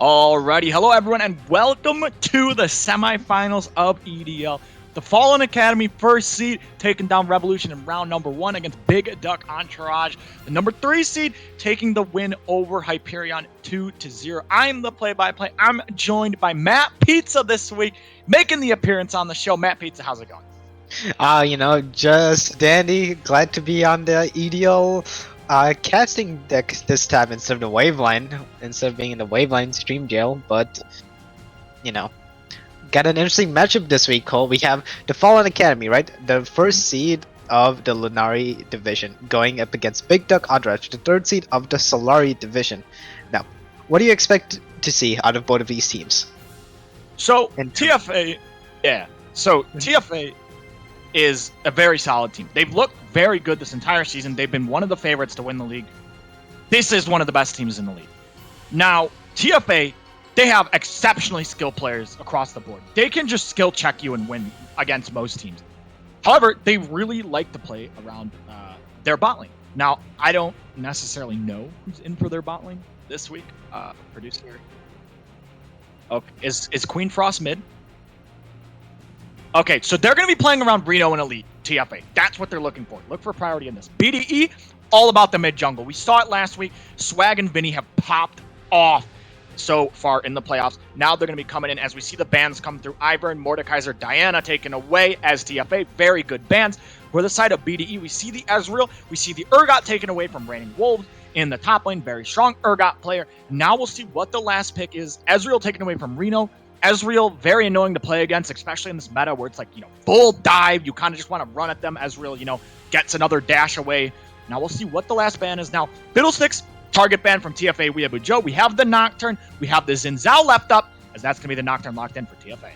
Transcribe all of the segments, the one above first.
Alrighty, hello everyone, and welcome to the semifinals of EDL. The Fallen Academy first seed taking down Revolution in round number 1 against Big Duck Entourage. The number 3 seed taking the win over Hyperion 2-0. I'm the play-by-play. I'm joined by Matt Pizza this week, making the appearance on the show. Matt Pizza, how's it going? Just dandy. Glad to be on the EDL casting deck this time instead of the Waveline, instead of being in the Waveline stream jail. But, got an interesting matchup this week, Cole. We have the Fallen Academy, right? The first seed of the Lunari division going up against Big Duck Entourage, the third seed of the Solari division. Now, what do you expect to see out of both of these teams? So, TFA is a very solid team. They've looked very good this entire season. They've been one of the favorites to win the league. This is one of the best teams in the league. Now, TFA, they have exceptionally skilled players across the board. They can just skill check you and win against most teams. However, they really like to play around their bot lane. Now, I don't necessarily know who's in for their bot lane this week. Producer. Okay, is Queen Frost mid? Okay, so they're going to be playing around Reno and Elite, TFA. That's what they're looking for. Look for priority in this. BDE, all about the mid jungle. We saw it last week. Swag and Vinny have popped off so far in the playoffs. Now they're going to be coming in as we see the bans come through. Ivern, Mordekaiser, Diana taken away as TFA. Very good bans. For the side of BDE, we see the Ezreal. We see the Urgot taken away from Raining Wolves in the top lane. Very strong Urgot player. Now we'll see what the last pick is. Ezreal taken away from Reno. Ezreal, very annoying to play against, especially in this meta where it's like, full dive. You kind of just want to run at them. Ezreal, gets another dash away. Now we'll see what the last ban is. Now, Fiddlesticks, target ban from TFA. We have Ujo. We have the Nocturne. We have the Xin Zhao left up, as that's going to be the Nocturne locked in for TFA.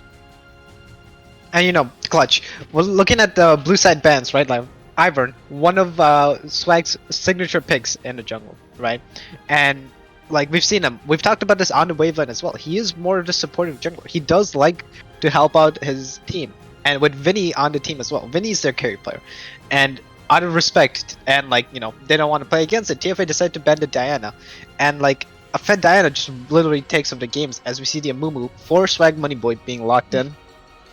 And Clutch, we're looking at the blue side bans, right? Like Ivern, one of Swag's signature picks in the jungle, right? And like we've seen him, we've talked about this on the Waveline as well. He is more of the supportive jungler. He does like to help out his team, and with Vinny on the team as well. Vinny's their carry player, and out of respect and they don't want to play against it, TFA decided to ban the Diana, and a fed Diana just literally takes up the games as we see the Amumu for Swag Moneyboy being locked in.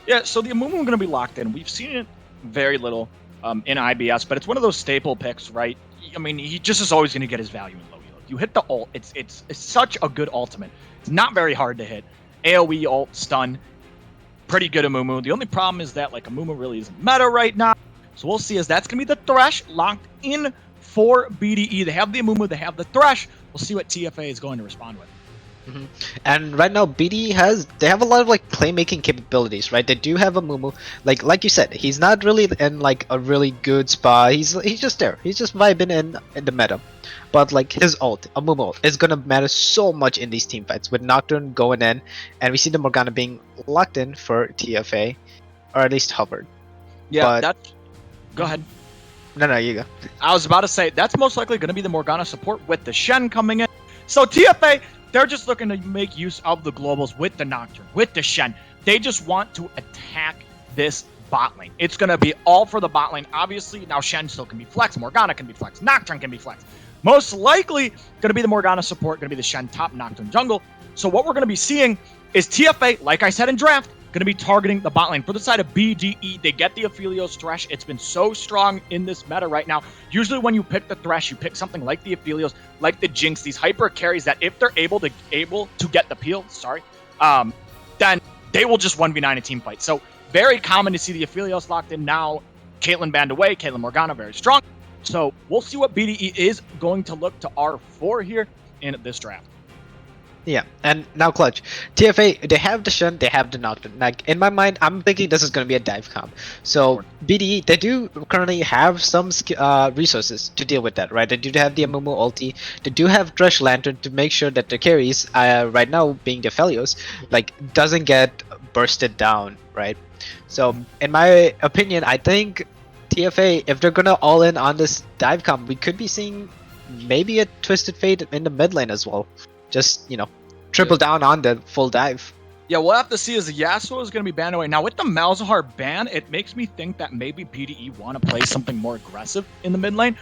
Yeah, so the Amumu are going to be locked in. We've seen it very little in IBS, but it's one of those staple picks, right? I mean, he just is always going to get his value in low. You hit the ult. It's such a good ultimate. It's not very hard to hit. AoE ult, stun. Pretty good Amumu. The only problem is that Amumu really isn't meta right now. So we'll see as that's going to be the Thresh locked in for BDE. They have the Amumu. They have the Thresh. We'll see what TFA is going to respond with. And right now BDE they have a lot of playmaking capabilities, right? They do have a Mumu, like you said, he's not really in a really good spot. He's just there. He's just vibing in the meta. But his ult, a Mumu ult, is gonna matter so much in these team fights with Nocturne going in, and we see the Morgana being locked in for TFA, or at least hovered. Yeah, go ahead. No, you go. I was about to say that's most likely going to be the Morgana support with the Shen coming in. So TFA, they're just looking to make use of the globals with the Nocturne, with the Shen. They just want to attack this bot lane. It's going to be all for the bot lane. Obviously, now Shen still can be flexed, Morgana can be flexed, Nocturne can be flexed. Most likely going to be the Morgana support, going to be the Shen top Nocturne jungle. So what we're going to be seeing is TFA, like I said in draft, going to be targeting the bot lane. For the side of BDE, they get the Aphelios Thresh. It's been so strong in this meta right now. Usually when you pick the Thresh, you pick something like the Aphelios, like the Jinx, these hyper carries that if they're able to get the peel, then they will just 1v9 a team fight. So very common to see the Aphelios locked in now. Caitlyn banned away. Caitlyn Morgana, very strong. So we'll see what BDE is going to look to R4 here in this draft. Yeah, and now Clutch. TFA, they have the Shen, they have the Nocturne. In my mind, I'm thinking this is going to be a dive comp. So, BDE, they do currently have some resources to deal with that, right? They do have the Amumu ulti, they do have Thresh Lantern to make sure that the carries, right now being the Felios, doesn't get bursted down, right? So, in my opinion, I think TFA, if they're going to all in on this dive comp, we could be seeing maybe a Twisted Fate in the mid lane as well. Just, triple down on the full dive. Yeah, we'll have to see as the Yasuo is going to be banned away. Now, with the Malzahar ban, it makes me think that maybe BDE want to play something more aggressive in the mid lane.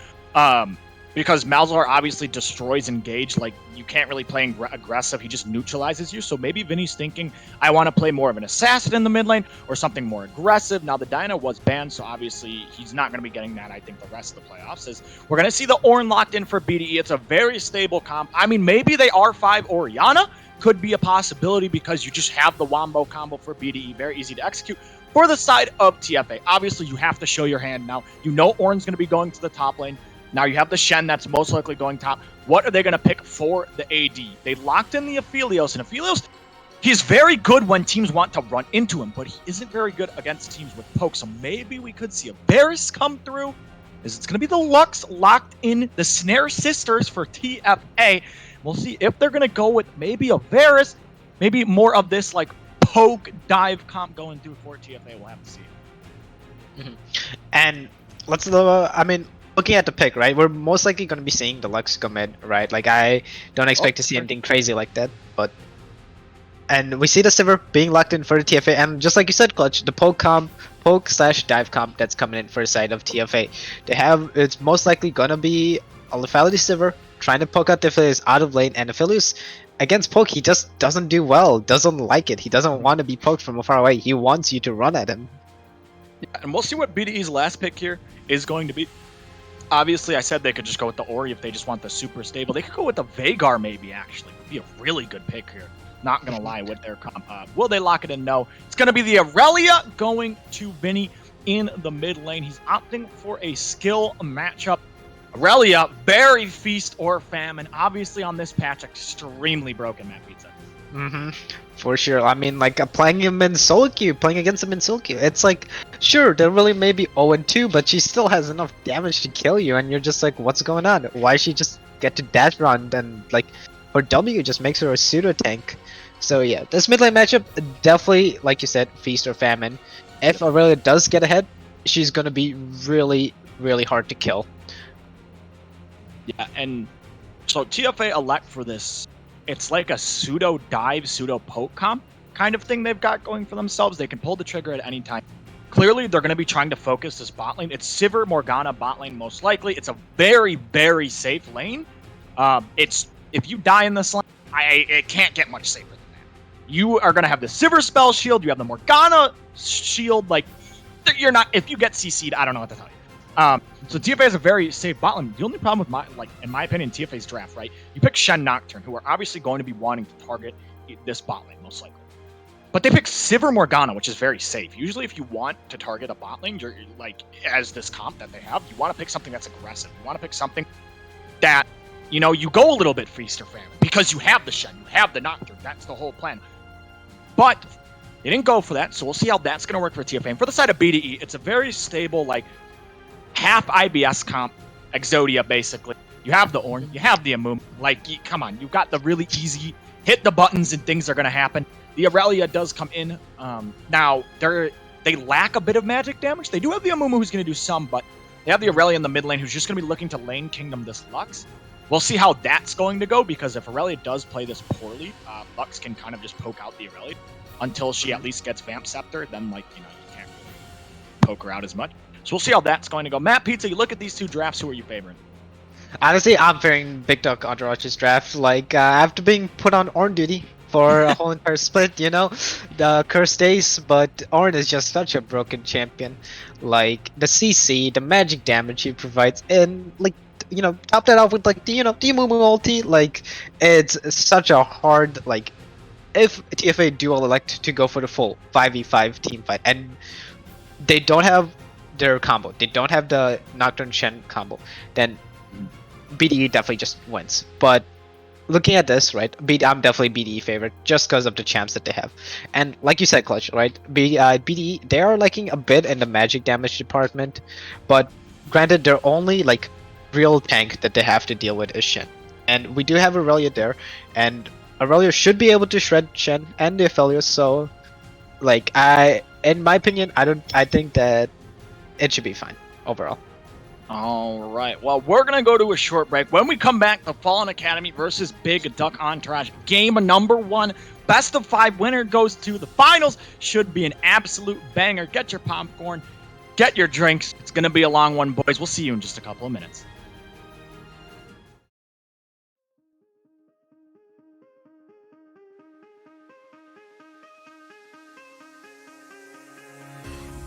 because Malzahar obviously destroys engage. Like, you can't really play aggressive. He just neutralizes you. So maybe Vinny's thinking, I want to play more of an assassin in the mid lane or something more aggressive. Now, the Dyna was banned, so obviously he's not going to be getting that, I think, the rest of the playoffs. Is we're going to see the Ornn locked in for BDE. It's a very stable comp. I mean, maybe they R5 Orianna could be a possibility because you just have the Wombo combo for BDE. Very easy to execute. For the side of TFA, obviously you have to show your hand now. You know Ornn's going to be going to the top lane. Now you have the Shen that's most likely going top. What are they going to pick for the AD? They locked in the Aphelios, and Aphelios, he's very good when teams want to run into him, but he isn't very good against teams with poke. So maybe we could see a Varus come through. It's going to be the Lux locked in, the Snare Sisters for TFA. We'll see if they're going to go with maybe a Varus, maybe more of this like poke dive comp going through for TFA. We'll have to see. And let's looking at the pick, right? We're most likely going to be seeing the Lux come in, right? Like, I don't expect to see anything crazy like that, but... And we see the Sivir being locked in for the TFA, and just like you said, Clutch, the poke/dive comp that's coming in for the side of TFA. It's most likely going to be a lethality Sivir trying to poke out the Aphelios out of lane, and Aphelios against poke, he just doesn't do well, doesn't like it. He doesn't want to be poked from far away. He wants you to run at him. Yeah, and we'll see what BDE's last pick here is going to be. Obviously, I said they could just go with the Ori if they just want the super stable. They could go with the Veigar maybe, actually. Would be a really good pick here. Not going to lie with their comp. Will they lock it in? No. It's going to be the Aurelia going to Vinny in the mid lane. He's opting for a skill matchup. Aurelia, very feast or famine. Obviously, on this patch, extremely broken, Matt Pizza. For sure. I mean, like, playing him in solo queue, playing against him in solo queue, it's like, sure, they're really maybe 0-2, but she still has enough damage to kill you, and you're just like, what's going on? Why she just get to dash run, and, like, her W just makes her a pseudo tank. So yeah, this mid lane matchup, definitely, like you said, feast or famine. If Aurelia does get ahead, she's gonna be really, really hard to kill. Yeah, and so TFA elect for this, it's like a pseudo dive, pseudo poke comp kind of thing they've got going for themselves. They can pull the trigger at any time. Clearly, they're going to be trying to focus this bot lane. It's Sivir, Morgana bot lane most likely. It's a very, very safe lane. It's if you die in this lane, it can't get much safer than that. You are going to have the Sivir spell shield. You have the Morgana shield. Like, you're not. If you get CC'd, I don't know what to tell you. So TFA is a very safe bot lane. The only problem with in my opinion, TFA's draft, right? You pick Shen Nocturne, who are obviously going to be wanting to target this bot lane, most likely. But they pick Sivir Morgana, which is very safe. Usually, if you want to target a bot lane, you're like, as this comp that they have, you want to pick something that's aggressive. You want to pick something that, you know, you go a little bit feast or famine because you have the Shen, you have the Nocturne. That's the whole plan. But they didn't go for that, so we'll see how that's going to work for TFA. And for the side of BDE, it's a very stable, like, half IBS comp, Exodia, basically. You have the Ornn, you have the Amumu. Like, come on, you've got the really easy hit the buttons and things are going to happen. The Aurelia does come in. Now, they lack a bit of magic damage. They do have the Amumu who's going to do some, but they have the Aurelia in the mid lane who's just going to be looking to lane kingdom this Lux. We'll see how that's going to go, because if Aurelia does play this poorly, Lux can kind of just poke out the Aurelia until she at least gets Vamp Scepter. Then, like, you know, you can't really poke her out as much. So we'll see how that's going to go. Matt Pizza, you look at these two drafts, who are you favoring? Honestly, I'm favoring Big Dog Entourage's draft. Like, after being put on Ornn duty for a whole entire split, you know, the curse stays, but Ornn is just such a broken champion. Like, the CC, the magic damage he provides, and, like, you know, top that off with, like, the Amumu ulti, like, it's such a hard, like, if TFA do elect to go for the full 5v5 team fight, and they don't have their combo, they don't have the Nocturne Shen combo, then BDE definitely just wins. But looking at this, right, I'm definitely BDE favorite just because of the champs that they have. And like you said, Clutch, right, BDE, they are lacking a bit in the magic damage department, but granted, their only, like, real tank that they have to deal with is Shen. And we do have Aurelia there, and Aurelia should be able to shred Shen and the Aphelios, so, like, in my opinion, I think that it should be fine overall. All right. Well, we're going to go to a short break. When we come back, the Fallen Academy versus Big Duck Entourage. Game number 1. Best of 5 winner goes to the finals. Should be an absolute banger. Get your popcorn. Get your drinks. It's going to be a long one, boys. We'll see you in just a couple of minutes.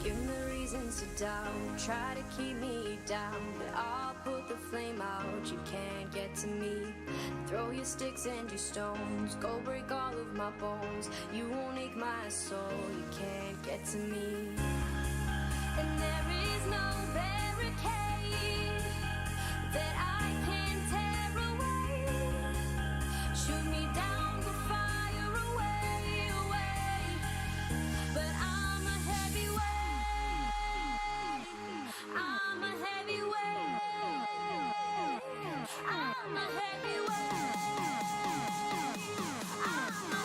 Give me reasons to doubt, try to keep me down, but I'll put the flame out, you can't get to me. Throw your sticks and your stones, go break all of my bones. You won't ache my soul, you can't get to me. And there is no barricade that I can tear away. Shoot me down, go fire away, away. But I'm a heavyweight, I'm a heavyweight, I'm a heavyweight, I'm a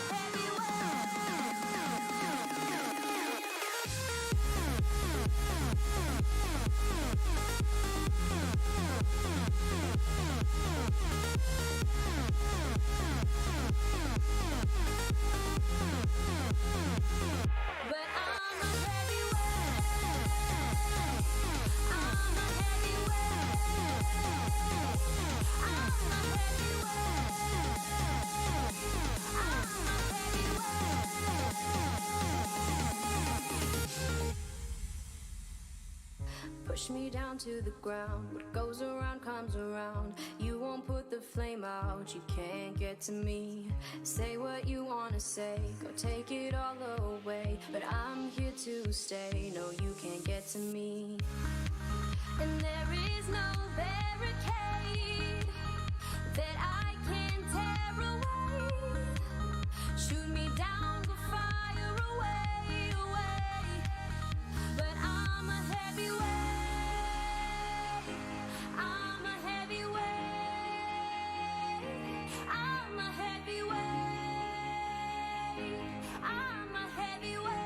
push me down to the ground. What goes around comes around. You won't put the flame out, you can't get to me. Say what you wanna say, go take it all away. But I'm here to stay, no you can't get to me. And there is no barricade that I can tear away. Shoot me down, go fire away, away. But I'm a heavyweight, I'm a heavyweight, I'm a heavyweight, I'm a heavyweight.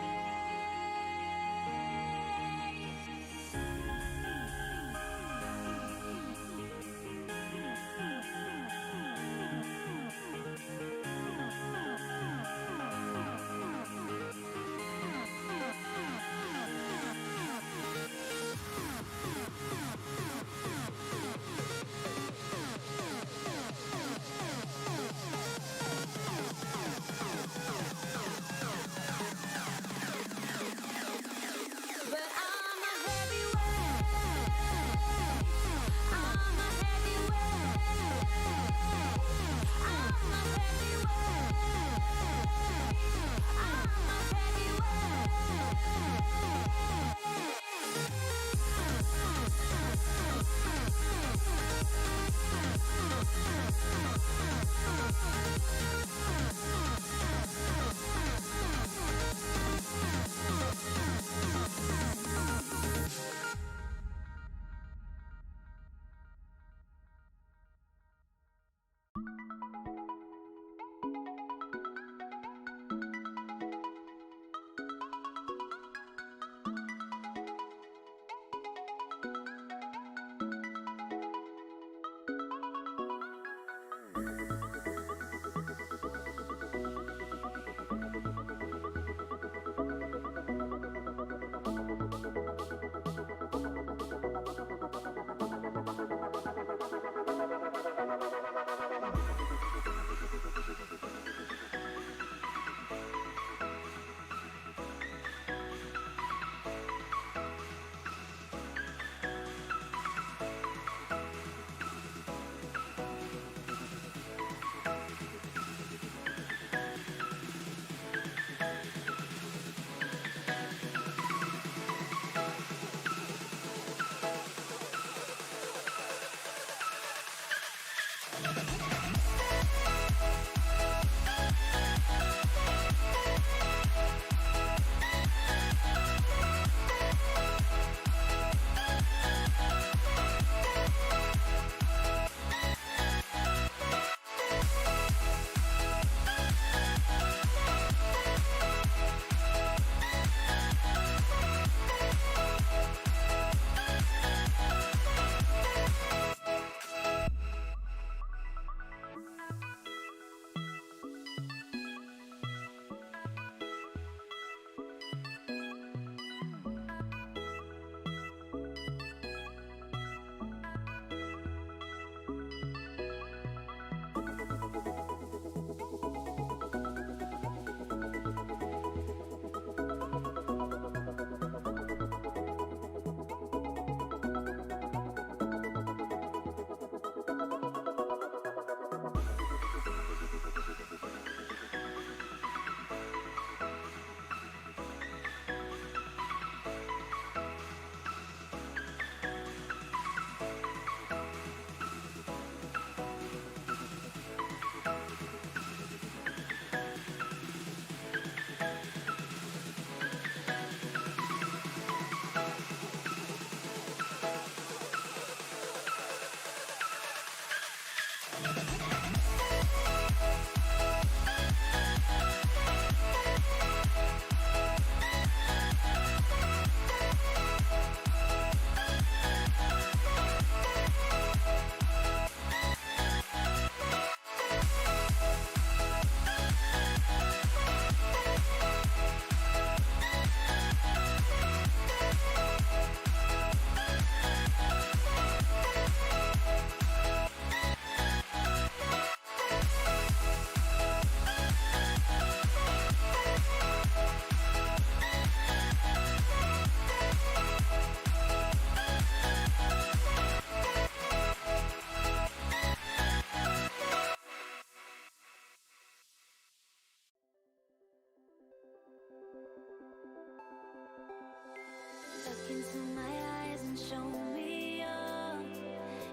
into my eyes and show me your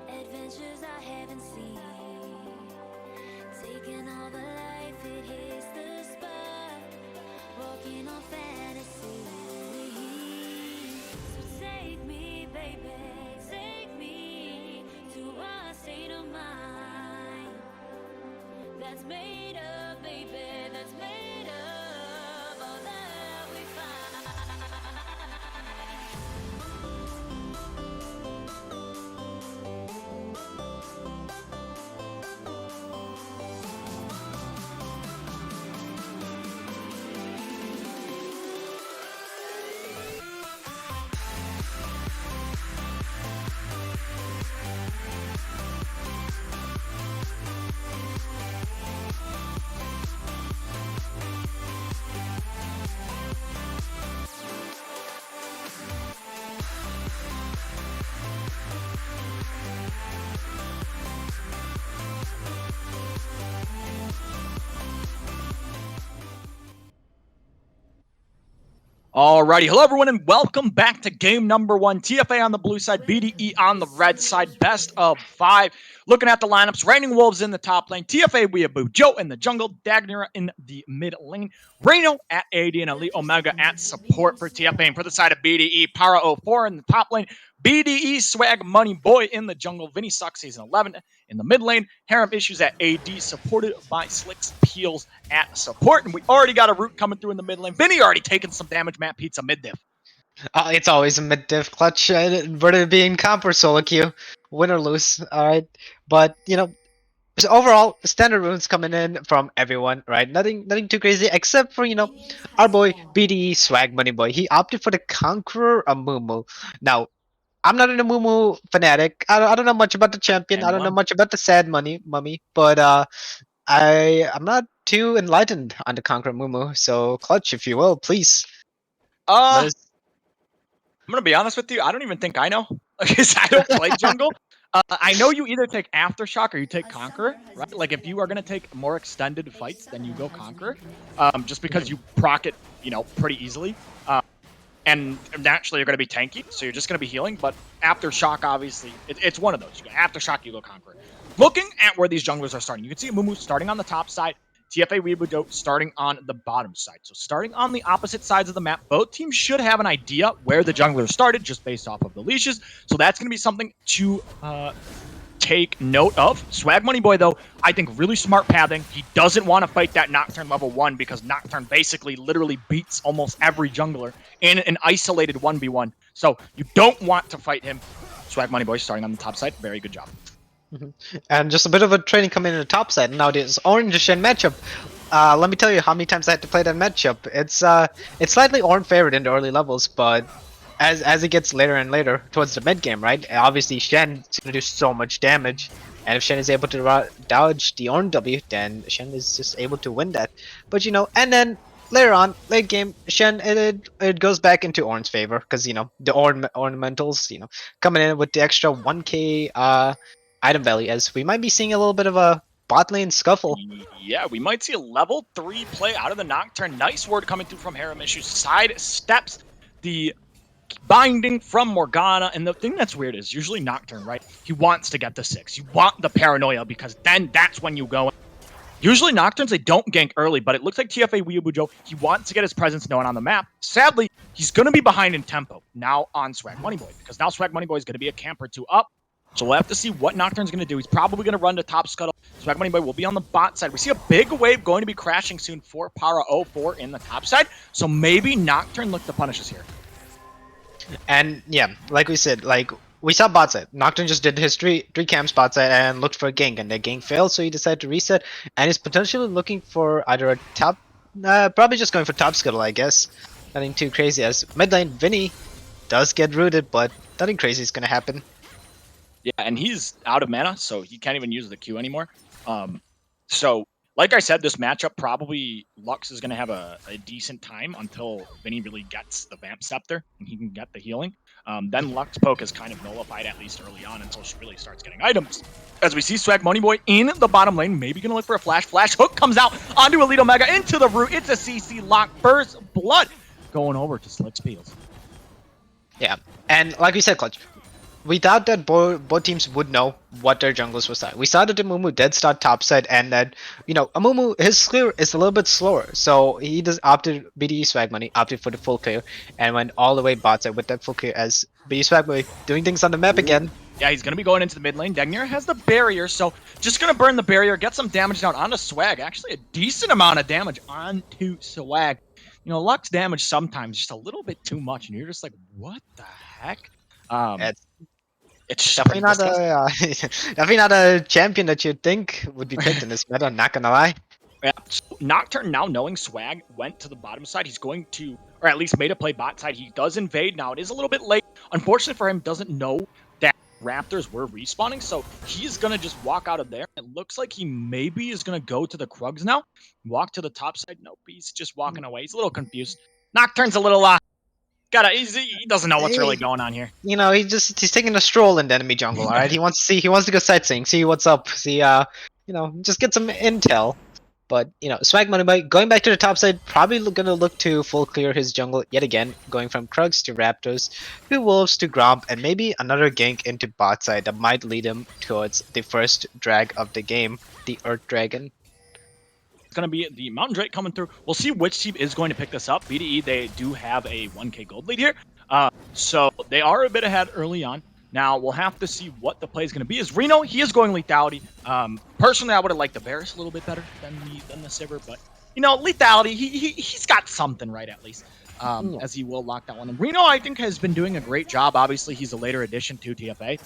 adventures I haven't seen. Taking all the life, it hits the spot. Walking on fantasy. So take me, baby, take me to a state of mind that's made of, baby, that's made of all that we find. Alrighty, hello everyone, and welcome back to game number 1. TFA on the blue side, BDE on the red side, best of 5. Looking at the lineups, Raining Wolves in the top lane, TFA Weeaboo, Joe in the jungle, Dagnera in the mid lane, Reno at AD, and Elite Omega at support for TFA. And for the side of BDE, Para04 in the top lane, BDE Swag Money Boy in the jungle, Vinny Sucks Season 11 in the mid lane, Harem Issues at AD, supported by Slicks Peels at support. And we already got a root coming through in the mid lane. Vinny already taking some damage, Matt Pizza mid diff. It's always a mid-diff clutch, whether it be in comp or solo queue, win or lose. All right, but so overall, standard runes coming in from everyone, right? Nothing too crazy, except for our boy BDE Swag Money Boy. He opted for the Conqueror Amumu. Now, I'm not an Amumu fanatic. I don't know much about the champion. I don't know much about the sad money mummy, but I'm not too enlightened on the Conqueror Amumu. So clutch, if you will, please. Let us- I'm going to be honest with you. I don't even think I know because I don't play jungle. I know you either take Aftershock or you take Conqueror, right? Like if you are going to take more extended fights, then you go Conqueror, just because you proc it, pretty easily. And naturally you're going to be tanky, so you're just going to be healing. But Aftershock, obviously, it's one of those. You go Aftershock, you go Conqueror. Looking at where these junglers are starting, you can see Mumu starting on the top side, TFA Weeaboo starting on the bottom side. So starting on the opposite sides of the map, both teams should have an idea where the junglers started just based off of the leashes. So that's going to be something to take note of. Swag Money Boy, though, I think really smart pathing. He doesn't want to fight that Nocturne level 1 because Nocturne basically literally beats almost every jungler in an isolated 1v1. So you don't want to fight him. Swag Money Boy starting on the top side. Very good job. And just a bit of a training coming in the top side. Now this Orange Shen matchup. Let me tell you how many times I had to play that matchup. It's slightly Orange favored in the early levels, but as it gets later and later towards the mid game, right? Obviously Shen is gonna do so much damage, and if Shen is able to dodge the Orange W, then Shen is just able to win that. But and then later on, late game, Shen it goes back into Orange's favor because the ornamentals coming in with the extra 1k item value, as we might be seeing a little bit of a bot lane scuffle. Yeah, we might see a level 3 play out of the Nocturne. Nice word coming through from Harem Issues. Side steps the binding from Morgana, and the thing that's weird is usually Nocturne, right? He wants to get the 6. You want the paranoia because then that's when you go. Usually Nocturnes, they don't gank early, but it looks like TFA Weeaboo Joe, he wants to get his presence known on the map. Sadly, he's going to be behind in tempo now on Swag Money Boy, because now Swag Money Boy is going to be a camp or 2 up. So we'll have to see what Nocturne's going to do. He's probably going to run to top scuttle. Swag Money Boy will be on the bot side. We see a big wave going to be crashing soon for Para04 in the top side. So maybe Nocturne look to punish us here. And yeah, like we said, we saw bot side. Nocturne just did his three camps bot side and looked for a gank, and the gank failed, so he decided to reset and is potentially looking for either a top, probably just going for top scuttle, I guess. Nothing too crazy, as mid lane Vinny does get rooted, but nothing crazy is going to happen. Yeah, and he's out of mana, so he can't even use the Q anymore. So, like I said, this matchup probably Lux is going to have a decent time until Vinny really gets the Vamp Scepter and he can get the healing. Then Lux poke is kind of nullified, at least early on, until she really starts getting items. As we see Swag Money Boy in the bottom lane, maybe going to look for a flash. Flash hook comes out onto Elite Omega into the root. It's a CC lock. First blood going over to Slick Peels. Yeah, and like we said, Clutch, we thought that both teams would know what their junglers was at. We saw that Amumu did start topside, and that Amumu his clear is a little bit slower, so he just opted BDE Swag Money opted for the full clear and went all the way bot side with that full clear as BDE Swag Money doing things on the map again. Yeah, he's going to be going into the mid lane. Degnir has the barrier, so just going to burn the barrier, get some damage down onto Swag. Actually, a decent amount of damage onto Swag. Lux damage sometimes just a little bit too much, and you're just like, what the heck? It's It's definitely not disgusting. definitely not a champion that you'd think would be picked in this meta. Not gonna lie. Yeah, so Nocturne, now knowing Swag went to the bottom side, he's going to, or at least made a play bot side. He does invade now. It is a little bit late. Unfortunately for him, doesn't know that Raptors were respawning, so he's going to just walk out of there. It looks like he maybe is going to go to the Krugs now, walk to the top side. Nope, he's just walking away. He's a little confused. Nocturne's a little, he doesn't know what's really going on here. He's taking a stroll in the enemy jungle. All right, he wants to go sightseeing, see what's up, see just get some intel. But Swag Money Boy going back to the top side, probably gonna look to full clear his jungle yet again, going from Krugs to Raptors, to Wolves to Gromp, and maybe another gank into bot side that might lead him towards the first drag of the game, the Earth Dragon. It's going to be the Mountain Drake coming through. We'll see which team is going to pick this up. BDE, they do have a 1k gold lead here. So they are a bit ahead early on. Now, we'll have to see what the play is going to be. Is Reno, he is going lethality. Personally, I would have liked the Varus a little bit better than the Sivir, but, lethality, he's got something right at least, as he will lock that one. And Reno, I think, has been doing a great job. Obviously, he's a later addition to TFA,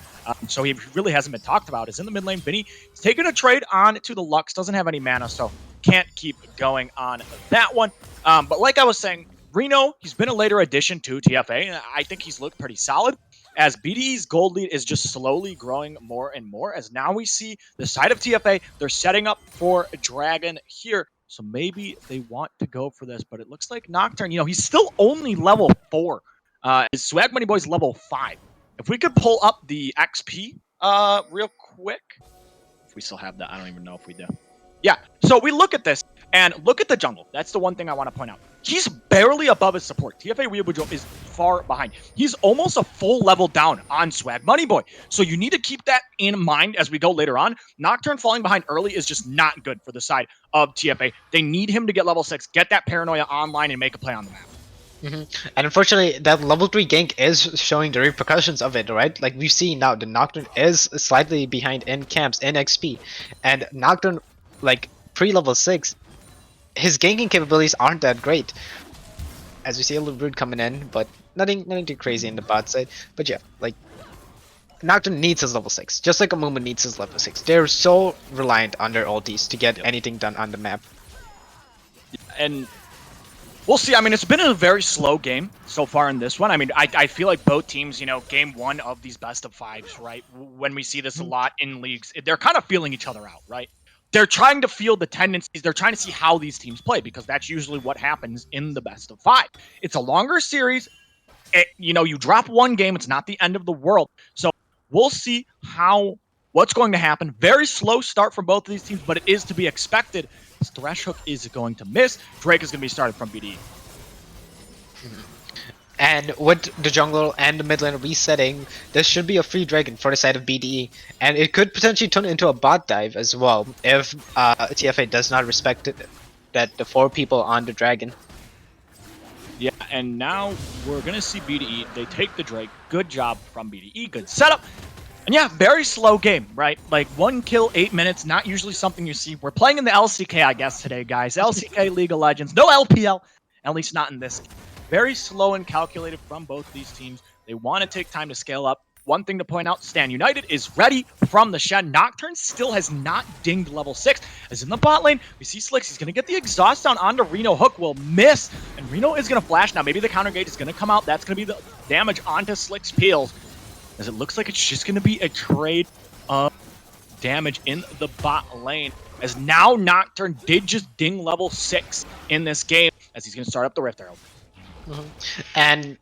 so he really hasn't been talked about. Is in the mid lane. Vinny, he's taking a trade on to the Lux, doesn't have any mana, so can't keep going on that one. But like I was saying, Reno, he's been a later addition to TFA, and I think he's looked pretty solid. As BDE's gold lead is just slowly growing more and more, as now we see the side of TFA, they're setting up for a Dragon here. So maybe they want to go for this, but it looks like Nocturne, he's still only level 4. His Swag Money Boy's level 5. If we could pull up the XP real quick. If we still have that, I don't even know if we do. Yeah, so we look at this, and look at the jungle. That's the one thing I want to point out. He's barely above his support. TFA Weeaboo is far behind. He's almost a full level down on Swag Money Boy. So you need to keep that in mind as we go later on. Nocturne falling behind early is just not good for the side of TFA. They need him to get level 6, get that paranoia online, and make a play on the map. And unfortunately, that level 3 gank is showing the repercussions of it, right? Like we've seen now, the Nocturne is slightly behind in camps, in XP. And Nocturne, like pre-level 6, his ganking capabilities aren't that great. As we see a little Brood coming in, but nothing too crazy in the bot side. But yeah, like Nocturne needs his level 6, just like Amumu needs his level 6. They're so reliant on their ultis to get anything done on the map. And we'll see. I mean, it's been a very slow game so far in this one. I mean, I feel like both teams, game 1 of these best of 5s, right? When we see this a lot in leagues, they're kind of feeling each other out, right? They're trying to feel the tendencies. They're trying to see how these teams play, because that's usually what happens in the best of 5. It's a longer series. You drop one game. It's not the end of the world. So we'll see what's going to happen. Very slow start from both of these teams, but it is to be expected. Threshhook is going to miss. Drake is going to be started from BDE. And with the jungle and the mid lane resetting, this should be a free dragon for the side of BDE. And it could potentially turn into a bot dive as well if TFA does not respect it, that the 4 people on the dragon. Yeah, and now we're going to see BDE. They take the Drake. Good job from BDE. Good setup. And yeah, very slow game, right? Like 1 kill, 8 minutes, not usually something you see. We're playing in the LCK, I guess, today, guys. LCK, League of Legends. No LPL, at least not in this game. Very slow and calculated from both these teams. They want to take time to scale up. One thing to point out, Stan United is ready from the Shen. Nocturne still has not dinged level 6. As in the bot lane, we see Slicks. He's going to get the exhaust down onto Reno. Hook will miss, and Reno is going to flash. Now, maybe the counter gate is going to come out. That's going to be the damage onto Slick's peels, as it looks like it's just going to be a trade of damage in the bot lane. As now Nocturne did just ding level 6 in this game, as he's going to start up the Rift Herald. And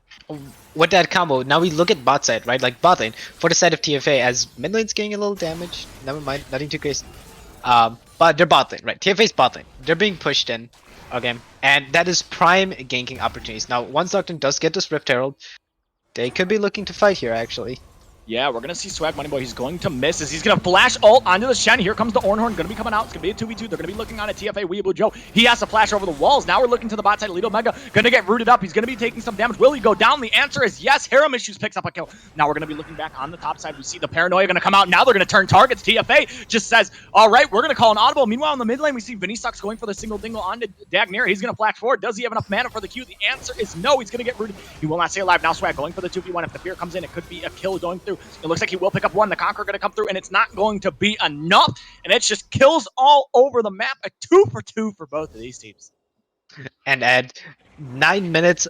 with that combo, now we look at bot side, right? Like bot lane for the side of TFA, as mid lane's getting a little damage. Never mind, nothing too crazy. But they're bot lane, right? TFA's bot lane. They're being pushed in, okay? And that is prime ganking opportunities. Now, once Nocturne does get this Rift Herald, They could be looking to fight here, actually. Yeah, we're going to see Swag Money Boy. He's going to miss as he's going to flash ult onto the Shen. Here comes the Ornhorn. Going to be coming out. It's going to be a 2v2. They're going to be looking on a TFA Weeaboo Joe. He has to flash over the walls. Now we're looking to the bot side. Lido Mega going to get rooted up. He's going to be taking some damage. Will he go down? The answer is yes. Harem Issues picks up a kill. Now we're going to be looking back on the top side. We see the Paranoia going to come out. Now they're going to turn targets. TFA just says, all right, we're going to call an audible. Meanwhile, in the mid lane, we see Vinny Sucks going for the single dingle onto Dagnera. He's going to flash forward. Does he have enough mana for the Q? The answer is no. He's going to get rooted. He will not stay alive. Now Swag going for the 2v1. If the fear comes in, it could be a kill going through. It looks like he will pick up one. The Conqueror going to come through, and it's not going to be enough. And it's just kills all over the map. A 2 for 2 for both of these teams. And at 9 minutes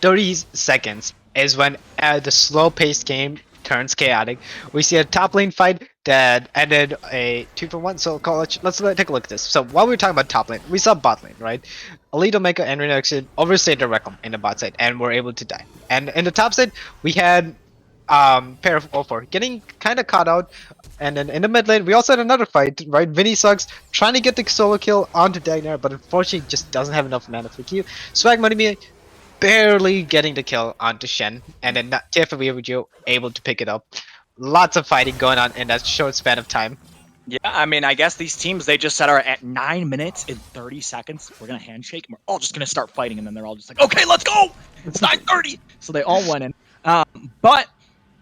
30 seconds is when the slow-paced game turns chaotic. We see a top lane fight that ended a 2-for-1. So let's take a look at this. So while we were talking about top lane, we saw bot lane, right? Elite Omega and Renoxid overstayed their welcome in the bot side and were able to die. And in the top side, we had pair of 0-4 getting kind of caught out, and then in the mid lane we also had another fight, right? Vinny Sucks trying to get the solo kill onto Dagnera, but unfortunately just doesn't have enough mana for Q. Swag Money barely getting the kill onto Shen, and then TFA Weeaboo able to pick it up. Lots of fighting going on in that short span of time. Yeah, I mean, I guess these teams, they just said, all right, at 9 minutes and 30 seconds, we're going to handshake, and we're all just going to start fighting, and then they're all just like, okay, let's go! It's 9:30! So they all went in. But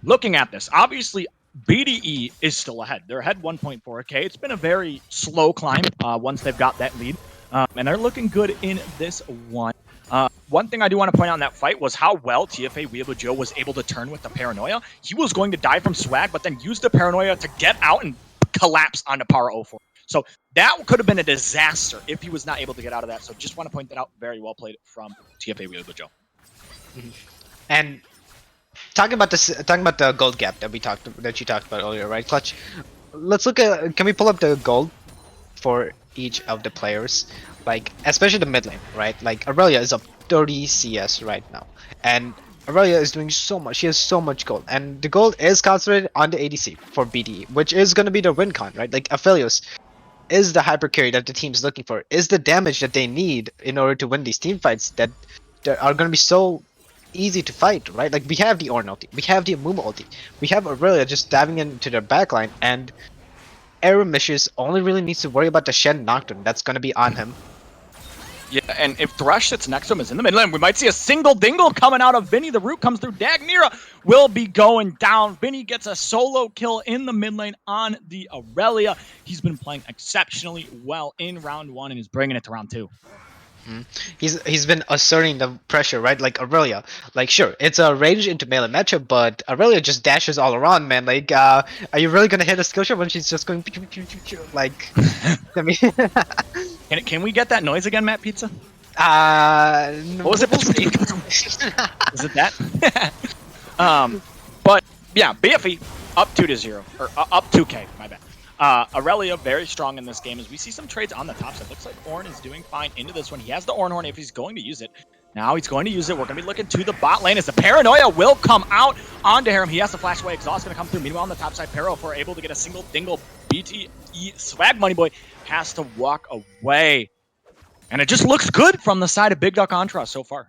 looking at this, obviously, BDE is still ahead. They're ahead 1.4K. It's been a very slow climb once they've got that lead, and they're looking good in this one. One thing I do want to point out in that fight was how well TFA Weeaboo Joe was able to turn with the Paranoia. He was going to die from Swag, but then used the Paranoia to get out and collapse onto Power 04. So that could have been a disaster if he was not able to get out of that. So just want to point that out. Very well played from TFA Weeaboo Joe. And talking about the gold gap that you talked about earlier, right, Clutch? Let's look at. Can we pull up the gold for each of the players? Like, especially the mid lane, right? Like, Aurelia is up 30 CS right now, and Aurelia is doing so much. She has so much gold, and the gold is concentrated on the ADC for BDE, which is going to be the win con, right? Like, Aphelios is the hyper carry that the team's looking for, is the damage that they need in order to win these team fights that are going to be so easy to fight, right? Like, we have the Ornn ulti, we have the Amumu ulti, we have Aurelia just diving into their backline, and Aramis only really needs to worry about the Shen Nocturne that's going to be on him. Yeah, and if Thresh sits next to him is in the mid lane, we might see a single dingle coming out of Vinny. The root comes through. Dagnera will be going down. Vinny gets a solo kill in the mid lane on the Aurelia. He's been playing exceptionally well in round 1 and is bringing it to round 2. He's been asserting the pressure, right? Like Aurelia, like sure, it's a range into melee matchup, but Aurelia just dashes all around, man. Like, are you really gonna hit a skill shot when she's just going like? I mean, can we get that noise again, Matt Pizza? No. What was it? Is it that? But yeah, BFE up 2-0 or up 2K. My bad. Aurelia very strong in this game as we see some trades on the top side. Looks like Ornn is doing fine into this one. He has the Ornhorn if he's going to use it. Now he's going to use it. We're going to be looking to the bot lane as the Paranoia will come out onto him. He has to flash away. Exhaust going to come through. Meanwhile, on the top side, Paro, if we're able to get a single dingle, BTE Swag Money Boy has to walk away. And it just looks good from the side of Big Duck Entourage so far.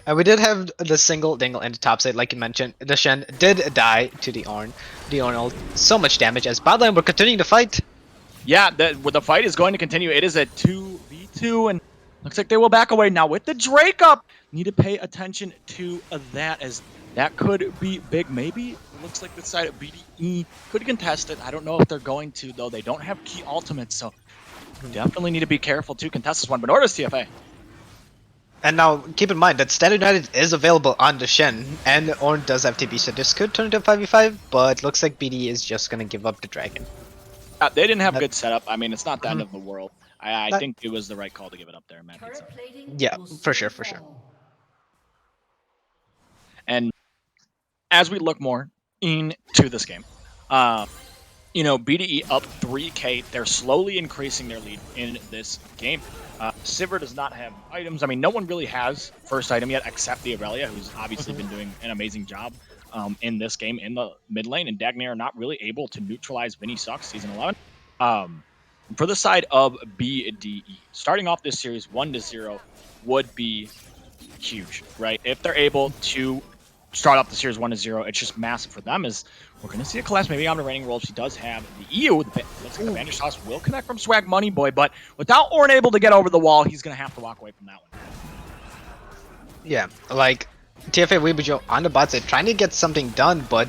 And we did have the single dingle in the top side, like you mentioned. The Shen did die to the Ornn. The Ornn ult. So much damage as bot lane we're continuing to fight. Yeah, the fight is going to continue. It is a 2v2, and looks like they will back away now with the Drake up. Need to pay attention to that, as that could be big. Maybe looks like the side of BDE could contest it. I don't know if they're going to, though. They don't have key ultimates, so definitely need to be careful to contest this one. But orders TFA. And now, keep in mind that Standard United is available on the Shen, and Ornn does have TP, so this could turn into a 5v5, but looks like BD is just gonna give up the dragon. They didn't have good setup. I mean, it's not the end of the world. I think it was the right call to give it up there, Matt Pizza. Yeah, for sure, for sure. And as we look more into this game, you know, BDE up 3K. They're slowly increasing their lead in this game. Sivir does not have items. I mean, no one really has first item yet except the Aurelia, who's obviously been doing an amazing job in this game in the mid lane. And Dagnera not really able to neutralize Vinny Sucks Season 11. For the side of BDE, starting off this series 1-0 would be huge, right? If they're able to start off the series 1-0. It's just massive for them. Is we're going to see a collapse maybe on the reigning world. She does have the EU. Looks like the Vantage Toss will connect from Swag Money Boy, but without Ornn able to get over the wall, he's going to have to walk away from that one. Yeah, like TFA Weebujo on the bot side trying to get something done, but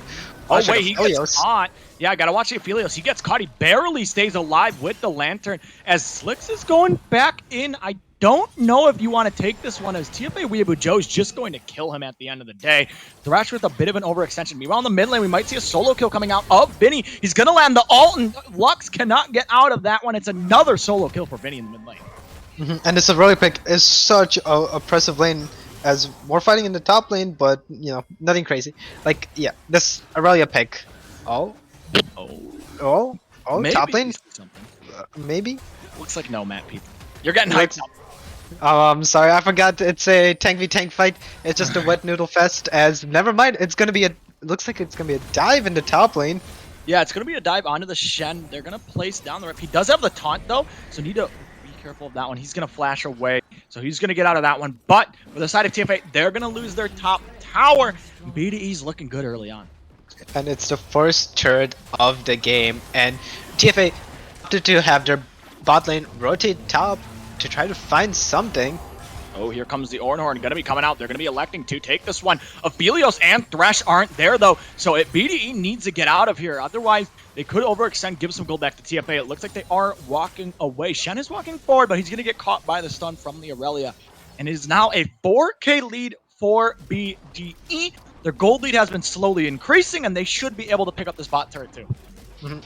oh wait, he gets caught. Yeah, I gotta watch the Aphelios. He gets caught. He barely stays alive with the Lantern. As Slicks is going back in, I don't know if you want to take this one, as TFA Weebujo is just going to kill him at the end of the day. Thrash with a bit of an overextension. Meanwhile, in the mid lane, we might see a solo kill coming out of Vinny. He's gonna land the ult, and Lux cannot get out of that one. It's another solo kill for Vinny in the mid lane. And this Aurelia pick is such a oppressive lane, as more fighting in the top lane, but you know, nothing crazy. Like, yeah, this Aurelia pick. Maybe top lane? Maybe? Looks like no, Matt people. You're getting hyped up. Oh, I'm sorry, I forgot it's a tank v tank fight. It's just a wet noodle fest, as never mind, it's gonna be looks like it's gonna be a dive in the top lane. Yeah, it's gonna be a dive onto the Shen. They're gonna place down the rip. He does have the taunt though, so need to be careful of that one. He's gonna flash away, so he's gonna get out of that one. But for the side of TFA, they're gonna lose their top tower. BDE's looking good early on. And it's the first turret of the game, and TFA opted to have their bot lane rotate top to try to find something. Oh, here comes the Ornhorn, gonna be coming out. They're gonna be electing to take this one. Aphelios and Thresh aren't there though, so BDE needs to get out of here. Otherwise, they could overextend, give some gold back to TFA. It looks like they are walking away. Shen is walking forward, but he's gonna get caught by the stun from the Aurelia. And it is now a 4K lead for BDE. Their gold lead has been slowly increasing, and they should be able to pick up this bot turret too.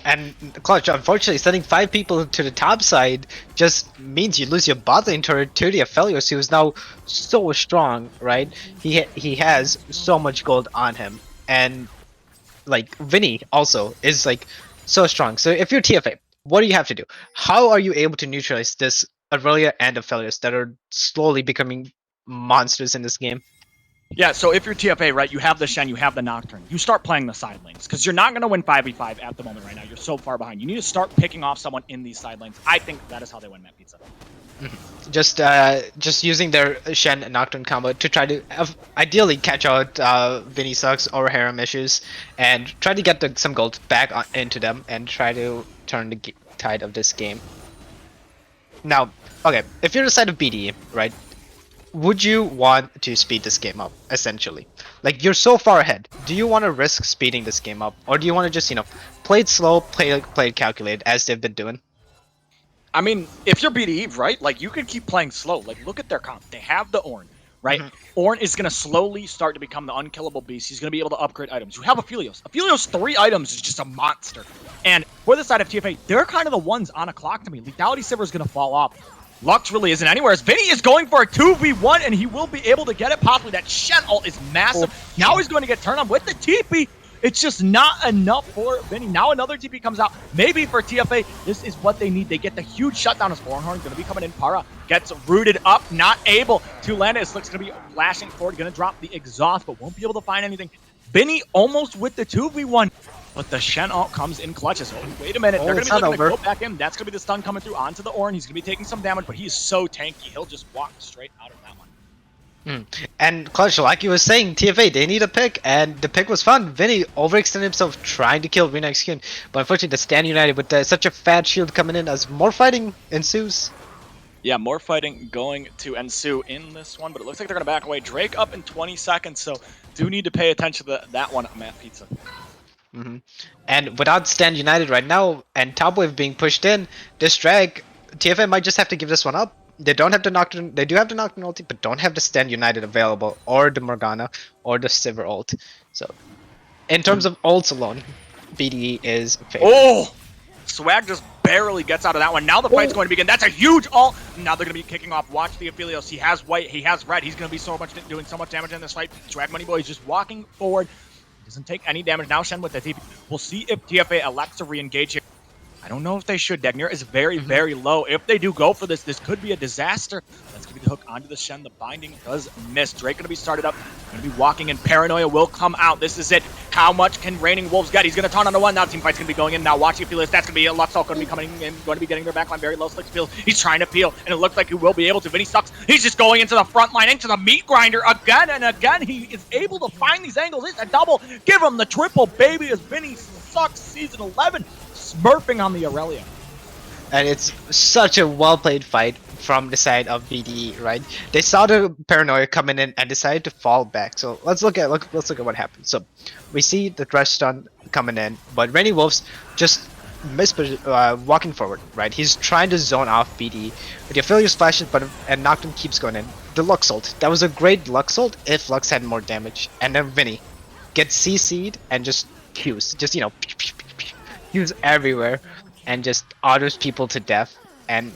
And Clutch, unfortunately, sending 5 people to the top side just means you lose your bot lane turret to the Aphelios, who is now so strong, right? He has so much gold on him, and like Vinny also is like so strong. So if you're TFA, what do you have to do? How are you able to neutralize this Aurelia and Aphelios that are slowly becoming monsters in this game? Yeah, so if you're TFA, right, you have the Shen, you have the Nocturne. You start playing the side lanes, because you're not going to win 5v5 at the moment right now. You're so far behind. You need to start picking off someone in these side lanes. I think that is how they win Matt Pizza. Just using their Shen and Nocturne combo to try to ideally catch out Vinny Sucks or Harem issues, and try to get some gold back into them, and try to turn the tide of this game. Now, okay, if you're the side of BDE, right, would you want to speed this game up, essentially? Like, you're so far ahead. Do you want to risk speeding this game up? Or do you want to just, you know, play it slow, play it calculated, as they've been doing? I mean, if you're BDE, right, like, you can keep playing slow. Like, look at their comp. They have the Ornn, right? Ornn is going to slowly start to become the unkillable beast. He's going to be able to upgrade items. You have Aphelios. Aphelios' 3 items is just a monster. And for the side of TFA, they're kind of the ones on a clock to me. Lethality Silver is going to fall off. Lux really isn't anywhere. As Vinny is going for a 2v1, and he will be able to get it possibly. That Shen ult is massive. Now he's going to get turned on with the TP. It's just not enough for Vinny. Now another TP comes out. Maybe for TFA, this is what they need. They get the huge shutdown as Ornhorn going to be coming in. Para gets rooted up, not able to land it. This looks going to be flashing forward, going to drop the exhaust, but won't be able to find anything. Vinny almost with the 2v1. But the Shen ult comes in clutches. Oh, wait a minute. They're going to be looking to go back in. That's going to be the stun coming through onto the Ornn. He's going to be taking some damage, but he is so tanky. He'll just walk straight out of that one. And Clutch, like you were saying, TFA, they need a pick, and the pick was fun. Vinny overextended himself trying to kill Rena Execute, but unfortunately, the Stand United with such a fat shield coming in as more fighting ensues. Yeah, more fighting going to ensue in this one, but it looks like they're going to back away. Drake up in 20 seconds, so do need to pay attention to that one, Matt Pizza. And without Stand United right now, and top wave being pushed in, this drag, TFA might just have to give this one up. They don't have the Nocturne, they do have the Nocturne ulti, but don't have the Stand United available, or the Morgana, or the Sivir ult. So, in terms of ults alone, BDE is favored. Oh! Swag just barely gets out of that one. Now the fight's going to begin. That's a huge ult. Now they're going to be kicking off. Watch the Aphelios. He has white, he has red. He's going to be doing so much damage in this fight. Swag Money Boy is just walking forward. Doesn't take any damage. Now Shen with the TP. We'll see if TFA elects to re-engage here. I don't know if they should. Degner is very, very low. If they do go for this, this could be a disaster. That's going to be the hook onto the Shen. The binding does miss. Drake going to be started up. Going to be walking in. Paranoia will come out. This is it. How much can Reigning Wolves get? He's going to turn on the one. Now team fight's going to be going in. Now watch Aphelios. That's going to be Luxalt going to be coming in, going to be getting their backline. Very low slicks peel. He's trying to peel, and it looks like he will be able to. Vinny sucks. He's just going into the front line, into the meat grinder again and again. He is able to find these angles. It's a double. Give him the triple, baby, as Vinny sucks season 11, smurfing on the Aurelia. And it's such a well-played fight from the side of BDE, right? They saw the paranoia coming in and decided to fall back. So let's look at what happened. So we see the thresh stun coming in, but Rennie Wolves just walking forward, right? He's trying to zone off BDE. But the Aphelios splashes, and Nocturne keeps going in. The Luxalt, that was a great Luxalt if Lux had more damage. And then Vinny gets CC'd and just Qs, just Qs everywhere. And just autos people to death, and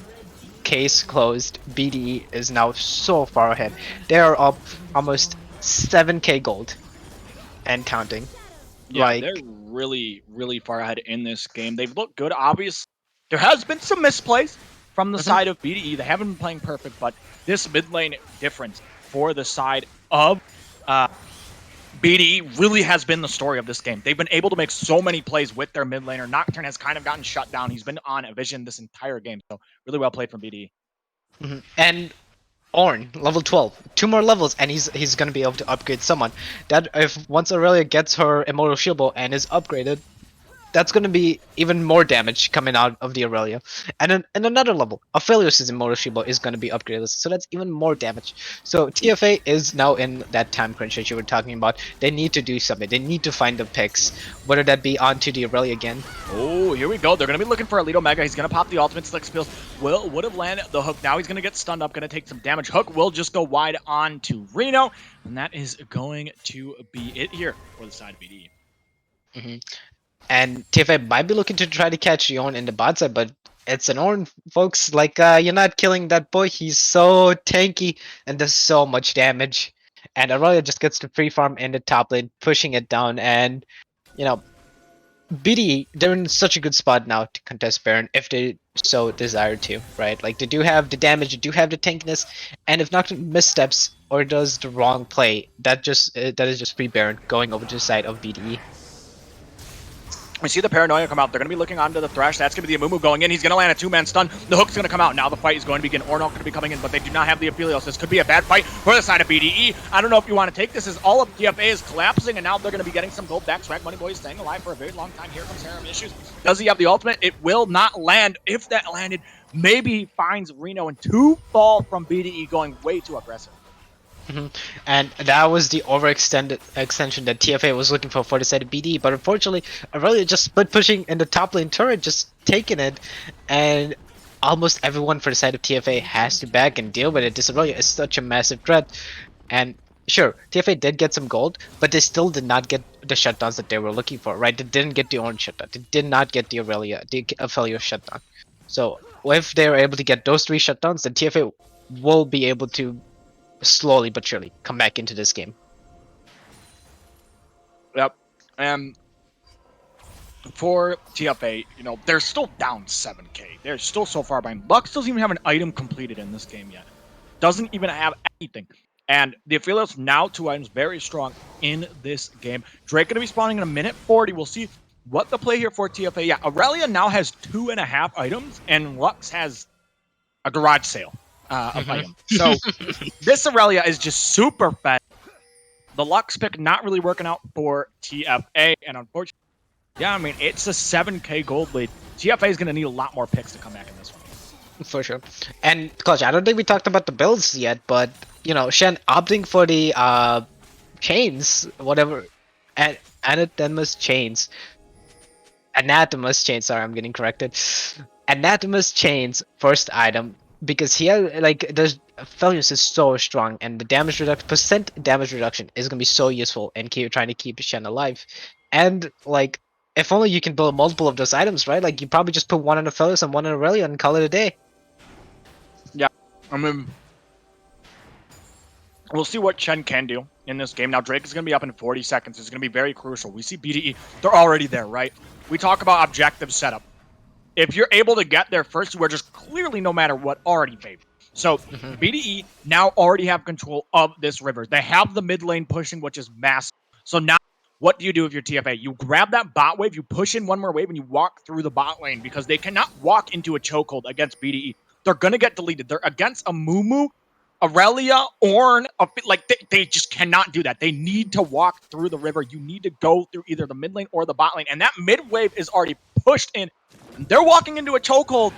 case closed. BDE is now so far ahead. They are up almost 7k gold and counting. Yeah, they're really, really far ahead in this game. They've looked good. Obviously, there has been some misplays from the side of BDE. They haven't been playing perfect, but this mid lane difference for the side of BDE really has been the story of this game. They've been able to make so many plays with their mid laner. Nocturne has kind of gotten shut down. He's been on a vision this entire game, so really well played from BDE. And Ornn, level 12, 2 more levels, and he's gonna be able to upgrade someone. That if once Aurelia gets her Immortal Shield Bow and is upgraded, that's gonna be even more damage coming out of the Aurelia. And then in another level, Aphelios' Immortal Shield Bow is gonna be upgraded, so that's even more damage. So TFA is now in that time crunch that you were talking about. They need to do something. They need to find the picks, whether that be onto the Aurelia again. Oh, here we go. They're gonna be looking for Alito Mega. He's gonna pop the ultimate slick spills. Would have landed the hook. Now he's gonna get stunned up, gonna take some damage. Hook will just go wide on to Reno, and that is going to be it here for the side of BDE. And TFA might be looking to try to catch Yon in the bot side, but it's an Ornn, folks. Like, you're not killing that boy. He's so tanky and does so much damage. And Aurelia just gets to free farm in the top lane, pushing it down. And, BDE, they're in such a good spot now to contest Baron if they so desire to, right? Like, they do have the damage, they do have the tankiness, and if Nocturne missteps or does the wrong play, that is just free Baron going over to the side of BDE. We see the Paranoia come out. They're going to be looking onto the Thresh. That's going to be the Amumu going in. He's going to land a two-man stun. The Hook's going to come out. Now the fight is going to begin. Ornn going to be coming in, but they do not have the Aphelios. This could be a bad fight for the side of BDE. I don't know if you want to take this as all of TFA is collapsing, and now they're going to be getting some gold back. Swag Money Boy is staying alive for a very long time. Here comes Harem Issues. Does he have the ultimate? It will not land. If that landed, maybe he finds Reno, and 2 fall from BDE going way too aggressive. And that was the extension that TFA was looking for the side of BD, but unfortunately, Aurelia just split pushing in the top lane turret, just taking it, and almost everyone for the side of TFA has to back and deal with it. This Aurelia is such a massive threat, and sure, TFA did get some gold, but they still did not get the shutdowns that they were looking for, right? They didn't get the orange shutdown, they did not get the Aphelios shutdown. So if they were able to get those 3 shutdowns, then TFA will be able to slowly but surely come back into this game. Yep. And for TFA, they're still down 7k. They're still so far behind. Lux doesn't even have an item completed in this game yet. Doesn't even have anything. And the Aphelios now 2 items, very strong in this game. Drake going to be spawning in a minute 40. We'll see what the play here for TFA. Yeah, Aurelia now has 2.5 items, and Lux has a garage sale. Of items. So this Aurelia is just super fat. The Lux pick not really working out for TFA, and unfortunately, yeah, I mean, it's a 7k gold lead. TFA is going to need a lot more picks to come back in this one. For sure. And Clutch, I don't think we talked about the builds yet, but Shen opting for the chains, whatever, Anathema's chains. Sorry, I'm getting corrected. Anathema's chains first item. Because he has, the Aphelios is so strong, and the damage reduction, percent damage reduction is gonna be so useful in trying to keep Shen alive. And if only you can build multiple of those items, right? You probably just put one on Aphelios and one on Aurelia and call it a day. Yeah, I mean, we'll see what Shen can do in this game. Now Drake is gonna be up in 40 seconds. It's gonna be very crucial. We see BDE, they're already there, right? We talk about objective setup. If you're able to get there first, you are just clearly, no matter what, already favored. So BDE now already have control of this river. They have the mid lane pushing, which is massive. So now what do you do if you're TFA? You grab that bot wave, you push in one more wave, and you walk through the bot lane because they cannot walk into a chokehold against BDE. They're going to get deleted. They're against a Mumu, Aurelia, Ornn. Like, they just cannot do that. They need to walk through the river. You need to go through either the mid lane or the bot lane. And that mid wave is already pushed in. And they're walking into a chokehold.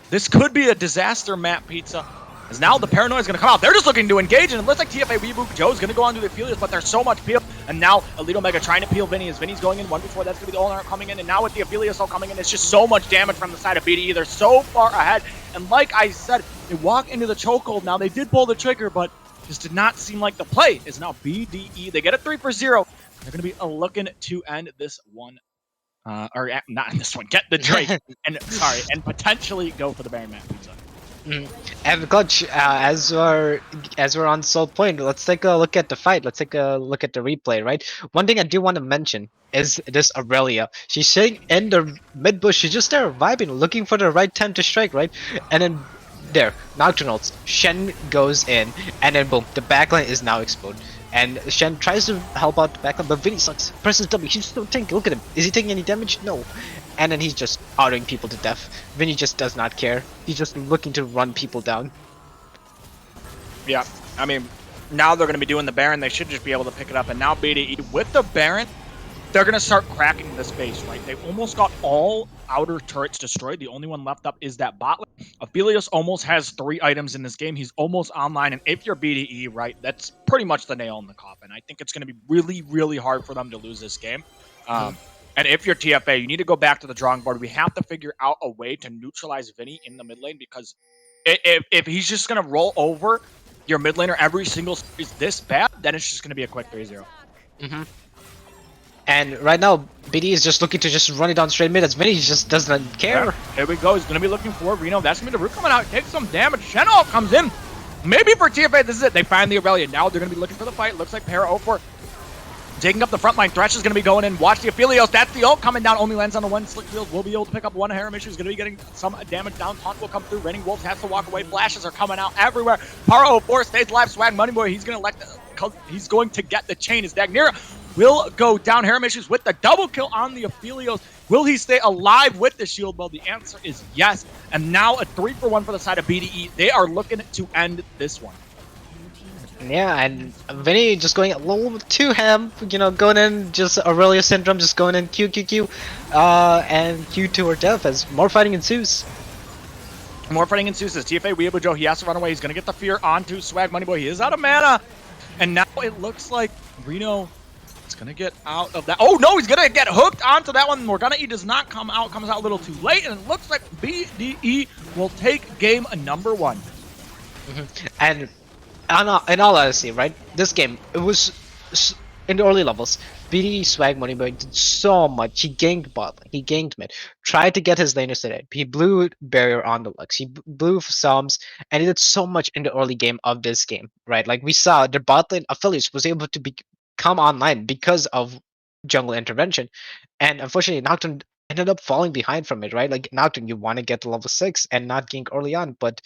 This could be a disaster, Matt Pizza. As now the paranoia is going to come out. They're just looking to engage, and it looks like TFA Weebook Joe's going to go on to the Aphelios, but there's so much peel. And now Elite Omega trying to peel Vinny as Vinny's going in one before. That's going to be the All-Out coming in. And now with the Aphelios all coming in, it's just so much damage from the side of BDE. They're so far ahead. And like I said, they walk into the chokehold. Now they did pull the trigger, but this did not seem like the play. Is now BDE. They get a 3-0. They're going to be looking to end this one. Or not in this one. Get the Drake. and potentially go for the Baron Matt Pizza. And Clutch, as we're on Soul Point, let's take a look at the fight. Let's take a look at the replay, right? One thing I do want to mention is this Aurelia. She's sitting in the mid bush. She's just there vibing, looking for the right time to strike, right? And then there, Nocturnals. Shen goes in, and then boom, the backline is now exploded. And Shen tries to help out the backline, but Vinny sucks. Presses W. He's still tanking. Look at him. Is he taking any damage? No. And then he's just autoing people to death. Vinny just does not care. He's just looking to run people down. Yeah, I mean, now they're going to be doing the Baron. They should just be able to pick it up. And now BDE with the Baron, they're going to start cracking the space, right? They almost got all outer turrets destroyed. The only one left up is that bot lane. Aphelios almost has 3 items in this game. He's almost online. And if you're BDE, right, that's pretty much the nail in the coffin. I think it's going to be really, really hard for them to lose this game. And if you're TFA, you need to go back to the drawing board. We have to figure out a way to neutralize Vinny in the mid lane, because if he's just going to roll over your mid laner every single is this bad, then it's just going to be a quick 3-0. And right now, BD is just looking to just run it down straight mid as Vinny just doesn't care. Yeah, here we go. He's going to be looking for Reno. That's going to be the root coming out. Takes some damage. Shenol comes in. Maybe for TFA, this is it. They find the Aurelia. Now they're going to be looking for the fight. Looks like Para 0-4. Taking up the front line. Thresh is going to be going in. Watch the Aphelios. That's the ult coming down. Only lands on the one. Slick Field will be able to pick up one. Haramish is going to be getting some damage down. Taunt will come through. Raining Wolves has to walk away. Flashes are coming out everywhere. Paro 4 stays alive. Swag Moneyboy. He's going to get the chain. As Dagnira will go down. Haramish is with the double kill on the Aphelios. Will he stay alive with the shield? Well, the answer is yes. And now a 3-for-1 for the side of BDE. They are looking to end this one. Yeah, and Vinny just going a little too ham, you know, going in just Aurelia Syndrome, just going in QQQ, and Q2 or death as more fighting ensues. More fighting ensues as TFA Weeaboo Joe, he has to run away. He's going to get the fear onto Swag Moneyboy. He is out of mana. And now it looks like Reno is going to get out of that. Oh, no, he's going to get hooked onto that one. Morgana E does not come out, comes out a little too late. And it looks like BDE will take game number 1. And in all honesty, right, this game, it was in the early levels, BD Swag Moneyboy did so much. He ganked bot lane, he ganked mid, tried to get his laners today. He blew barrier on the Lux, he blew Psalms, and he did so much in the early game of this game, right? Like we saw, the bot lane Aphelios was able to come online because of jungle intervention, and unfortunately Nocturne ended up falling behind from it, right? Like Nocturne, you want to get to level 6 and not gank early on, but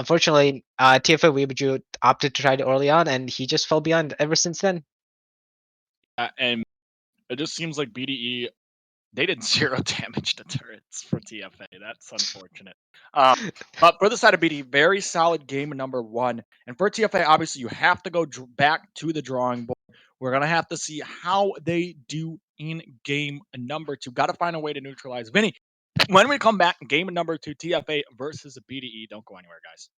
unfortunately, TFA Weeaboo opted to try it early on, and he just fell behind ever since then. And it just seems like BDE, they did 0 damage to turrets for TFA. That's unfortunate. But for the side of BDE, very solid game number 1. And for TFA, obviously, you have to go back to the drawing board. We're going to have to see how they do in game number 2. Got to find a way to neutralize Vinny. When we come back, game number 2, TFA versus BDE. Don't go anywhere, guys.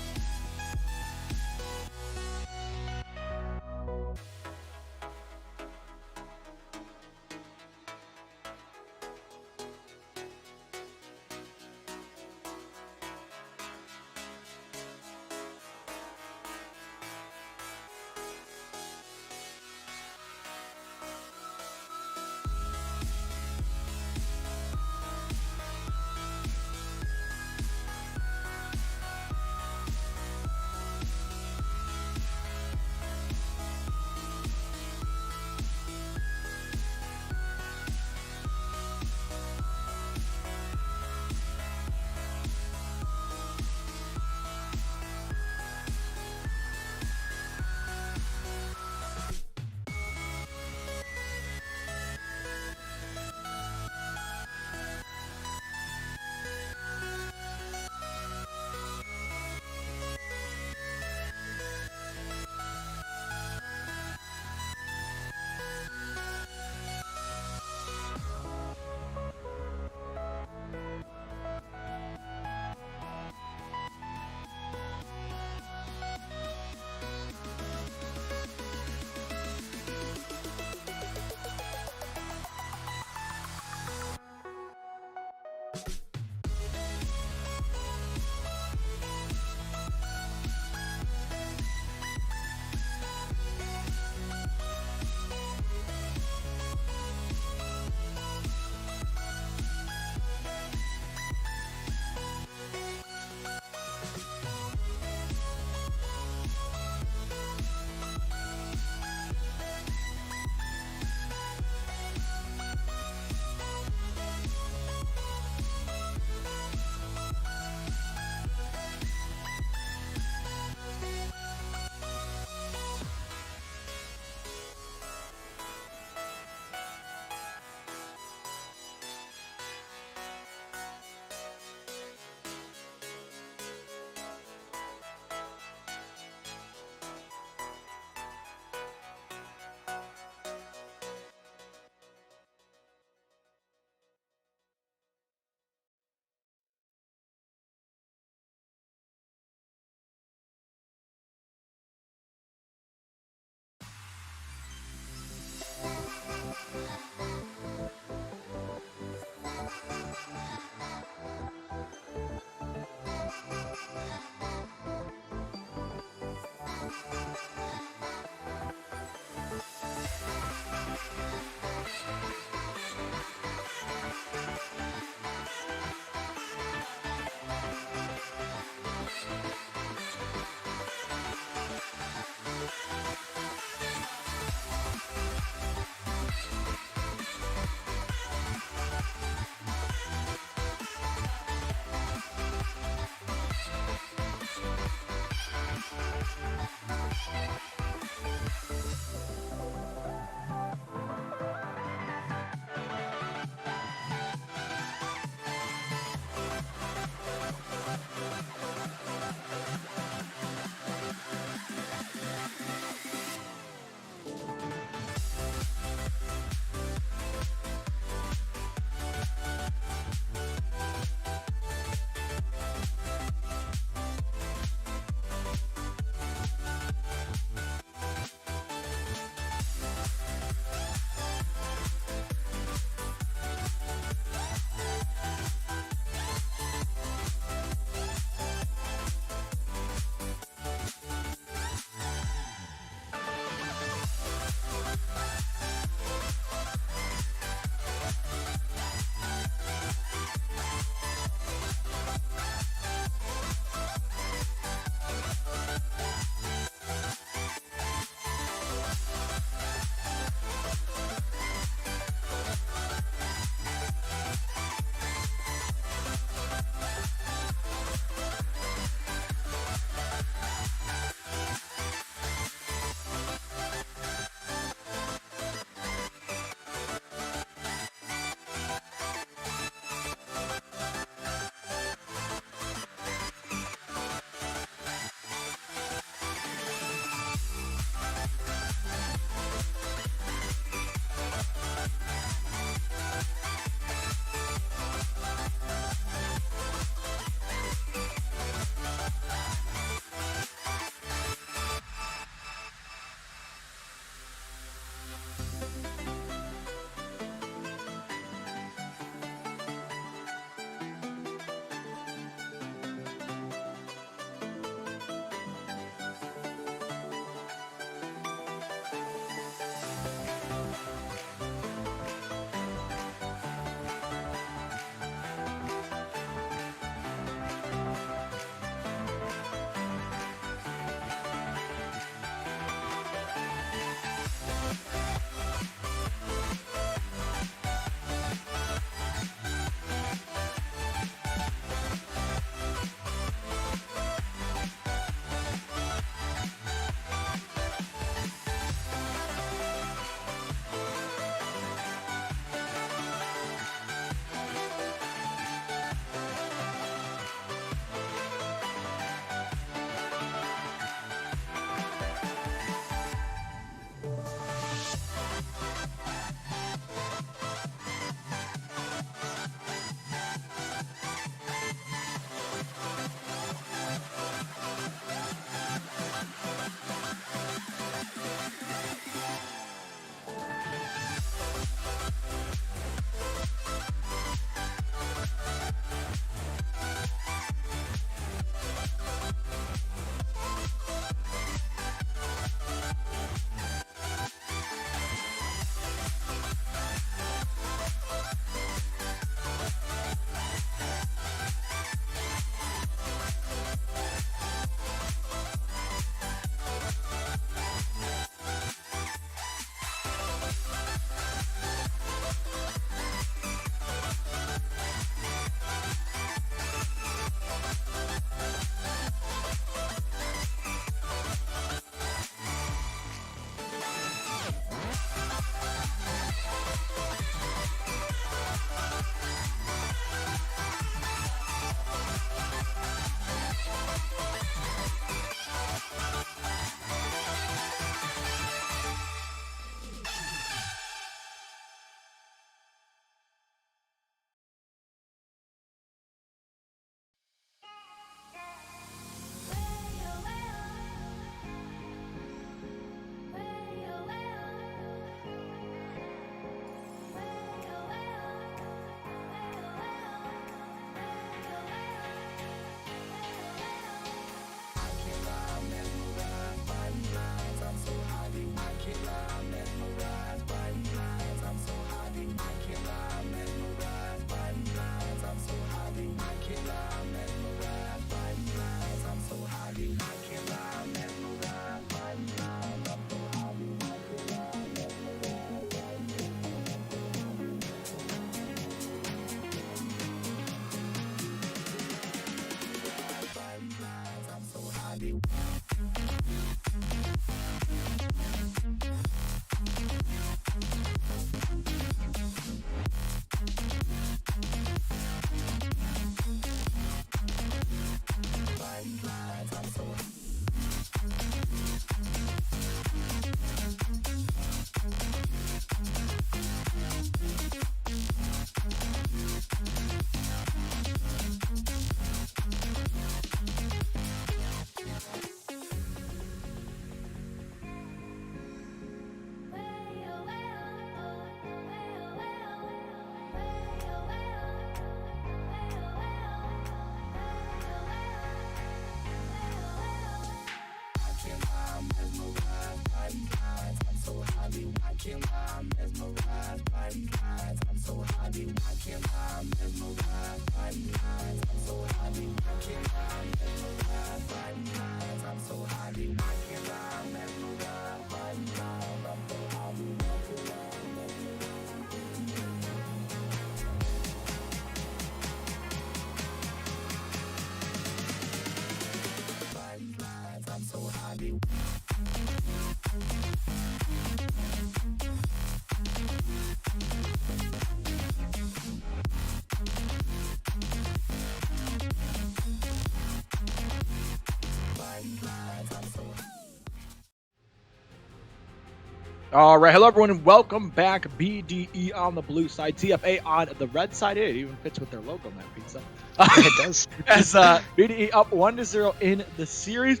All right, hello everyone, and welcome back. BDE on the blue side, TFA on the red side. It even fits with their logo, Matt Pizza. It does. As BDE up 1-0 in the series.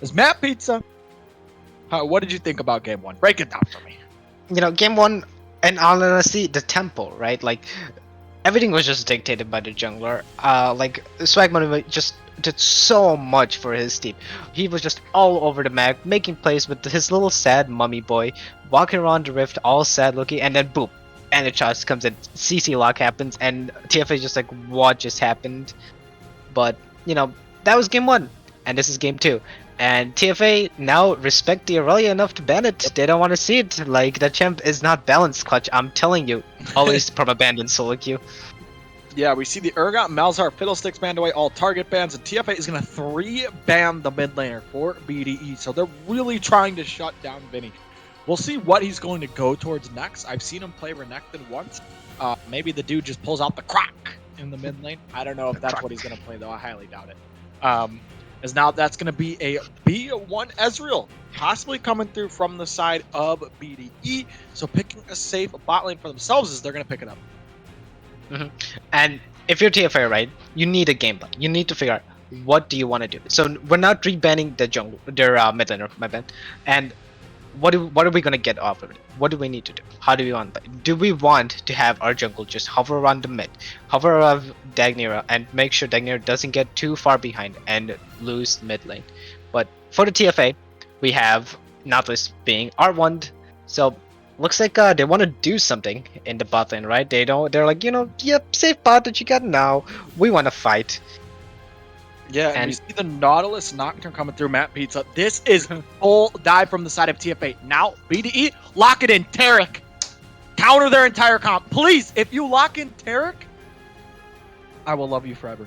As Matt Pizza, what did you think about game one? Break it down for me. You know, game one, and honestly, the tempo, right? Like, everything was just dictated by the jungler. Like, Swag Money just did so much for his team. He was just all over the map, making plays with his little sad mummy boy, walking around the rift, all sad looking, and then boom, and the charge comes in. CC lock happens, and TFA is just like, what just happened? But, you know, that was game one, and this is game two. And TFA now respect the Aurelia enough to ban it. They don't want to see it. Like, the champ is not balanced, Clutch. I'm telling you. Always perma-banned solo queue. Yeah, we see the Urgot, Malzahar, Fiddlesticks banned away, all target bans, and TFA is going to 3-ban the mid laner for BDE. So they're really trying to shut down Vinny. We'll see what he's going to go towards next. I've seen him play Renekton once. Maybe the dude just pulls out the croc in the mid lane. I don't know if that's what he's going to play, though. I highly doubt it. As now that's going to be a B1 Ezreal, possibly coming through from the side of BDE. So picking a safe bot lane for themselves as they're going to pick it up. Mm-hmm. And if you're TFA, right, you need a game plan. You need to figure out what do you want to do. So we're not rebanning the jungle, their mid laner, my bad. And what are we gonna get off of it? What do we need to do? How do we want to play? Do we want to have our jungle just hover around the mid, hover around Dagnera, and make sure Dagnera doesn't get too far behind and lose mid lane? But for the TFA, we have Nautilus being R1'd, so looks like they want to do something in the bot lane, right? They're like, you know, yep, safe bot that you got now. We want to fight. Yeah, and we see the Nautilus Nocturne coming through Matt Pizza. This is full dive from the side of TFA. Now, BDE, lock it in. Tarek, counter their entire comp. Please, if you lock in Tarek, I will love you forever.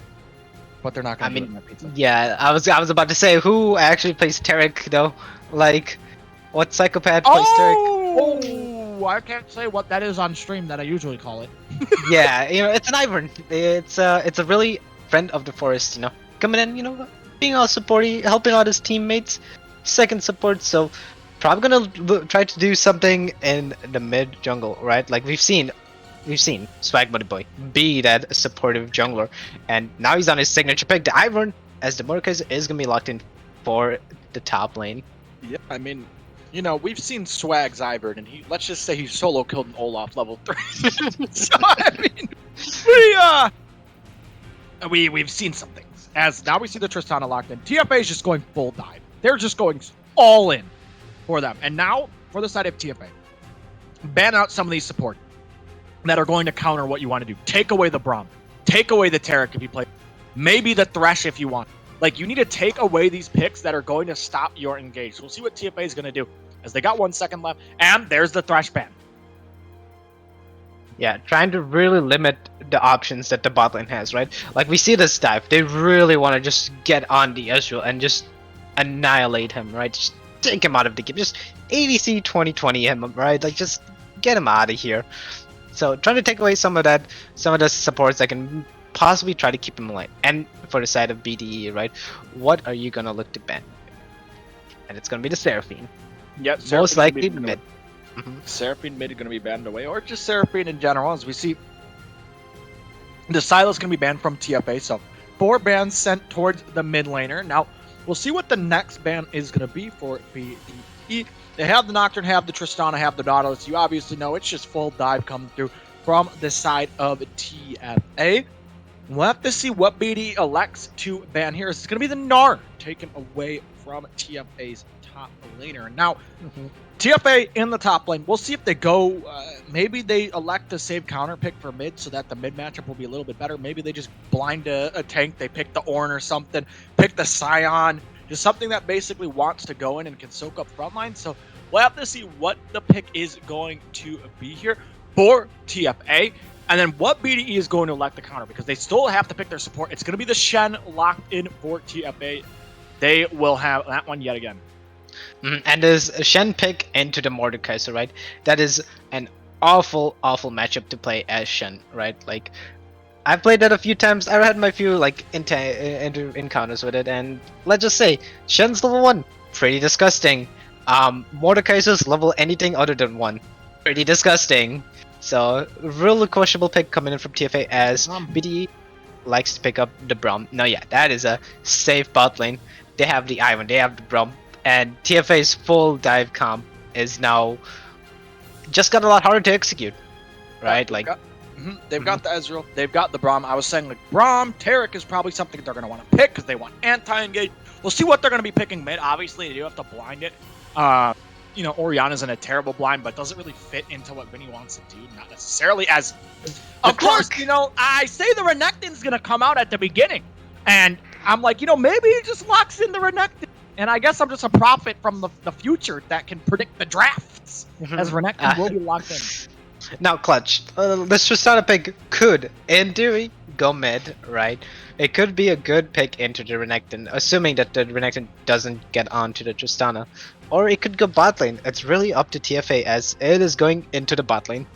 But they're not going to do it, Matt Pizza. Yeah, I was about to say, who actually plays Tarek, though? Like, what psychopath plays Tarek? Oh, I can't say what that is on stream that I usually call it. Yeah, you know, it's an Ivern. It's a really friend of the forest, you know, coming in, you know, being all supporty, helping out his teammates, second support. So probably gonna try to do something in the mid jungle, right? Like we've seen Swag Buddy Boy be that supportive jungler, and now he's on his signature pick, the Ivern, as the Mordekaiser is gonna be locked in for the top lane. Yeah, I mean, you know, we've seen Swag's Ivern, and let's just say he solo killed an Olaf level 3. So, I mean, we've seen some things. As now we see the Tristana locked in. TFA is just going full dive. They're just going all in for them. And now, for the side of TFA, ban out some of these support that are going to counter what you want to do. Take away the Braum. Take away the Tarek if you play. Maybe the Thresh if you want. Like, you need to take away these picks that are going to stop your engage. So we'll see what TFA is going to do, as they got 1 second left. And there's the Thresh ban. Yeah, trying to really limit the options that the bot lane has, right? Like, we see this dive. They really want to just get on the Ezreal and just annihilate him, right? Just take him out of the game. Just ADC 2020 him, right? Like, just get him out of here. So, trying to take away some of the supports that can possibly try to keep him alive. And for the side of BDE, right? What are you gonna look to ban? And it's gonna be the Seraphine. Yep, most likely mid. Seraphine mid is going to be banned away, or just Seraphine in general, as we see the Silas going to be banned from TFA. So 4 bans sent towards the mid laner. Now we'll see what the next ban is going to be for BDE. They have the Nocturne, have the Tristana, have the Nautilus. You obviously know it's just full dive coming through from the side of TFA. We'll have to see what BDE elects to ban here. It's going to be the Gnar taken away from TFA's top laner. Now, TFA in the top lane, we'll see if they go, maybe they elect to save counter pick for mid so that the mid matchup will be a little bit better. Maybe they just blind a tank, they pick the Ornn or something, pick the Scion, just something that basically wants to go in and can soak up frontline. So we'll have to see what the pick is going to be here for TFA. And then what BDE is going to elect the counter, because they still have to pick their support. It's going to be the Shen locked in for TFA. They will have that one yet again. And there's a Shen pick into the Mordekaiser, right? That is an awful matchup to play as Shen, right? Like, I've played that a few times. I had my few like encounters with it, and let's just say Shen's level 1, pretty disgusting. Mordekaiser's level anything other than 1, pretty disgusting. So really questionable pick coming in from TFA as BDE likes to pick up the Braum. No, yeah, that is a safe bot lane. They have the Ivan, they have the Braum, and TFA's full dive comp is now just got a lot harder to execute, right? They've got the Ezreal, they've got the Braum. I was saying like Braum, Taric is probably something they're going to want to pick because they want anti-engage. We'll see what they're going to be picking mid. Obviously, they do have to blind it. You know, Orianna's in a terrible blind, but doesn't really fit into what Vinny wants to do. Not necessarily as... Of course, you know, I say the Renekton's going to come out at the beginning. And I'm like, you know, maybe he just locks in the Renekton. And I guess I'm just a prophet from the future that can predict the drafts. As Renekton will be locked in. Now, Clutch, this Tristana pick could, in theory, go mid, right? It could be a good pick into the Renekton, assuming that the Renekton doesn't get onto the Tristana. Or it could go bot lane. It's really up to TFA as it is going into the bot lane.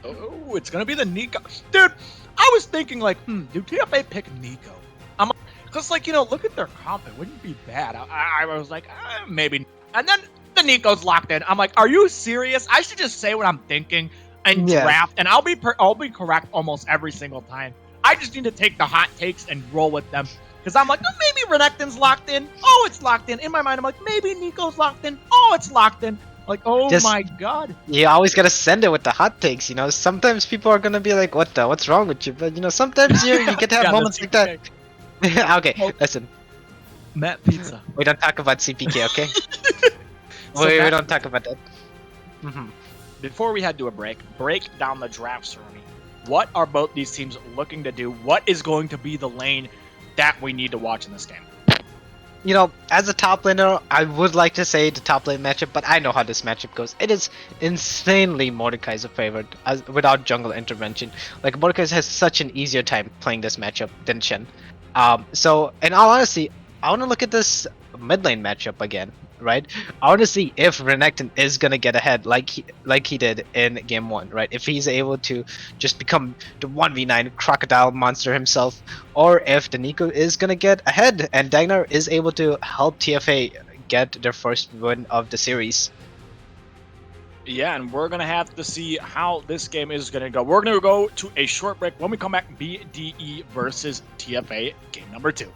Oh, it's going to be the Nico. Dude, I was thinking like, do TFA pick Nico? I'm because like, you know, look at their comp. It wouldn't be bad. I was like, maybe. And then the Nico's locked in. I'm like, are you serious? I should just say what I'm thinking and draft, and I'll be correct almost every single time. I just need to take the hot takes and roll with them. Because I'm like, oh, maybe Renekton's locked in. Oh, it's locked in. In my mind, I'm like, maybe Nico's locked in. Oh, it's locked in. Like, oh my god. You always gotta send it with the hot takes, you know? Sometimes people are gonna be like, what's wrong with you? But, you know, sometimes you get to have moments like that. Okay, listen. Matt Pizza. We don't talk about CPK, okay? We don't talk about that. Before we head to a break down the draft ceremony. What are both these teams looking to do? What is going to be the lane that we need to watch in this game? You know, as a top laner, I would like to say the top lane matchup, but I know how this matchup goes. It is insanely Mordekaiser favored without jungle intervention. Like, Mordekaiser has such an easier time playing this matchup than Shen. So, in all honesty, I want to look at this mid lane matchup again, right? I want to see if Renekton is gonna get ahead like he did in game 1, right? If he's able to just become the 1v9 crocodile monster himself, or if the Nico is gonna get ahead and Dagnar is able to help TFA get their first win of the series. Yeah, and we're going to have to see how this game is going to go. We're going to go to a short break. When we come back, BDE versus TFA, game number 2.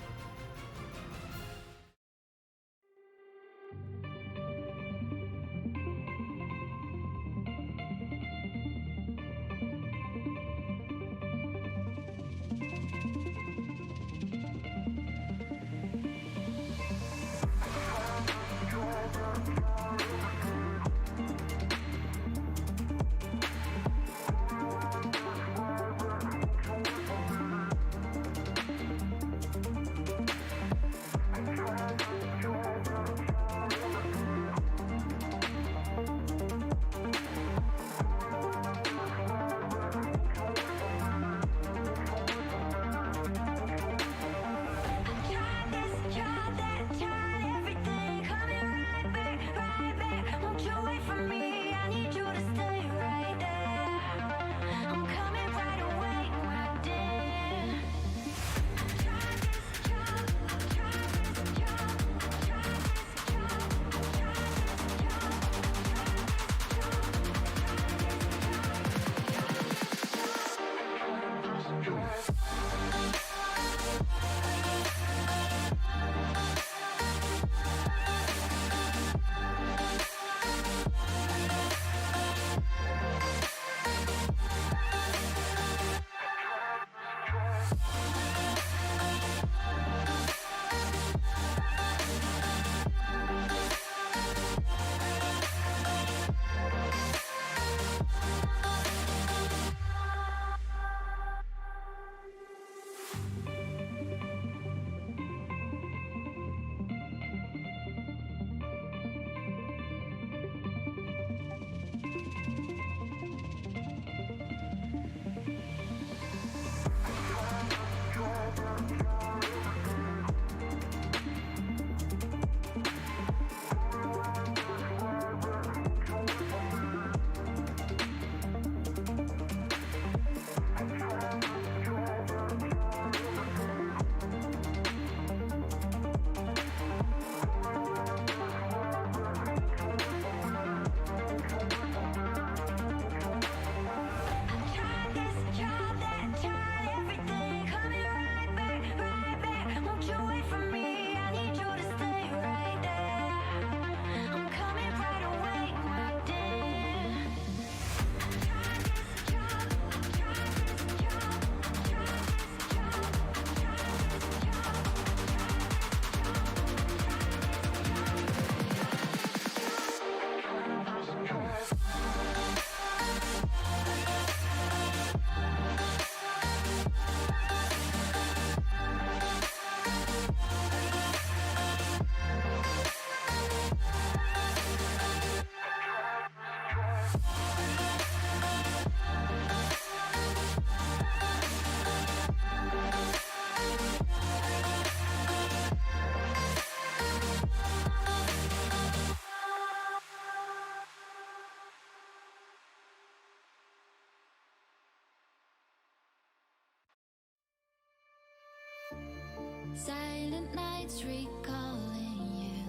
Silent nights recalling you,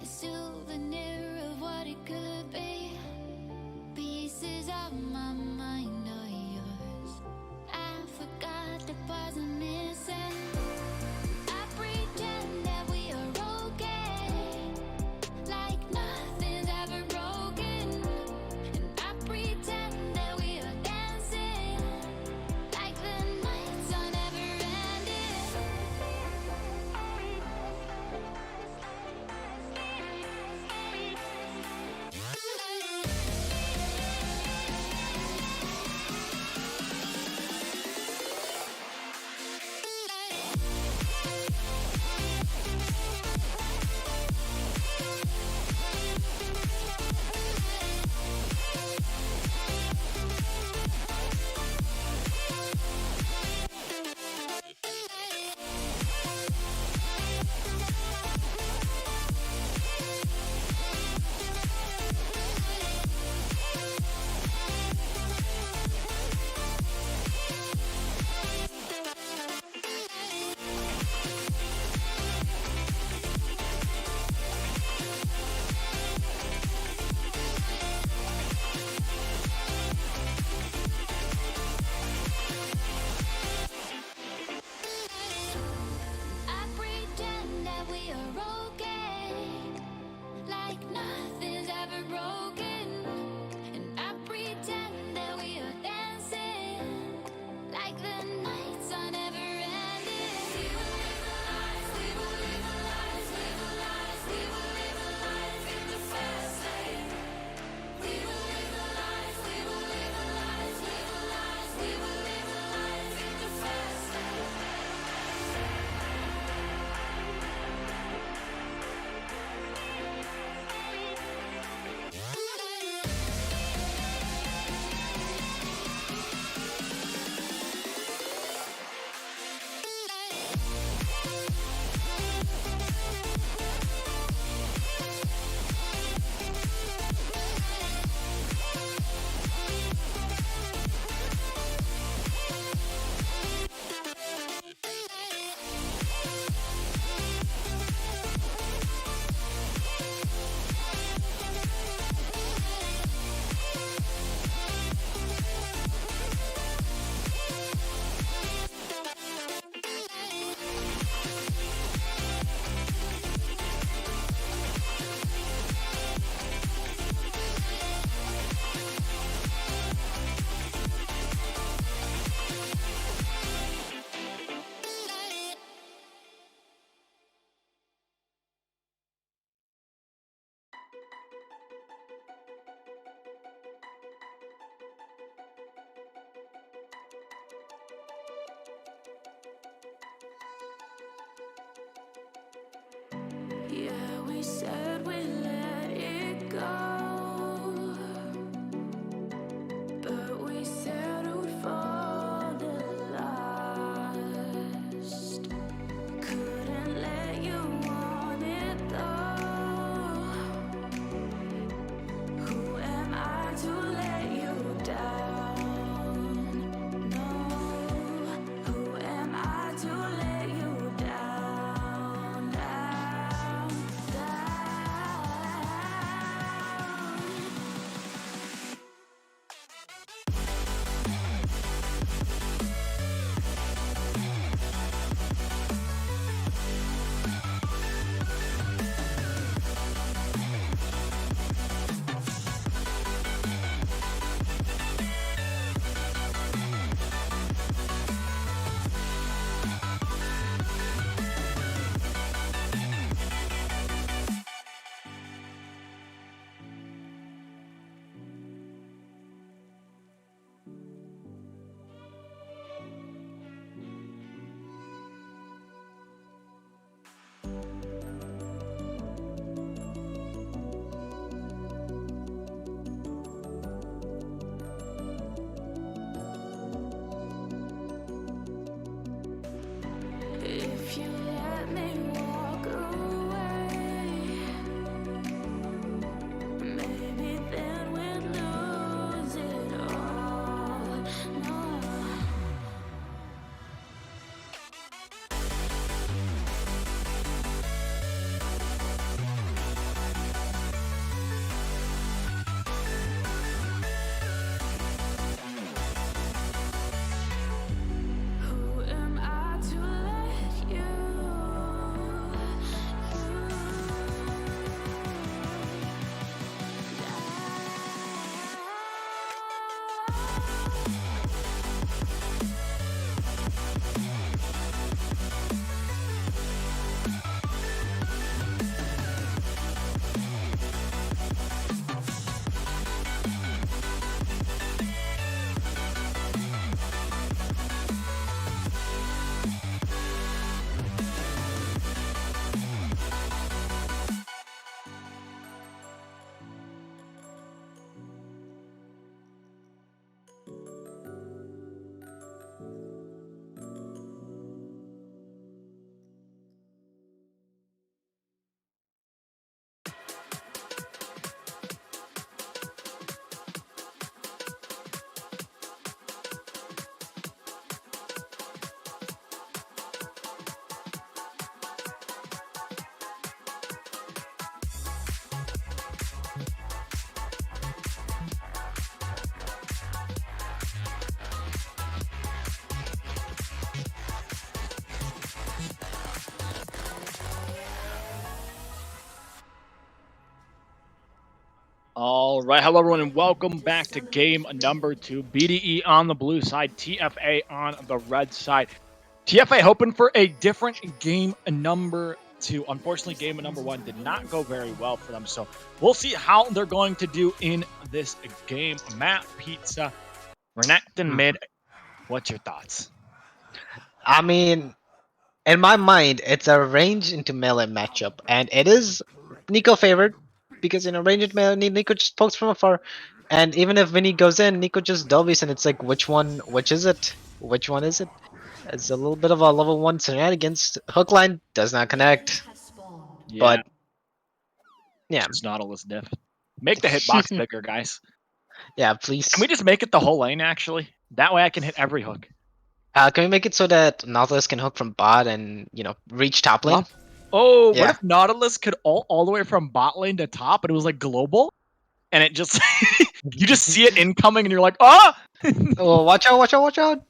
a souvenir of what it could be. Pieces of my mind are yours. I forgot the parts I'm missing. I pretend that we are okay, like nothing's ever broken. And I pretend that we are dancing, like the nights are never ending. I pretend that we are okay, like nothing's ever broken. And I pretend that we are dancing, like the nights are never ending. We will live a life, we will live a life, live a life, we will live a life in the fast lane. We will live a life, we will live a life, live a life, we will live a life in the fast lane. Yeah, we said we let it go, but we settled for the last. Couldn't let you want it though. Who am I to let you down? No, who am I to let you down, down, if you let me walk away, maybe then we'd lose it all. No. All right, hello everyone, and welcome back to game number 2. BDE on the blue side, TFA on the red side. TFA hoping for a different game number 2. Unfortunately, game number 1 did not go very well for them, so we'll see how they're going to do in this game. Matt Pizza, Renekton mid. What's your thoughts? I mean, in my mind, it's a range into melee matchup, and it is Nico favored because range into melee, Nico just pokes from afar, and even if Vinny goes in, Nico just W's, and it's like, which is it? Which one is it? It's a little bit of a level 1 shenanigans. Hook line does not connect, Yeah, but yeah, just Nautilus diff. Make the hitbox bigger, guys. yeah, Can we please. just make it the whole lane, actually? That way I can hit every hook. Can we make it so that Nautilus can hook from bot and reach top lane? Oh, what Yeah. if Nautilus could all the way from bot lane to top and it was like global? And it just you just see it incoming and you're like, ah! Oh, watch out! Watch out! Watch out!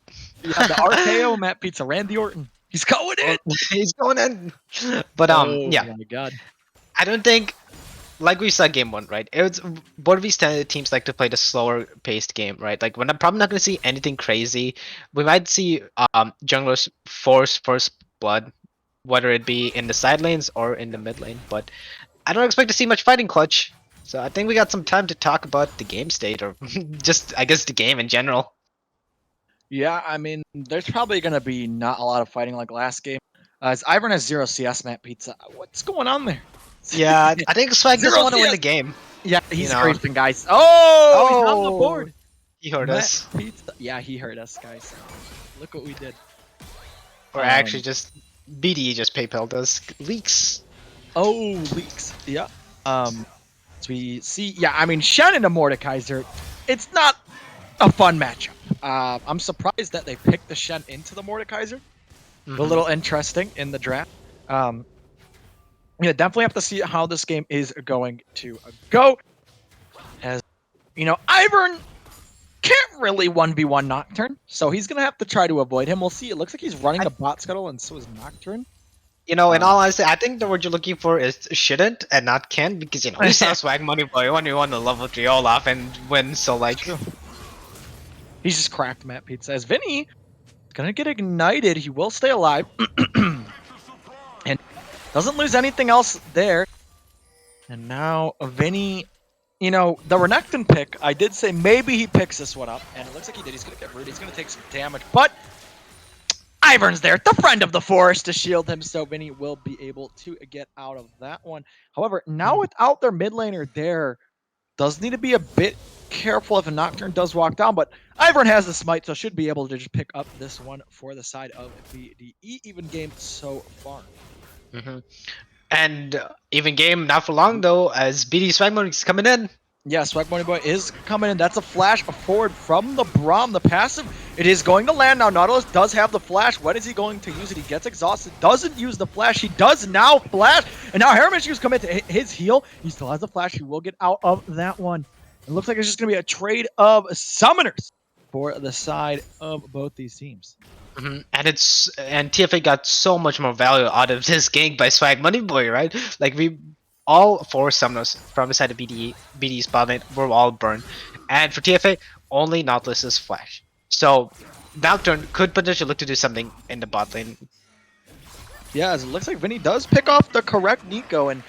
Yeah, the RKO Matt Pizza, Randy Orton. He's going in. Oh, he's going in. But Oh yeah, my god. I don't think, like we saw game 1, right? It's both of these teams like to play the slower paced game, right? Like we're probably not gonna see anything crazy. We might see junglers force first blood, whether it be in the side lanes or in the mid lane. But I don't expect to see much fighting clutch. So I think we got some time to talk about the game state, or just I guess the game in general. Yeah, I mean, there's probably gonna be not a lot of fighting like last game. As Ivern has 0 CS, Matt Pizza. What's going on there? Yeah, I think Swag doesn't 0 want to win CS. the game. Yeah, he's know. griefing, guys. Oh, he's on the Oh, board. he hurt Matt us. Pizza. Yeah, he hurt us, guys. Look what we did. Or actually just BDE just PayPal us leaks. Oh, leaks. Yeah. So we see. Yeah, I mean, Shen and a Mordekaiser. It's not a fun matchup. I'm surprised that they picked the Shen into the Mordekaiser. A little interesting in the draft. Yeah, definitely have to see how this game is going to go. As you know, Ivern can't really 1v1 Nocturne, so he's gonna have to try to avoid him. We'll see. It looks like he's running a bot scuttle, and so is Nocturne. In all honesty, I think the word you're looking for is shouldn't and not can, because we saw Swag Money Boy when we won the level 3 Olaf and win, so like He's just cracked Matt Pizza. As Vinny gonna get ignited, he will stay alive. And doesn't lose anything else there. And now Vinny, the Renekton pick, I did say maybe he picks this one up, and it looks like he did. He's gonna get rude. He's gonna take some damage, but Ivern's there, the friend of the forest, to shield him, so Vinny will be able to get out of that one. However, now without their mid laner there, does need to be a bit careful if a Nocturne does walk down, but Ivern has the smite, so should be able to just pick up this one for the side of BDE. Even game so far. And even game not for long though, as BD Swag Money is coming in. Yeah, Swag Money Boy is coming in. That's a flash forward from the Braum. The passive, it is going to land now. Nautilus does have the flash. When is he going to use it? He gets exhausted. Doesn't use the flash. He does now flash. And now Hermish's come into his heal. He still has the flash. He will get out of that one. It looks like it's just going to be a trade of summoners for the side of both these teams. And TFA got so much more value out of this gank by Swag Money Boy, right? Like all 4 summoners from the side of BD's bot lane were all burned. And for TFA, only Nautilus's flash. So Nocturne could potentially look to do something in the bot lane. Yeah, as it looks like Vinny does pick off the correct Nico and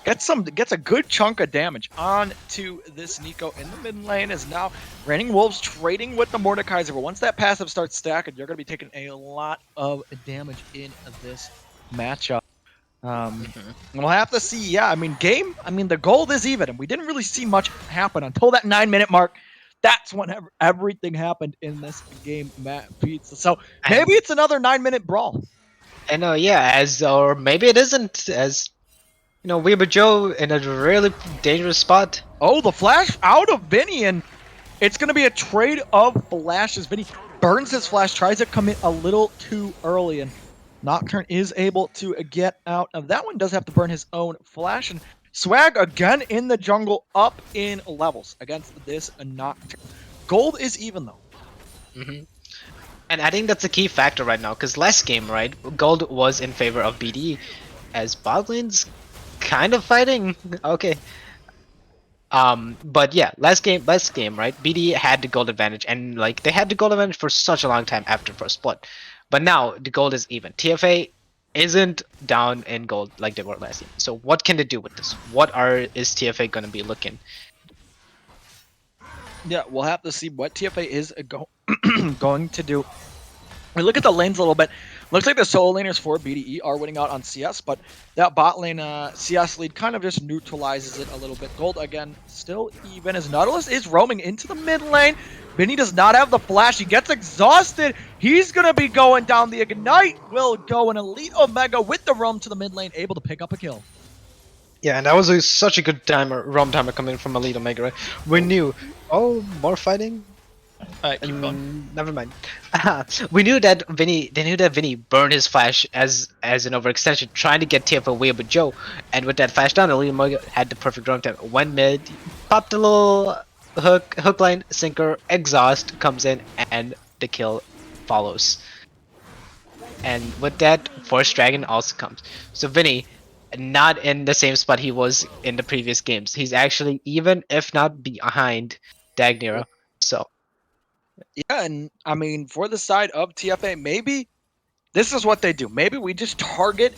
gets a good chunk of damage onto this Nico in the mid lane. Is now Raining Wolves trading with the Mordekaiser. But once that passive starts stacking, you're going to be taking a lot of damage in this matchup. We'll have to see. Yeah, I mean, the gold is even, and we didn't really see much happen until that 9-minute mark. That's when everything happened in this game, Matt Pizza. So maybe it's another 9-minute brawl. And or maybe it isn't, as Weber Joe in a really dangerous spot. Oh, the flash out of Vinny, and it's going to be a trade of flashes. Vinny burns his flash, tries to commit a little too early, and Nocturne is able to get out of that one. Does have to burn his own flash, and Swag again in the jungle, up in levels against this Nocturne. Gold is even though. And I think that's a key factor right now, because last game, right, gold was in favor of BD, as bot lane's kind of fighting. Okay. But yeah, last game, right? BD had the gold advantage, and like they had the gold advantage for such a long time after first split. But now the gold is even. TFA isn't down in gold like they were last game. So what can they do with this? Is TFA gonna be looking? Yeah, we'll have to see what TFA is going to do. We look at the lanes a little bit. Looks like the solo laners for BDE are winning out on CS, but that bot lane CS lead kind of just neutralizes it a little bit. Gold, again, still even as Nautilus is roaming into the mid lane. Vinny does not have the flash. He gets exhausted. He's going to be going down. The Ignite will go. An Elite Omega with the roam to the mid lane, able to pick up a kill. Yeah, and that was such a good timer, ROM timer coming from Elite Omega, right? We knew, oh, more fighting? Keep going. Never mind. We knew that Vinny burned his flash as an overextension, trying to get TF away with Joe, and with that flash down, Elite Omega had the perfect roam time. Went mid, popped a little hook line, sinker, exhaust comes in, and the kill follows. And with that, Force Dragon also comes. So Vinny, not in the same spot he was in the previous games. He's actually even, if not behind, Dagnera. So Yeah, and I mean, for the side of TFA, maybe this is what they do. Maybe we just target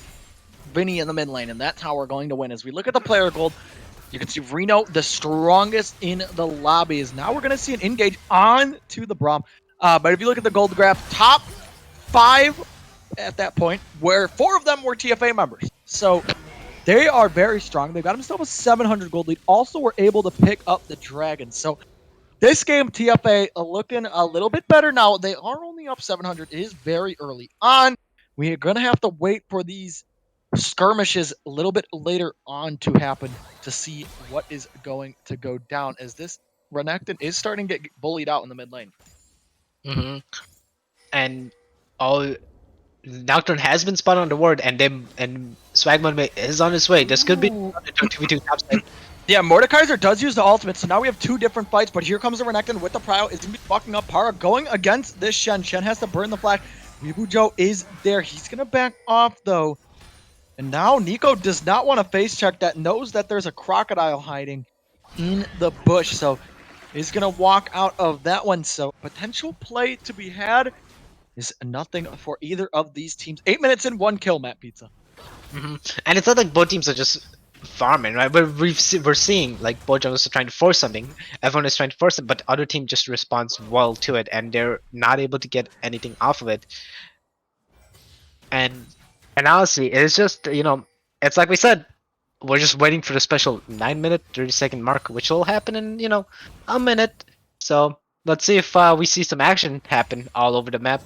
Vinny in the mid lane, and that's how we're going to win. As we look at the player gold, you can see Reno, the strongest in the lobbies. Now we're going to see an engage on to the Braum. But if you look at the gold graph, top 5 at that point, where 4 of them were TFA members. So they are very strong. They've got themselves a 700 gold lead. Also, were able to pick up the Dragon. So this game, TFA looking a little bit better now. They are only up 700. It is very early on. We are going to have to wait for these skirmishes a little bit later on to happen to see what is going to go down, as this Renekton is starting to get bullied out in the mid lane. and all Nocturne has been spotted on the ward, and Swagman is on his way. This could be Ooh. the 2v2 top side. Yeah, Mordekaiser does use the ultimate, so now we have 2 different fights, but here comes the Renekton with the Prio. It's going to be fucking up Para going against this Shen. Shen has to burn the flash. Weebujo is there. He's going to back off, though. And now Nico does not want to face check that, knows that there's a crocodile hiding in the bush, so he's going to walk out of that one. So potential play to be had is nothing for either of these teams. 8 minutes in, 1 kill, Matt Pizza. And it's not like both teams are just farming, right? But we're seeing like both jungles are trying to force something. Everyone is trying to force it, but the other team just responds well to it, and they're not able to get anything off of it. And honestly, it's just it's like we said, we're just waiting for the special 9-minute 30-second mark, which will happen in a minute. So let's see if we see some action happen all over the map.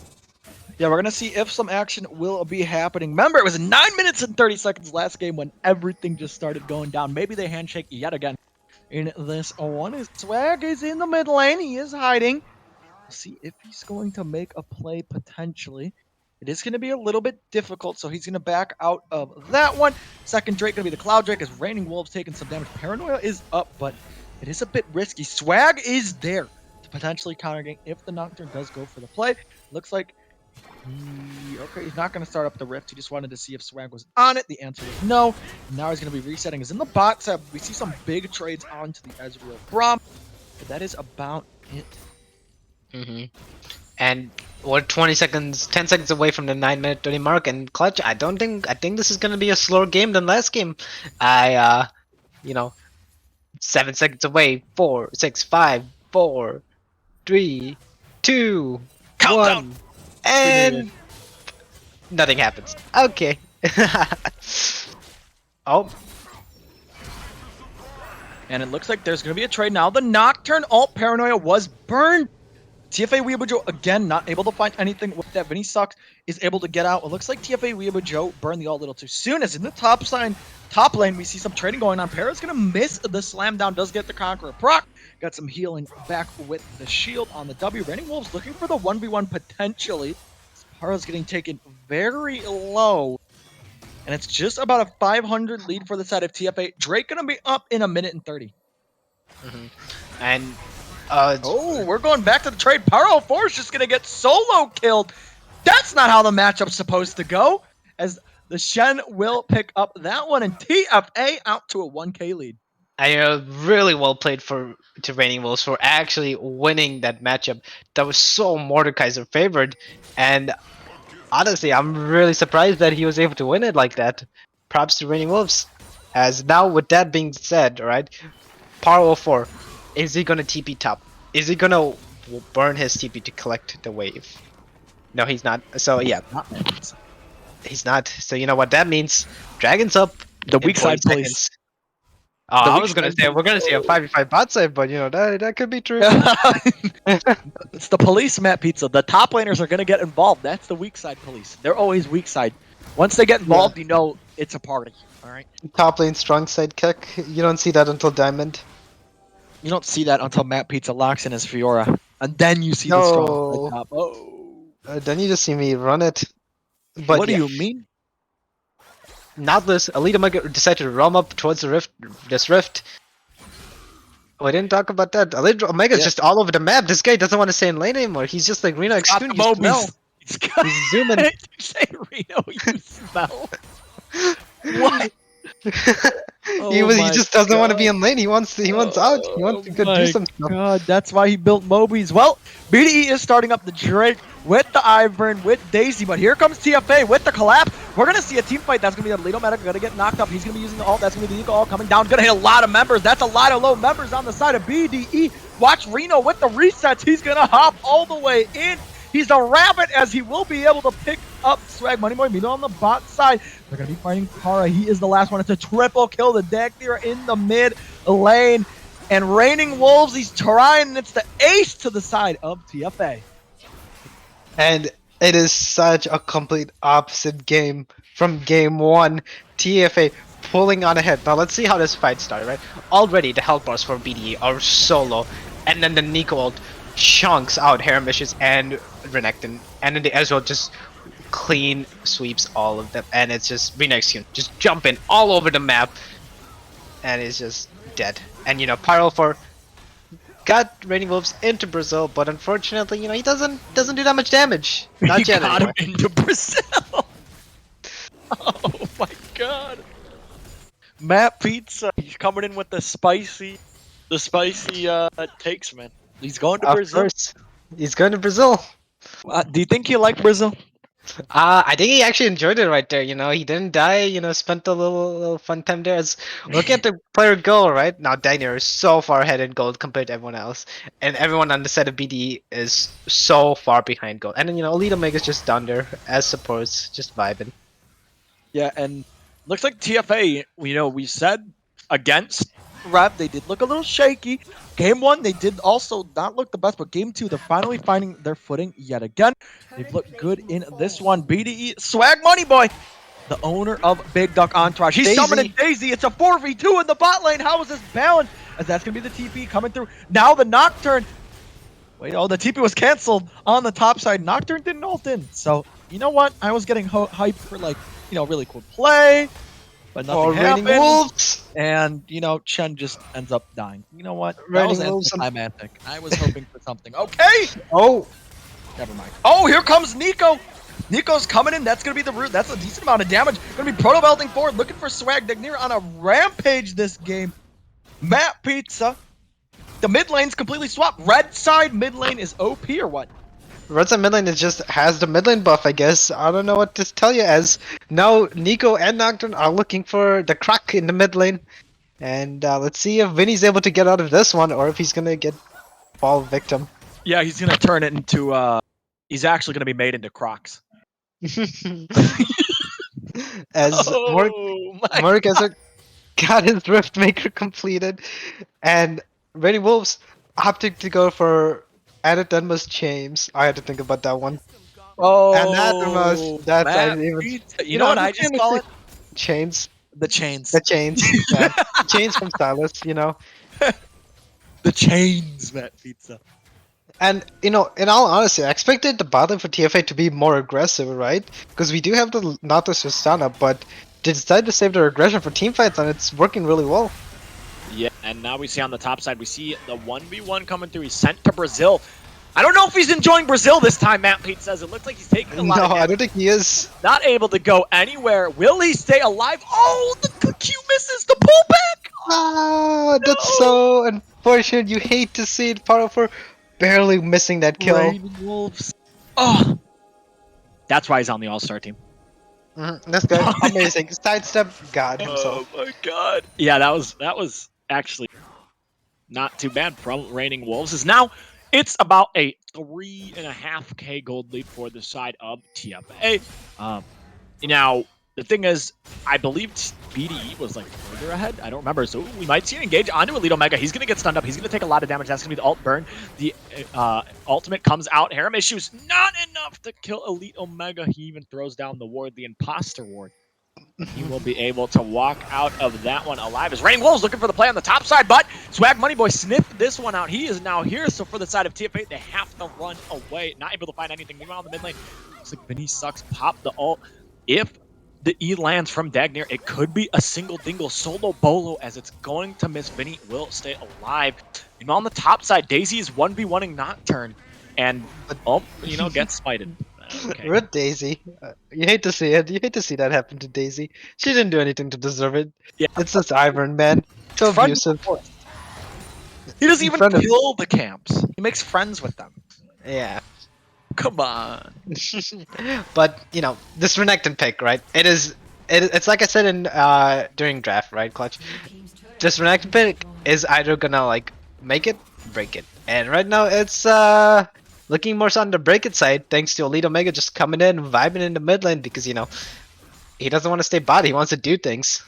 Yeah, we're going to see if some action will be happening. Remember, it was 9 minutes and 30 seconds last game when everything just started going down. Maybe they handshake yet again in this one. His Swag is in the mid lane. He is hiding. We'll see if he's going to make a play potentially. It is going to be a little bit difficult, so he's going to back out of that one. Second Drake going to be the Cloud Drake, as Raining Wolves taking some damage. Paranoia is up, but it is a bit risky. Swag is there to potentially countergame if the Nocturne does go for the play. Looks like okay, he's not going to start up the Rift. He just wanted to see if Swag was on it. The answer was no. Now he's going to be resetting. He's in the bot side. We see some big trades onto the Ezreal Braum, but that is about it. And we're 10 seconds away from the 9-minute 30 mark. And Clutch, I think this is gonna be a slower game than last game. 7 seconds away. 4, 6, 5, 4, 3, 2, Countdown. 1, and nothing happens. Okay. Oh. And it looks like there's going to be a trade now. The Nocturne ult Paranoia was burned. TFA Weebujo, again, not able to find anything with that. Vinny Sucks is able to get out. It looks like TFA Weebujo burned the ult a little too soon, as in the top lane, we see some trading going on. Para's going to miss the slam down, does get the Conqueror proc. Got some healing back with the shield on the W. Raining Wolves looking for the 1v1 potentially. Para's getting taken very low. And it's just about a 500 lead for the side of TFA. Drake going to be up in 1 minute and 30. And we're going back to the trade. Paro Force just going to get solo killed. That's not how the matchup's supposed to go, as the Shen will pick up that one, and TFA out to a 1k lead. Really well played to Reigning Wolves for actually winning that matchup. That was so Mordekaiser favored, and honestly, I'm really surprised that he was able to win it like that. Props to Reigning Wolves. As now, with that being said, right, Power 04, is he gonna TP top? Is he gonna burn his TP to collect the wave? No, he's not. So yeah, Not Matt Pizza. he's not. So you know what that means? Dragons up The in weak 40 side police. seconds. Oh, The I weak was gonna side say we're gonna see a police. 5v5 bot side, but you know that could be true. It's the police, Matt Pizza. The top laners are going to get involved. That's the weak side police. They're always weak side. Once they get involved, you know it's a party. All right. Top lane strong side kick. You don't see that until Diamond. You don't see that until Matt Pizza locks in his Fiora, and then you see the strong side No, top. Oh, then you just see me run it. But what do yeah, you mean? Nautilus, Elite Omega decided to roam up towards the rift. This rift. Oh, I didn't talk about that. Elite Omega's Yeah. just all over the map. This guy doesn't want to stay in lane anymore. He's just like Reno Got Extune. the You smell. Mobies. He's got. He's zooming. Did you say Reno? You smell. What? He just doesn't want to be in lane. He wants out. He wants to go do some stuff. God, that's why he built Mobies. Well, BDE is starting up the Drake with the Ivern, with Daisy, but here comes TFA with the collapse. We're going to see a team fight. That's going to be the Leto Medic going to get knocked up. He's going to be using the ult. That's going to be the Eagle ult coming down. Going to hit a lot of members. That's a lot of low members on the side of BDE. Watch Reno with the resets. He's going to hop all the way in. He's a rabbit, as he will be able to pick up Swag Money Boy Mino on the bot side. They're going to be fighting Kara. He is the last one. It's a triple kill. The Dagdir in the mid lane. And Reigning Wolves, he's trying, and it's the ace to the side of TFA. And it is such a complete opposite game from game one. TFA pulling on ahead. Now let's see how this fight started, right? Already the health bars for BDE are so low. And then the Nico ult chunks out Hermish's and Renekton. And then the Ezreal just clean sweeps all of them. And it's just Renekton just jumping all over the map. And it's just dead. And you know, Pyro for got Reigning Wolves into Brazil, but unfortunately, you know, he doesn't do that much damage. Not He yet. got him Anyway. into Brazil. Oh my god. Matt Pizza, he's coming in with the spicy takes, man. He's going to Of Brazil. course. He's going to Brazil. Do you think he liked Brazil? I think he actually enjoyed it right there. You know, he didn't die. You know, spent a little fun time there. As looking at the player goal, right now, Daniel is so far ahead in gold compared to everyone else, and everyone on the side of BD is so far behind gold. And then you know, Elite Omega's just down there as supports, just vibing. Yeah, and looks like TFA, you know, we said against Rev, they did look a little shaky. Game one, they did also not look the best, but game two, they're finally finding their footing yet again. They've looked good in this one. BDE, Swag Money Boy, the owner of Big Duck Entourage. He's Daisy. summoning Daisy. It's a 4v2 in the bot lane. How is this balanced? As that's going to be the TP coming through. Now the Nocturne. Wait, oh, the TP was canceled on the top side. Nocturne didn't ult in. So, you know what? I was getting hyped for, like, you know, really cool play. But nothing happened. Reigning Wolves. And, you know, Chen just ends up dying. You know what? That Reigning was Wolves. anticlimactic. I was hoping for something. Okay! Oh, Never mind. Oh, here comes Nico! Nico's coming in. That's going to be the root. That's a decent amount of damage. Going to be proto-belting forward. Looking for Swag Dagnir on a rampage this game. Matt Pizza. The mid lane's completely swapped. Red side mid lane is OP or what? Red Side mid lane is just has the mid lane buff, I guess. I don't know what to tell you. As now Nico and Nocturne are looking for the crack in the mid lane, and let's see if Vinny's able to get out of this one, or if he's gonna get fall victim. Yeah, he's going to turn it into, he's actually going to be made into Crocs. As Mark has got his Rift Maker completed, and Reigning Wolves opted to go for Anathema's Chains. I had to think about that one. Oh, Anathema's. That's I Matt didn't even. Pizza. You know what I just call it? Chains. The chains. The chains. Yeah. The chains from Silas, you know. The chains, Matt Pizza. And you know, in all honesty, I expected the bottom for TFA to be more aggressive, right? Because we do have the Nautilus Vistana, but they decided to save their aggression for team fights, and it's working really well. Yeah, and now we see on the top side, we see the 1v1 coming through. He's sent to Brazil. I don't know if he's enjoying Brazil this time, Matt Pete says. It looks like he's taking a lot No, of damage. I don't think he is. Not able to go anywhere. Will he stay alive? Oh, the Q misses the pullback! Oh, that's so unfortunate. You hate to see it. Power for barely missing that kill. Raining Wolves. Oh, that's why he's on the All-Star team. That's good. Amazing. Sidestep God himself. Oh my god. Yeah, that was actually not too bad from Raining Wolves. Is now it's about a 3.5K gold lead for the side of TFA. Now the thing is, I believe BDE was like further ahead. I don't remember, so we might see an engage onto Elite Omega. He's gonna get stunned up. He's gonna take a lot of damage. That's gonna be the ult burn. The ultimate comes out. Harem issues not enough to kill Elite Omega. He even throws down the ward, the imposter ward. He will be able to walk out of that one alive. As Raining Wolves looking for the play on the top side, but Swag Money Boy sniffed this one out. He is now here, so for the side of TF8, they have to run away. Not able to find anything. Meanwhile, in the mid lane, looks like Vinny Sucks pop the ult. If the E lands from Dagnir, it could be a single dingle solo bolo as it's going to miss. Vinny will stay alive. Meanwhile, on the top side, Daisy is 1v1ing Nocturne and, gets spited. Okay. Red Daisy. You hate to see it. You hate to see that happen to Daisy. She didn't do anything to deserve it. Yeah. It's just Ivern, man. So abusive. He doesn't even Friend of- kill the camps. He makes friends with them. Yeah. Come on. But this Renekton pick, right? It's like I said in during draft, right, Clutch? This Renekton pick is either gonna like make it, break it, and right now it's looking more so on the break it side, thanks to Elite Omega just coming in, vibing in the mid lane because he doesn't want to stay bot, he wants to do things.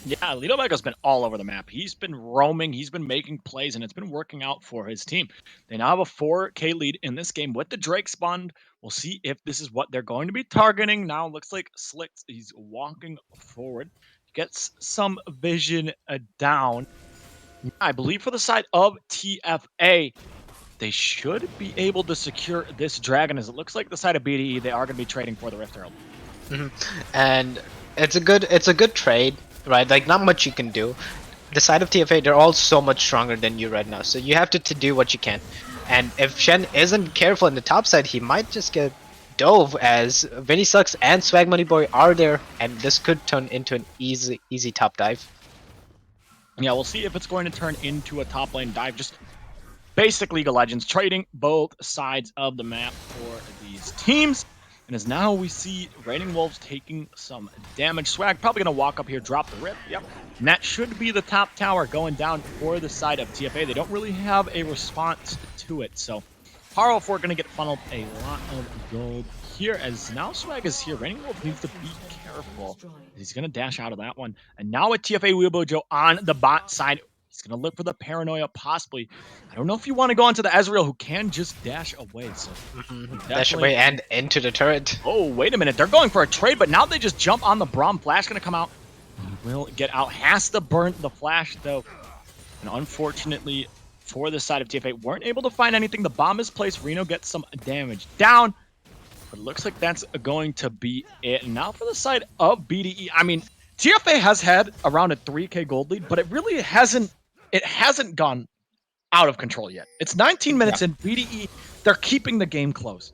Yeah, Elite Omega's been all over the map. He's been roaming, he's been making plays, and it's been working out for his team. They now have a 4K lead in this game with the Drake spawn. We'll see if this is what they're going to be targeting. Now it looks like Slick, he's walking forward. Gets some vision down. I believe for the side of TFA, they should be able to secure this dragon, as it looks like the side of BDE, they are going to be trading for the Rift Herald. And it's a good trade, right? Like, not much you can do. The side of TFA, they're all so much stronger than you right now, so you have to do what you can. And if Shen isn't careful in the top side, he might just get dove, as Vinny Sucks and Swag Money Boy are there, and this could turn into an easy top dive. Yeah, we'll see if it's going to turn into a top lane dive. Just basic League of Legends, trading both sides of the map for these teams. And as now we see Raining Wolves taking some damage. Swag probably going to walk up here, drop the rip. Yep. And that should be the top tower going down for the side of TFA. They don't really have a response to it. So Paro 4 going to get funneled a lot of gold here, as now Swag is here. Raining Wolf needs to be careful. He's going to dash out of that one. And now at TFA, Weebo Joe on the bot side. He's going to look for the paranoia, possibly. I don't know if you want to go onto the Ezreal, who can just dash away. So dash away and into the turret. Oh, wait a minute. They're going for a trade, but now they just jump on the Braum. Flash going to come out. He will get out. Has to burn the Flash, though. And unfortunately, for the side of TFA, weren't able to find anything. The bomb is placed. Reno gets some damage down. But it looks like that's going to be it. And now for the side of BDE. I mean, TFA has had around a 3K gold lead, but it really hasn't gone out of control yet. It's 19 minutes in. BDE, they're keeping the game close.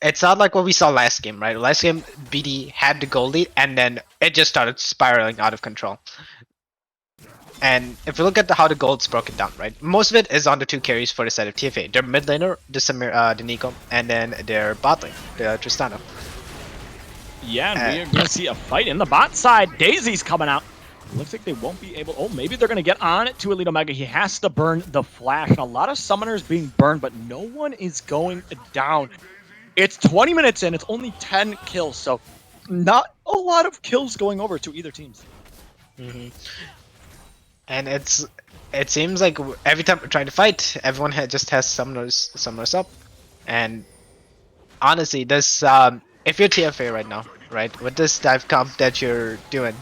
It's not like what we saw last game, right? Last game, BDE had the gold lead, and then it just started spiraling out of control. And if you look at how the gold's broken down, right? Most of it is on the two carries for the side of TFA. Their mid laner, the Nico, and then their bot lane, the Tristana. Yeah, and we are going to see a fight in the bot side. Daisy's coming out. Looks like they won't be able... Oh, maybe they're going to get on it to Elite Omega. He has to burn the Flash. And a lot of summoners being burned, but no one is going down. It's 20 minutes in. It's only 10 kills, so not a lot of kills going over to either teams. And it seems like every time we're trying to fight, everyone just has summoners up. And honestly, this if you're TFA right now, right, with this dive comp that you're doing,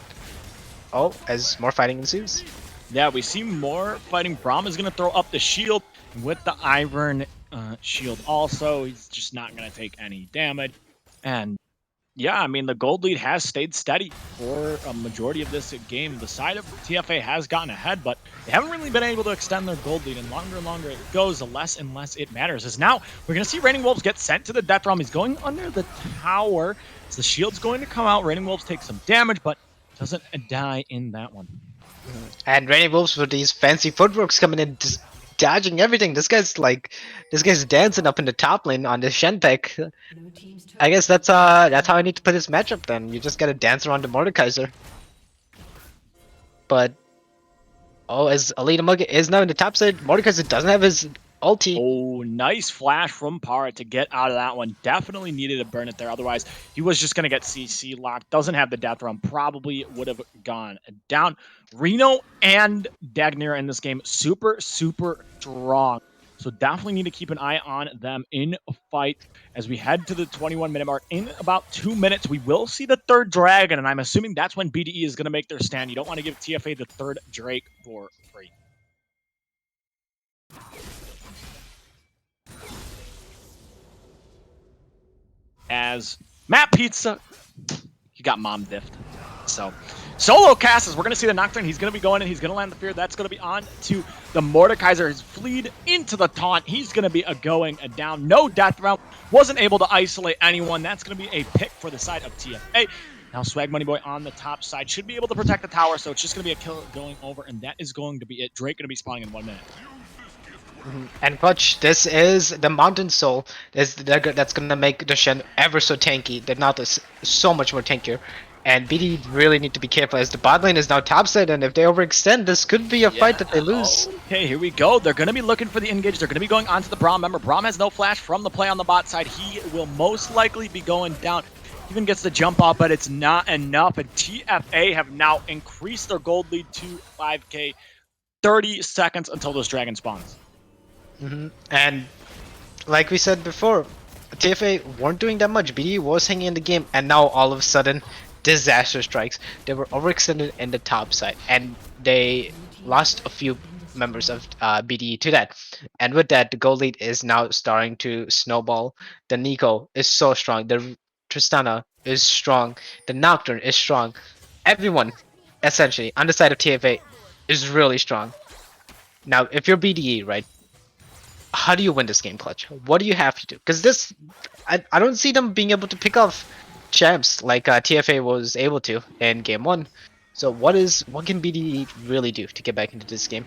as more fighting ensues. Yeah, we see more fighting. Braum is going to throw up the shield with the Iron shield also. He's just not going to take any damage. And yeah, I mean, the gold lead has stayed steady for a majority of this game. The side of TFA has gotten ahead, but they haven't really been able to extend their gold lead. And longer it goes, the less and less it matters. As now, we're going to see Raining Wolves get sent to the death realm. He's going under the tower. So the shield's going to come out. Raining Wolves take some damage, but doesn't die in that one. And Randy Wolves with these fancy footworks coming in, just dodging everything. This guy's dancing up in the top lane on the Shen pick. I guess that's how I need to put this matchup. Then you just gotta dance around the Mordekaiser. But oh, as Alita Mug is now in the top side, Mordekaiser doesn't have his ulti. Oh, nice flash from Para to get out of that one. Definitely needed to burn it there. Otherwise, he was just going to get CC locked. Doesn't have the death run. Probably would have gone down. Reno and Dagnira in this game, super, super strong. So definitely need to keep an eye on them in a fight as we head to the 21-minute mark. In about 2 minutes, we will see the third dragon, and I'm assuming that's when BDE is going to make their stand. You don't want to give TFA the third Drake for free. As Matt Pizza, he got mom diffed. So solo cast, we're going to see the Nocturne. He's going to be going in. He's going to land the Fear. That's going to be on to the Mordekaiser. He's fleed into the taunt. He's going to be going down. No death round. Wasn't able to isolate anyone. That's going to be a pick for the side of TFA. Now Swag Money Boy on the top side should be able to protect the tower. So it's just going to be a kill going over. And that is going to be it. Drake going to be spawning in 1 minute. And Clutch, this is the Mountain Soul. That's gonna make the Shen ever so tanky. The Nautilus is so much more tankier. And BD really need to be careful as the bot lane is now topside, and if they overextend, this could be a fight that they lose. Okay, here we go. They're going to be looking for the engage. They're going to be going onto the Braum. Remember, Braum has no flash from the play on the bot side. He will most likely be going down. Even gets the jump off, but it's not enough. And TFA have now increased their gold lead to 5k. 30 seconds until this dragon spawns. And like we said before, TFA weren't doing that much. BD was hanging in the game, and now all of a sudden, disaster strikes. They were overextended in the top side, and they lost a few members of BDE to that. And with that, the gold lead is now starting to snowball. The Nico is so strong. The Tristana is strong. The Nocturne is strong. Everyone, essentially, on the side of TFA is really strong. Now, if you're BDE, right? How do you win this game, Clutch? What do you have to do? Because this, I don't see them being able to pick off champs like TFA was able to in game 1. So what can BDE really do to get back into this game?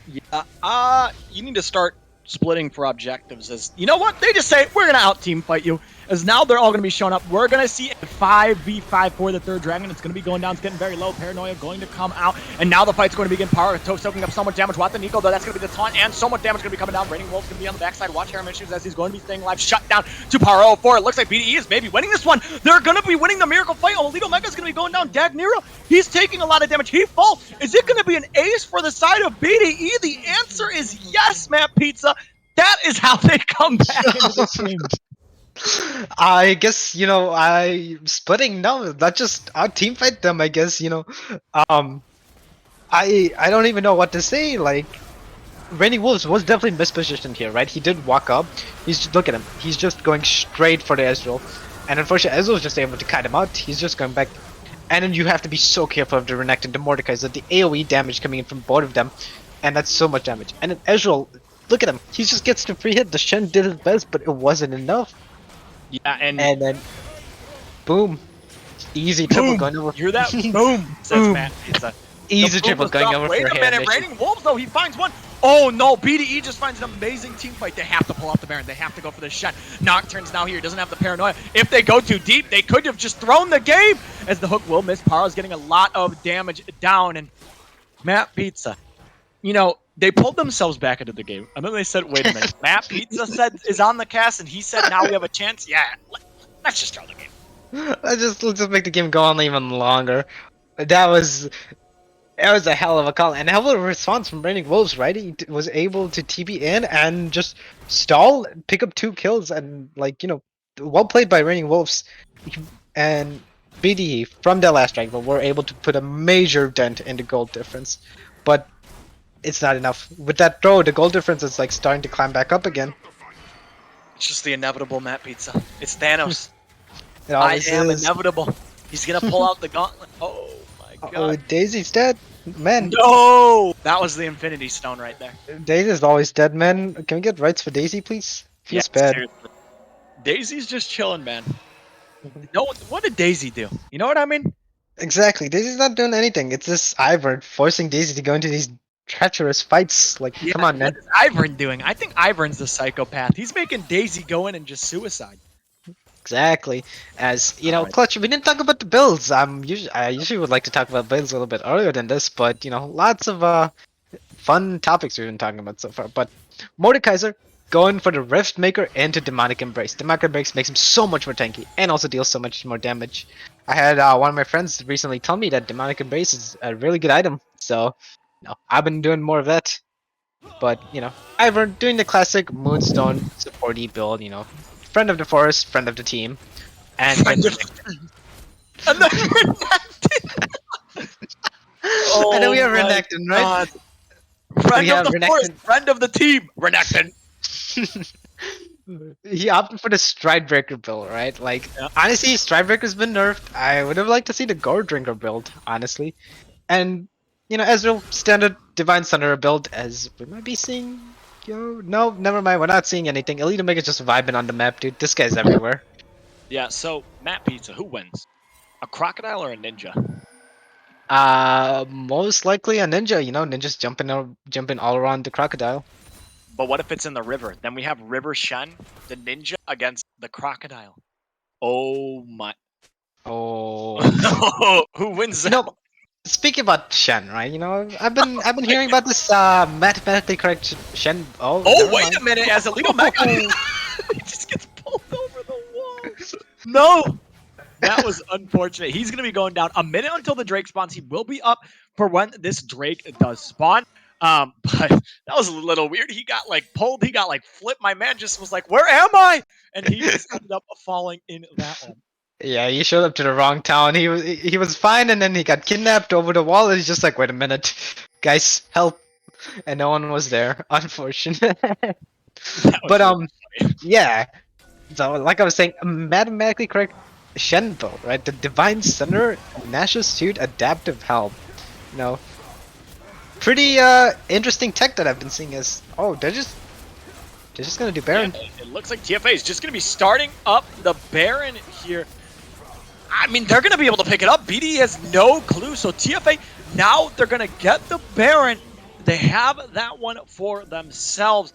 Yeah, you need to start splitting for objectives. As you know what, they just say we're gonna out team fight you. As now they're all gonna be showing up. We're gonna see a 5v5 for the third dragon. It's gonna be going down. It's getting very low. Paranoia going to come out, and now the fight's going to begin. Power soaking up so much damage. What the Nico though? That's gonna be the taunt, and so much damage gonna be coming down. Raining Wolf's gonna be on the backside. Watch Harem issues as he's going to be staying alive. Shut down to Paro 4. It looks like BDE is maybe winning this one. They're gonna be winning the miracle fight. Olito Mega's gonna be going down. Dagnira, he's taking a lot of damage. He falls. Is it gonna be an ace for the side of BDE? The answer is yes, Matt Pizza. That is how they come back into this game. I guess, I splitting no, not just out team fight them, I guess, I don't even know what to say. Like, Randy Wolves was definitely mispositioned here, right? He did walk up. Look at him. He's just going straight for the Ezreal. And unfortunately, Ezreal was just able to kite him out. He's just going back. And then you have to be so careful of the Renekton and the Mordekaiser. The AoE damage coming in from both of them. And that's so much damage. And then Ezreal, look at him. He just gets the free hit. The Shen did his best, but it wasn't enough. Yeah, and then boom, easy triple going over. Hear that? Boom, says Matt. It's a easy triple going over Wait for a minute, Raining Wolves though, he finds one. Oh no, BDE just finds an amazing team fight. They have to pull off the Baron. They have to go for the Shen. Nocturne's now here. He doesn't have the paranoia. If they go too deep, they could have just thrown the game. As the hook will miss, Paro's getting a lot of damage down. And Matt Pizza, they pulled themselves back into the game, and then they said, wait a minute. Matt Pizza is on the cast, and he said now we have a chance? Yeah, let's just throw the game. Let's just make the game go on even longer. That was a hell of a call, and a hell of a response from Raining Wolves, right? He was able to TP in and just stall, pick up 2 kills, and well played by Raining Wolves. And BDE, from their last strike, but were able to put a major dent in the gold difference. But it's not enough. With that throw, the goal difference is starting to climb back up again. It's just the inevitable, Matt Pizza. It's Thanos. I am inevitable. He's gonna pull out the gauntlet. Oh my god. Oh, Daisy's dead. Man. No! That was the Infinity Stone right there. Daisy's always dead, man. Can we get rights for Daisy, please? Feels bad. Seriously. Daisy's just chilling, man. No, what did Daisy do? You know what I mean? Exactly. Daisy's not doing anything. It's this Ivern forcing Daisy to go into these treacherous fights. Like, Yeah, come on, what man. is Ivern doing? I think Ivern's the psychopath. He's making Daisy go in and just suicide. Exactly. As you know, Alright. Clutch. We didn't talk about the builds. I usually would like to talk about builds a little bit earlier than this, but lots of fun topics we've been talking about so far. But Mordekaiser going for the Rift Maker into Demonic Embrace. Demonic Embrace makes him so much more tanky and also deals so much more damage. I had one of my friends recently tell me that Demonic Embrace is a really good item, so I've been doing more of that. But I've been doing the classic Moonstone supporty build. Friend of the forest, friend of the team, and then Friend of and then Renekton. and then we Oh have my Renekton, right? god. We Friend of have the forest, Renekton. friend of the team, Renekton. He opted for the Stridebreaker build, right? Like, Yeah. honestly, Stridebreaker's been nerfed. I would have liked to see the Gore Drinker build, honestly. And, Ezreal standard Divine Thunder build, as we might be seeing. No, never mind. We're not seeing anything. Elite Omega's just vibing on the map, dude. This guy's everywhere. Yeah, so Matt Pizza, who wins? A crocodile or a ninja? Most likely a ninja. Ninjas jumping all around the crocodile. But what if it's in the river? Then we have River Shen, the ninja, against the crocodile. Oh my. Oh, Who wins you that? know, speaking about Shen, right? I've been hearing about this mathematically correct Shen. Oh, Oh, never wait mind. a minute. As Alito Mega, he just gets pulled over the wall. No. That was unfortunate. He's going to be going down a minute until the Drake spawns. He will be up for when this Drake does spawn. But that was a little weird. He got like pulled. He got like flipped. My man just was like, "Where am I?" And he just ended up falling in that one. Yeah, he showed up to the wrong town. He was fine, and then he got kidnapped over the wall. And he's just like, wait a minute, guys, help! And no one was there, unfortunate. That was But really funny. yeah. So like I was saying, a mathematically correct Shen build, right? The Divine Center, Nash's suit, adaptive help. You know, pretty interesting tech that I've been seeing is they're just gonna do Baron. Yeah, it looks like TFA is just going to be starting up the Baron here. I mean, they're going to be able to pick it up. BD has no clue. So TFA, now they're going to get the Baron. They have that one for themselves.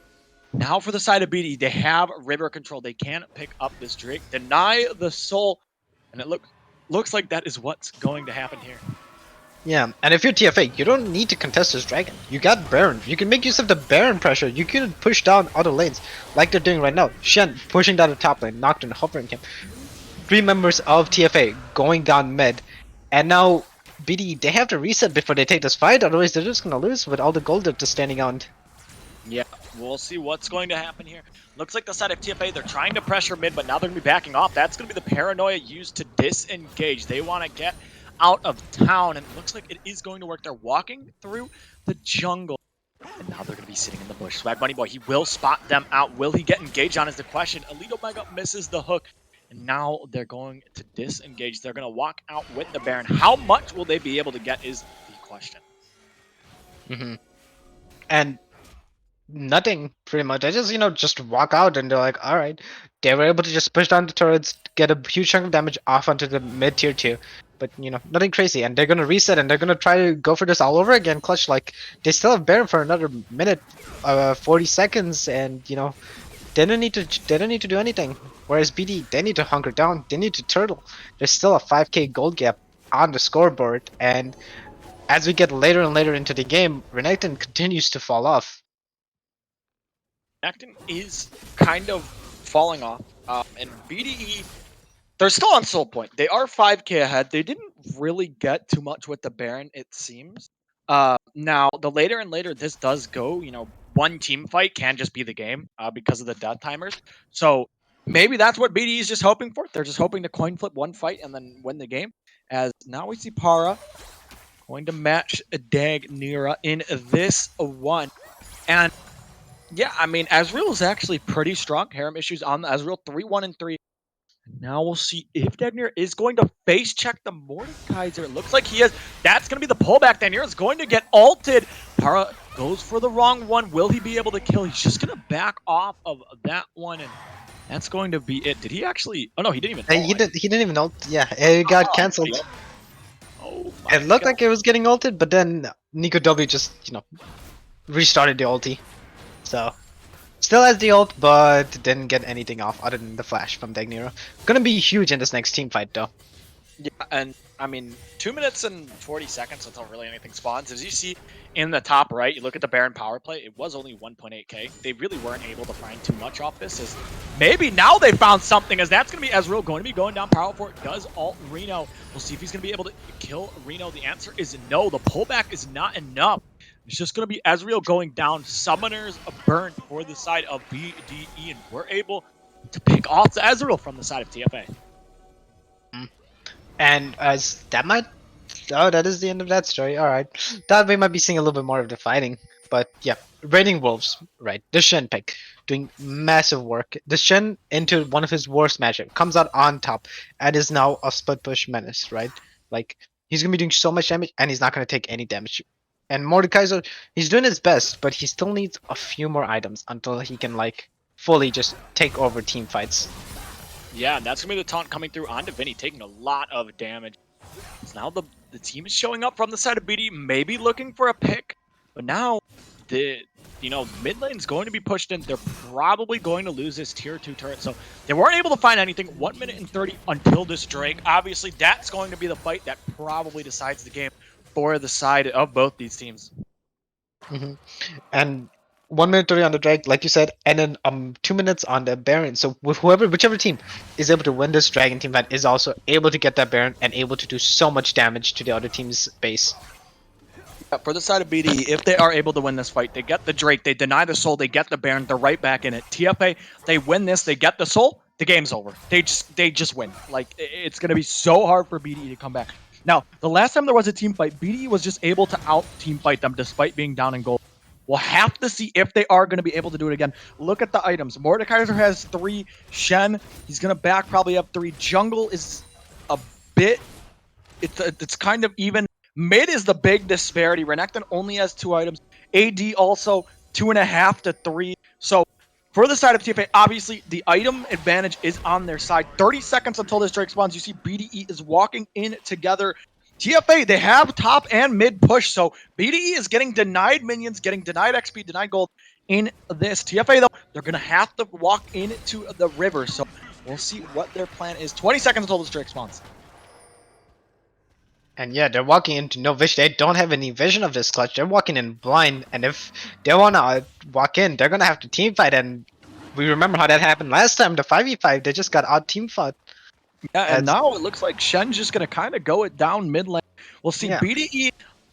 Now for the side of BD, they have river control. They can pick up this Drake, deny the soul, and it looks like that is what's going to happen here. Yeah, and if you're TFA, you don't need to contest this dragon. You got Baron. You can make use of the Baron pressure. You can push down other lanes, like they're doing right now. Shen pushing down the top lane, Nocturne hovering him. 3 members of TFA going down mid, and now BD, they have to reset before they take this fight, otherwise they're just gonna lose with all the gold they're just standing out. Yeah, we'll see what's going to happen here. Looks like the side of TFA, they're trying to pressure mid, but now they're going to be backing off. That's going to be the paranoia used to disengage. They want to get out of town, and it looks like it is going to work. They're walking through the jungle, and now they're going to be sitting in the bush. Swag Bunny Boy, he will spot them out. Will he get engaged on is the question. Elite Omega misses the hook, and now they're going to disengage. They're going to walk out with the Baron. How much will they be able to get is the question. And nothing, pretty much. I just walk out and they're like, alright. They were able to just push down the turrets, get a huge chunk of damage off onto the mid tier 2. But, nothing crazy. And they're gonna reset and they're gonna try to go for this all over again. Clutch, like, they still have Baron for another minute, 40 seconds, and, they don't need to do anything. Whereas BD, they need to hunker down. They need to turtle. There's still a 5k gold gap on the scoreboard. And as we get later and later into the game, Renekton continues to fall off. Acton is kind of falling off, and BDE, they're still on Soul Point. They are 5k ahead. They didn't really get too much with the Baron, it seems. Now, the later and later this does go, one team fight can just be the game because of the death timers. So maybe that's what BDE is just hoping for. They're just hoping to coin flip one fight and then win the game. As now we see Para going to match Dag Nira in this one. And yeah, I mean, Azrael is actually pretty strong. Harem issues on the Azrael 3-1-3. Now we'll see if Dagnir is going to face check the Mordekaiser. It looks like he is. That's going to be the pullback. Dagnir is going to get ulted. Para goes for the wrong one. Will he be able to kill? He's just going to back off of that one, and that's going to be it. Did he actually? Oh no, he didn't even. He didn't even know. Yeah, it got cancelled. Oh my It looked God. like it was getting ulted, but then Nico W just, restarted the ulti. So, still has the ult, but didn't get anything off other than the flash from Dagnero. Gonna be huge in this next team fight, though. Yeah, and I mean, 2 minutes and 40 seconds until really anything spawns. As you see in the top right, you look at the Baron power play, it was only 1.8k. They really weren't able to find too much off this. As Maybe now they found something, as that's going to be Ezreal going to be going down power 4. Does ult Reno. We'll see if he's going to be able to kill Reno. The answer is no. The pullback is not enough. It's just going to be Ezreal going down. Summoners burnt for the side of BDE, and we're able to pick off the Ezreal from the side of TFA. And as that might, oh, that is the end of that story. All right, thought we might be seeing a little bit more of the fighting, but yeah, Raining Wolves, right? The Shen pick doing massive work. The Shen into one of his worst matchup comes out on top and is now a split push menace, right? Like he's gonna be doing so much damage and he's not gonna take any damage. And Mordekaiser, he's doing his best, but he still needs a few more items until he can like fully just take over team fights. yeah, and that's going to be the taunt coming through onto Vinny, taking a lot of damage. So now the team is showing up from the side of BD, maybe looking for a pick, but now the mid lane's going to be pushed in. They're probably going to lose this tier 2 turret, so they weren't able to find anything. 1 minute and 30 until this Drake. Obviously, that's going to be the fight that probably decides the game for the side of both these teams. And 1 minute 30 on the drag, like you said, and then 2 minutes on the Baron. So with whichever team is able to win this dragon team fight is also able to get that Baron and able to do so much damage to the other team's base. For the side of BD, if they are able to win this fight, they get the Drake, they deny the soul, they get the Baron, they're right back in it. TFA, they win this, they get the soul, the game's over. They just win. Like, it's going to be so hard for BD to come back. Now, the last time there was a team fight, BD was just able to out team fight them despite being down in gold. We'll have to see if they are going to be able to do it again. Look at the items. Mordekaiser has 3. Shen, he's going to back probably up 3. Jungle is a bit... It's kind of even. Mid is the big disparity. Renekton only has 2 items. AD also 2.5 to 3. So for the side of TFA, obviously the item advantage is on their side. 30 seconds until this Drake spawns. You see BDE is walking in together. TFA, they have top and mid push, so BDE is getting denied minions, getting denied XP, denied gold in this. TFA, though, they're going to have to walk into the river, so we'll see what their plan is. 20 seconds until this Drake spawns. And yeah, they're walking into no vision. They don't have any vision of this clutch. They're walking in blind, and if they want to walk in, they're going to have to team fight. And we remember how that happened last time, the 5v5. They just got out team fought. Yeah, and now it looks like Shen's just going to kind of go it down mid lane. We'll see Yeah. BDE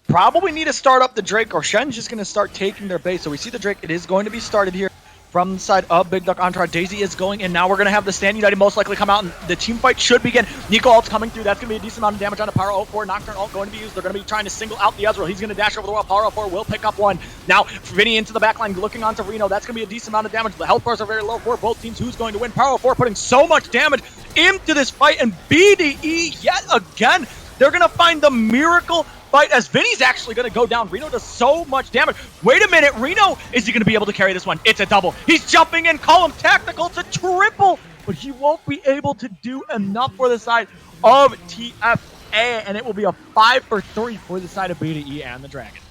probably need to start up the Drake, or Shen's just going to start taking their base. So we see the Drake. It is going to be started here from the side of Big Duck Entourage. Daisy is going, and now we're going to have the Stand United most likely come out, and the team fight should begin. Nico ult's coming through. That's going to be a decent amount of damage on the Power 04. Nocturne ult going to be used. They're going to be trying to single out the Ezreal. He's going to dash over the wall. Power 04 will pick up one. Now, Vinny into the backline, looking onto Reno. That's going to be a decent amount of damage. The health bars are very low for both teams. Who's going to win? Power 04 putting so much damage into this fight, and BDE yet again, they're going to find the miracle fight as Vinny's actually going to go down. Reno does so much damage. Wait a minute, Reno, is he going to be able to carry this one? It's a double. He's jumping in, call him tactical, it's a triple, but he won't be able to do enough for the side of TFA, and it will be a 5 for 3 for the side of BDE and the Dragon.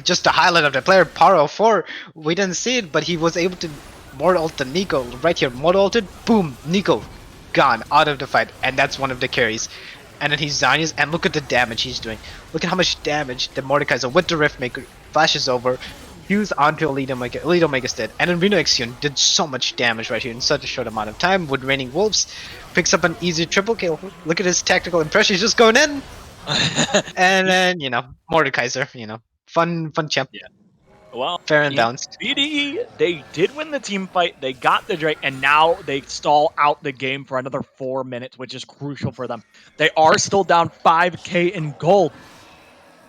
Just the highlight of the player, Power 04, we didn't see it, but he was able to mortal ult the Nico right here. Mortal ulted, boom, Nico gone out of the fight, and that's one of the carries. And then he's Zanias, and look at the damage he's doing. Look at how much damage the Mordekaiser with the Riftmaker flashes over, fuse onto Elite Omega's dead. And then Reno Exune did so much damage right here in such a short amount of time with Raining Wolves. Picks up an easy triple kill. Look at his tactical impression, he's just going in. And then, Mordekaiser, fun champ. Yeah. Well, Fair and balanced. BDE, they did win the team fight. They got the Drake, and now they stall out the game for another 4 minutes, which is crucial for them. They are still down 5k in gold.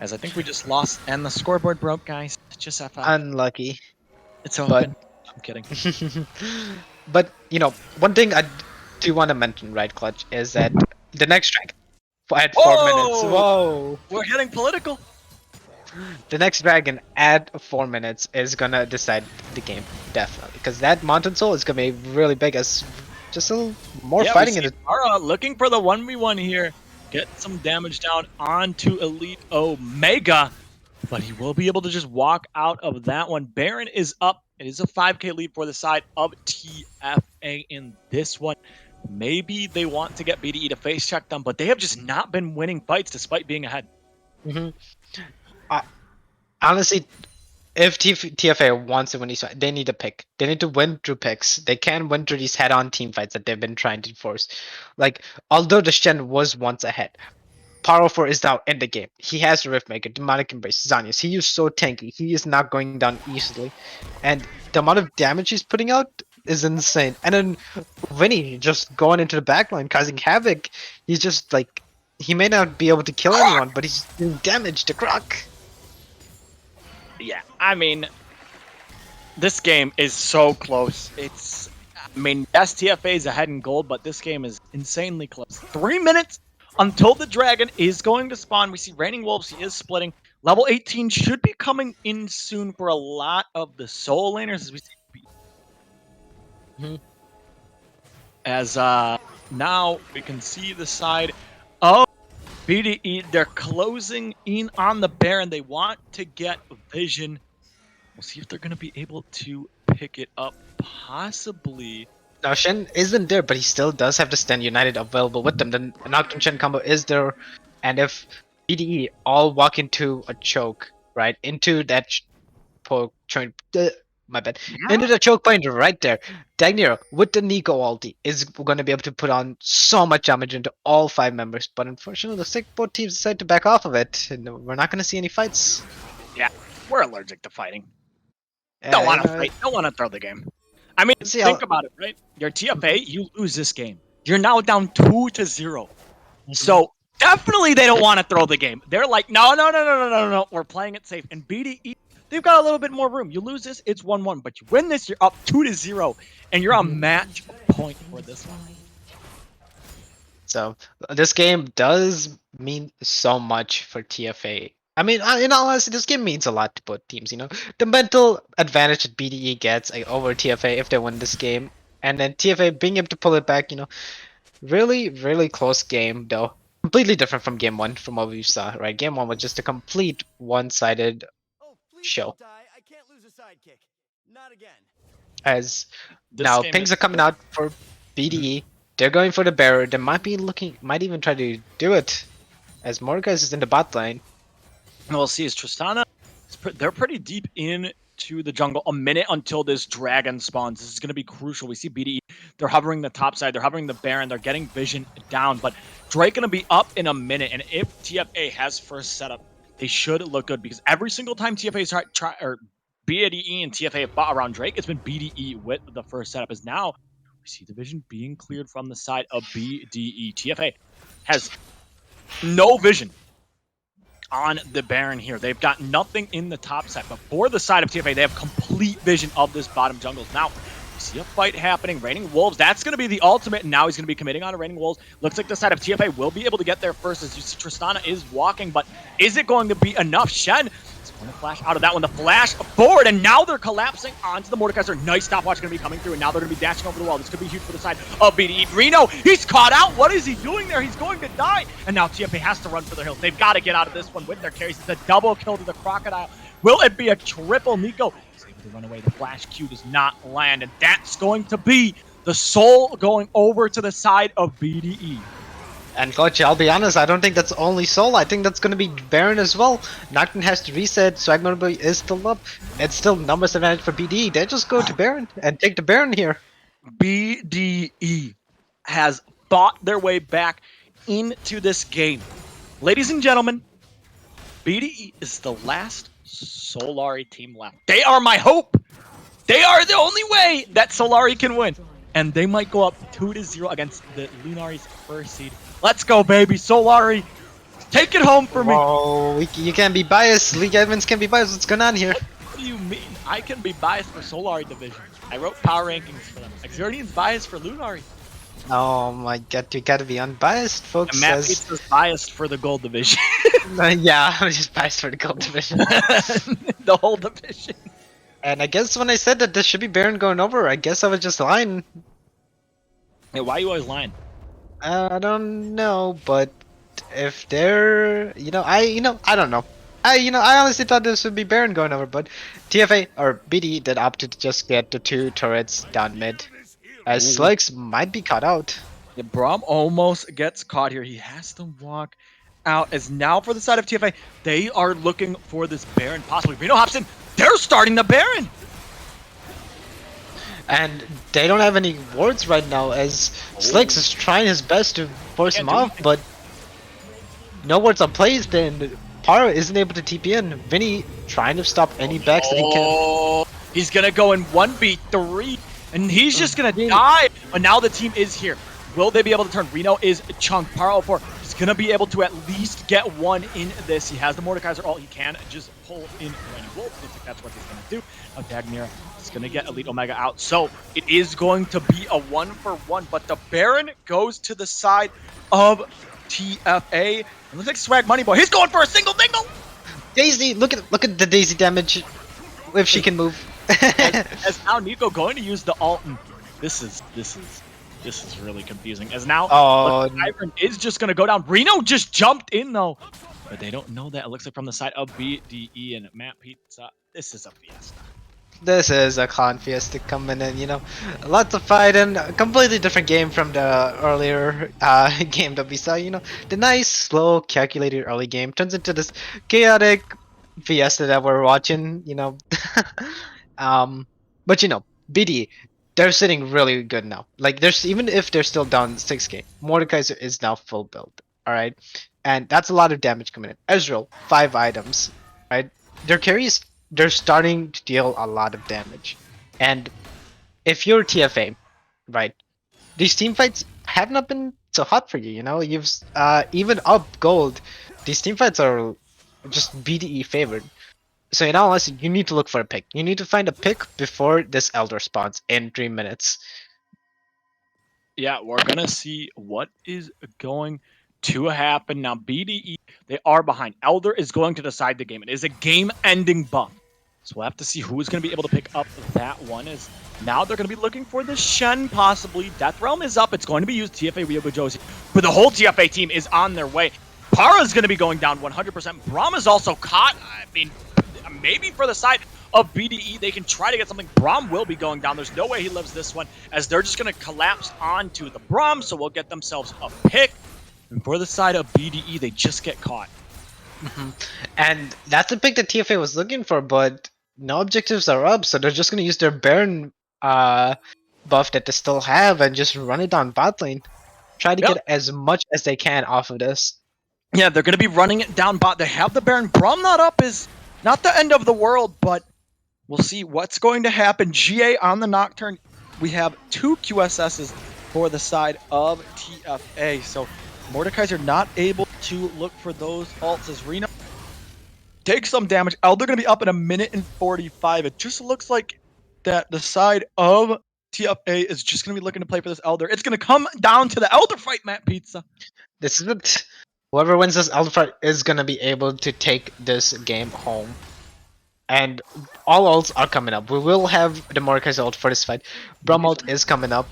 As I think we just lost, and the scoreboard broke, guys. Just FF. Unlucky. It's open. I'm kidding. But, one thing I do want to mention, right, Clutch, is that the next track at 4 minutes. Whoa! We're getting political. The next dragon at 4 minutes is gonna decide the game, definitely, because that Mountain Soul is gonna be really big as just a little more fighting in it. Ara looking for the 1v1 here. get some damage down onto Elite Omega, but he will be able to just walk out of that one. Baron is up. It is a 5k lead for the side of TFA in this one. Maybe they want to get BDE to face check them, but they have just not been winning fights despite being ahead. Honestly, if TFA wants to win these fights, they need to pick. They need to win through picks. They can't win through these head-on team fights that they've been trying to force. Like, although the Shen was once ahead, Power 4 is now in the game. He has the Riftmaker, Demonic Embrace, Zanius. He is so tanky. He is not going down easily. And the amount of damage he's putting out is insane. And then Vinny just going into the backline, causing havoc. He's just like, he may not be able to kill anyone, but he's doing damage to Croc. Yeah, I mean, this game is so close. I mean, yes, TFA is ahead in gold, but this game is insanely close. 3 minutes until the dragon is going to spawn. We see Raining Wolves, he is splitting. Level 18 should be coming in soon for a lot of the soul laners as we see. As now we can see the side of BDE. They're closing in on the Baron. They want to get vision. We'll see if they're going to be able to pick it up. Possibly. Now Shen isn't there, but he still does have the Stand United available with them. The Nocturne Shen combo is there, and if BDE all walk into a choke, right, into that my bad, into the choke point right there, Dagnero with the Nico ulti is going to be able to put on so much damage into all 5 members. But unfortunately, the sick both teams decide to back off of it, and we're not going to see any fights. Yeah, we're allergic to fighting. Don't want to fight. Don't want to throw the game. I mean, think about it, right? You're TFA, you lose this game. You're now down 2-0. So definitely they don't want to throw the game. They're like, no. We're playing it safe. And BDE, they've got a little bit more room. You lose this, it's 1-1. But you win this, you're up 2-0. And you're on match point for this one. So this game does mean so much for TFA. I mean, in all honesty, this game means a lot to both teams. You know, the mental advantage that BDE gets over TFA if they win this game, and then TFA being able to pull it back. You know, really close game though. Completely different from game 1, from what we saw. Right, game 1 was just a complete one-sided show. I can't lose a sidekick. Not again. As This now game pings is- are coming out for BDE. They're going for the barrier. They might even try to do it, as Morgas is in the bot lane. And we'll see, is Tristana, they're pretty deep into the jungle. A minute until this dragon spawns. This is going to be crucial. We see BDE, they're hovering the top side, they're hovering the Baron, they're getting vision down, but Drake going to be up in a minute, and if TFA has first setup, they should look good, because every single time TFA's or BDE and TFA have fought around Drake, it's been BDE with the first setup. As now, we see the vision being cleared from the side of BDE. TFA has no vision on the Baron here. They've got nothing in the top side, but for the side of TFA, they have complete vision of this bottom jungle. Now, we see a fight happening. Raining Wolves, that's going to be the ultimate, and now he's going to be committing on a Raining Wolves. Looks like the side of TFA will be able to get there first, as you see Tristana is walking, but is it going to be enough? Shen is going to flash out of that one. The flash forward, and now they're collapsing onto the Mordekaiser. Nice stopwatch going to be coming through, and now they're going to be dashing over the wall. This could be huge for the side of BDE. Reno, he's caught out. What is he doing there? He's going to die. And now TFA has to run for their hills. They've got to get out of this one with their carries. It's a double kill to the Crocodile. Will it be a triple? Nico is able to run away. The flash Q does not land, and that's going to be the soul going over to the side of BDE. And coach, I'll be honest, I don't think that's only Soul. I think that's going to be Baron as well. Nocturne has to reset, Swagman is still up. It's still numbers advantage for BDE. They just go to Baron and take the Baron here. BDE has fought their way back into this game. Ladies and gentlemen, BDE is the last Solari team left. They are my hope. They are the only way that Solari can win. And they might go up 2-0 against the Lunari's first seed. Let's go, baby. Solari, take it home for me. Oh, you can't be biased. League admins can't be biased. What's going on here? What do you mean? I can be biased for Solari division. I wrote power rankings for them. Exerdian's biased for Lunari. Oh my god, you gotta be unbiased, folks. And Matt Pizza's biased for the gold division. Yeah, I'm just biased for the gold division. The whole division. And I guess when I said that this should be Baron going over, I guess I was just lying. Hey, why are you always lying? I don't know, but if they're, I don't know. I honestly thought this would be Baron going over, but TFA or BD did opt to just get the 2 turrets down mid, as Ooh. Slugs might be caught out. Yeah, Braum almost gets caught here. He has to walk out. As now for the side of TFA, they are looking for this Baron, possibly Reno hops in. They're starting the Baron. And they don't have any wards right now, as Slicks is trying his best to force Can't him do off, anything. but no wards on plays, then Paro isn't able to TP in. Vinny trying to stop any backs that he can. Oh, he's gonna go in 1v3, and he's just gonna Really? die. But now the team is here. Will they be able to turn? Reno is chunk. Paro 4. He's gonna be able to at least get one in this. He has the Mordekaiser ult. He can just pull in Randy Wolf. I think that's what he's gonna do. Now Dagnira is gonna get Elite Omega out. So it is going to be a 1-for-1. But the Baron goes to the side of TFA. It looks like Swag Money Boy. He's going for a single dingle. Daisy, look at the Daisy damage, if she can move. as now Nico going to use the ult. And this is really confusing. As now Ivan is just gonna go down. Reno just jumped in though, but they don't know that. It looks like from the side of BDE and Matt Pizza. This is a fiesta. This is a Con Fiesta coming in, lots of fighting, a completely different game from the earlier game that we saw, the nice, slow, calculated early game turns into this chaotic Fiesta that we're watching, but BD, they're sitting really good now. Like, there's even if they're still down 6k, Mordekaiser is now full build, alright? And that's a lot of damage coming in. Ezreal, 5 items, right? Their carries, they're starting to deal a lot of damage. And if you're TFA, right, these team fights have not been so hot for you, You've even up gold, these team fights are just BDE favored. So in all honesty, you need to look for a pick. You need to find a pick before this Elder spawns in 3 minutes. Yeah, we're gonna see what is going to happen now. BDE, they are behind. Elder is going to decide the game. It is a game-ending buff. So we'll have to see who is going to be able to pick up that one. Is now they're going to be looking for the Shen, possibly. Death Realm is up. It's going to be used. TFA Weeaboo Josie. But the whole TFA team is on their way. Para is going to be going down 100%. Braum is also caught. I mean, maybe for the side of BDE, they can try to get something. Braum will be going down. There's no way he lives this one, as they're just going to collapse onto the Braum, so we'll get themselves a pick. And for the side of BDE, they just get caught. And that's the pick that TFA was looking for, but no objectives are up, so they're just going to use their Baron buff that they still have and just run it down bot lane. Try to get as much as they can off of this. Yeah, they're going to be running it down bot. They have the Baron. Braum not up is not the end of the world, but we'll see what's going to happen. GA on the Nocturne. We have 2 QSSs for the side of TFA. So Mordekaiser not able to look for those ults as Reno takes some damage. Elder going to be up in 1:45. It just looks like that the side of TFA is just going to be looking to play for this Elder. It's going to come down to the Elder fight, Matt Pizza. This is it. Whoever wins this Elder fight is going to be able to take this game home. And all ults are coming up. We will have the Mordekaiser ult for this fight. Braum ult is coming up.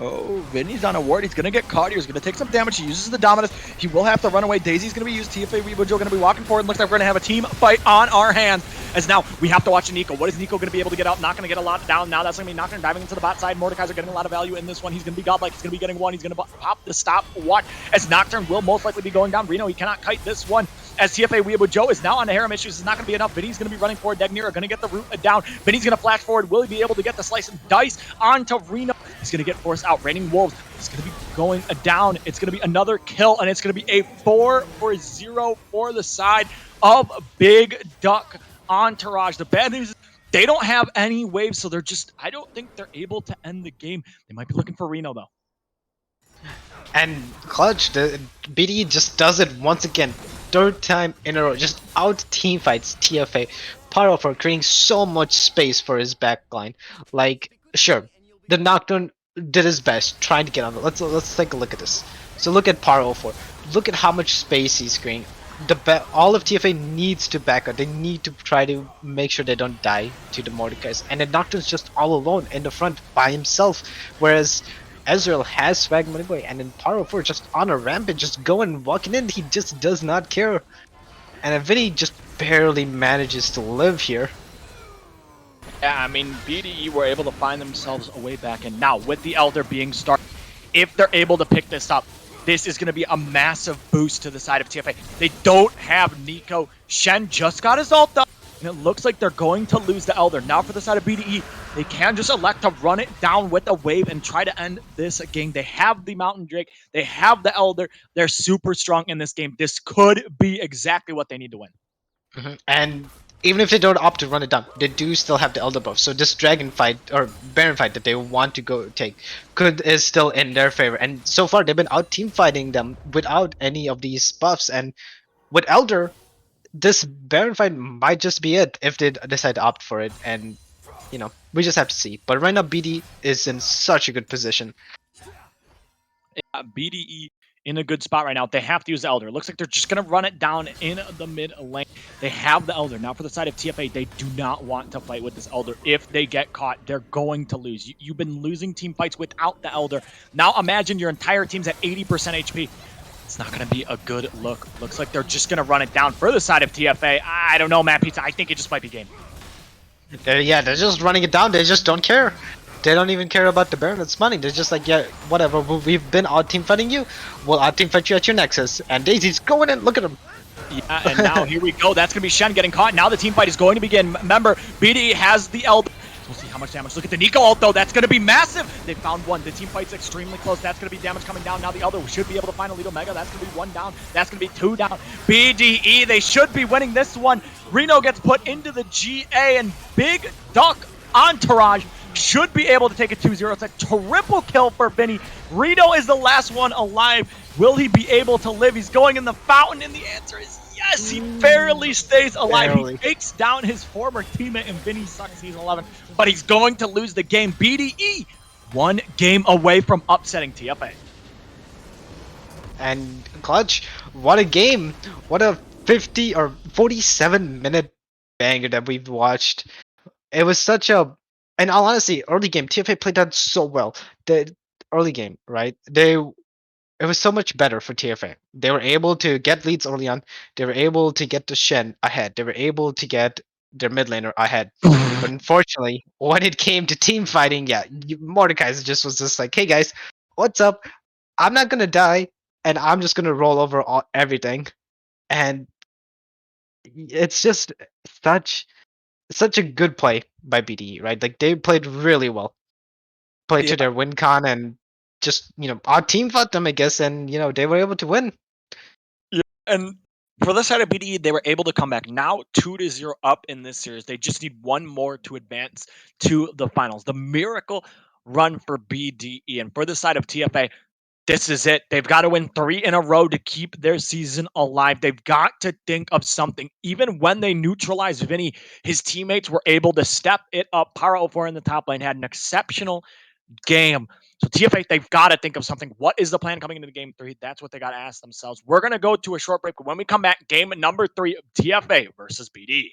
Oh, Vinny's on a ward. He's going to get caught here. He's going to take some damage. He uses the Dominus. He will have to run away. Daisy's going to be used. TFA Weebo Joe going to be walking forward. Looks like we're going to have a team fight on our hands. As now, we have to watch Nico. What is Nico going to be able to get out? Not going to get a lot down. Now that's going to be Nocturne diving into the bot side. Mordekaiser getting a lot of value in this one. He's going to be godlike. He's going to be getting one. He's going to pop the stop watch. As Nocturne will most likely be going down. Reno, he cannot kite this one. As TFA Weebo Joe is now on the harem issues. It's not going to be enough. Vinny's going to be running forward. Dagnira going to get the root down. Vinny's going to flash forward. Will he be able to get the slice and dice onto Reno? He's going to get forced out. Raining Wolves is going to be going down. It's going to be another kill, and it's going to be a 4-0 for the side of Big Duck Entourage. The bad news is they don't have any waves, so they're just, I don't think they're able to end the game. They might be looking for Reno, though. And Clutch, the BDE just does it once again. 3rd time in a row. Just out team fights TFA. Paro for creating so much space for his backline. Like, sure, the Nocturne did his best trying to get on. Let's take a look at this. So look at Paro 4. Look at how much space he's creating. All of TFA needs to back up. They need to try to make sure they don't die to the Mordekaiser. And the Nocturne's just all alone in the front by himself. Whereas Ezreal has swag Moneyboy, and then Pyro 4 just on a rampage, just going walking in. He just does not care, and Vinny just barely manages to live here. Yeah, I mean, BDE were able to find themselves a way back in. Now, with the Elder being started, if they're able to pick this up, this is going to be a massive boost to the side of TFA. They don't have Nico. Shen just got his ult up, and it looks like they're going to lose the Elder. Now for the side of BDE, they can just elect to run it down with a wave and try to end this game. They have the Mountain Drake. They have the Elder. They're super strong in this game. This could be exactly what they need to win. And even if they don't opt to run it down, they do still have the Elder buff. So this Dragon fight or Baron fight that they want to go take is still in their favor. And so far they've been out team fighting them without any of these buffs. And with Elder, this Baron fight might just be it if they decide to opt for it. And you know, we just have to see. But right now BD is in such a good position. BDE in a good spot right now. They have to use the Elder. It looks like they're just going to run it down in the mid lane. They have the Elder. Now for the side of TFA, they do not want to fight with this Elder. If they get caught, they're going to lose. You've been losing team fights without the Elder. Now imagine your entire team's at 80% HP. It's not going to be a good look. Looks like they're just going to run it down for the side of TFA. I don't know, Matt Pizza. I think it just might be game. Yeah, they're just running it down. They just don't care. They don't even care about the Baron. It's money. They're just like, yeah, whatever. We've been out team fighting you. We'll out team fight you at your Nexus. And Daisy's going in. Look at him. Yeah, and now here we go. That's going to be Shen getting caught. Now the team fight is going to begin. Remember, BD has the Elder. We'll see how much damage. Look at the Nico ult, though. That's going to be massive. They found one. The team fight's extremely close. That's going to be damage coming down. Now the Elder should be able to find a Lido Mega. That's going to be one down. That's going to be two down. BDE, they should be winning this one. Reno gets put into the GA, and Big Duck Entourage should be able to take a 2-0. It's a triple kill for Vinny. Reno is the last one alive. Will he be able to live? He's going in the fountain, and the answer is yes. He barely stays alive. Barely. He takes down his former teammate, and Vinny sucks season 11. But he's going to lose the game. BDE, one game away from upsetting TFA. And Clutch, what a game. What a 50 or 47-minute banger that we've watched. It was such a... In all honesty, early game, TFA played that so well. The early game, right? It was so much better for TFA. They were able to get leads early on. They were able to get the Shen ahead. They were able to get their mid laner ahead. But unfortunately, when it came to team fighting, yeah, Mordecai just was just like, hey guys, what's up? I'm not going to die, and I'm just going to roll over everything. And it's just such a good play by BDE, right? Like they played really well, played to their win con, and just our team fought them, I guess, and they were able to win. Yeah, and for the side of BDE, they were able to come back. Now 2-0 up in this series. They just need one more to advance to the finals. The miracle run for BDE, and for the side of TFA, this is it. They've got to win 3 in a row to keep their season alive. They've got to think of something. Even when they neutralized Vinny, his teammates were able to step it up. Pyro 4 in the top lane had an exceptional game. So TFA, they've got to think of something. What is the plan coming into game 3? That's what they got to ask themselves. We're going to go to a short break. But when we come back, game number 3 of TFA versus BD.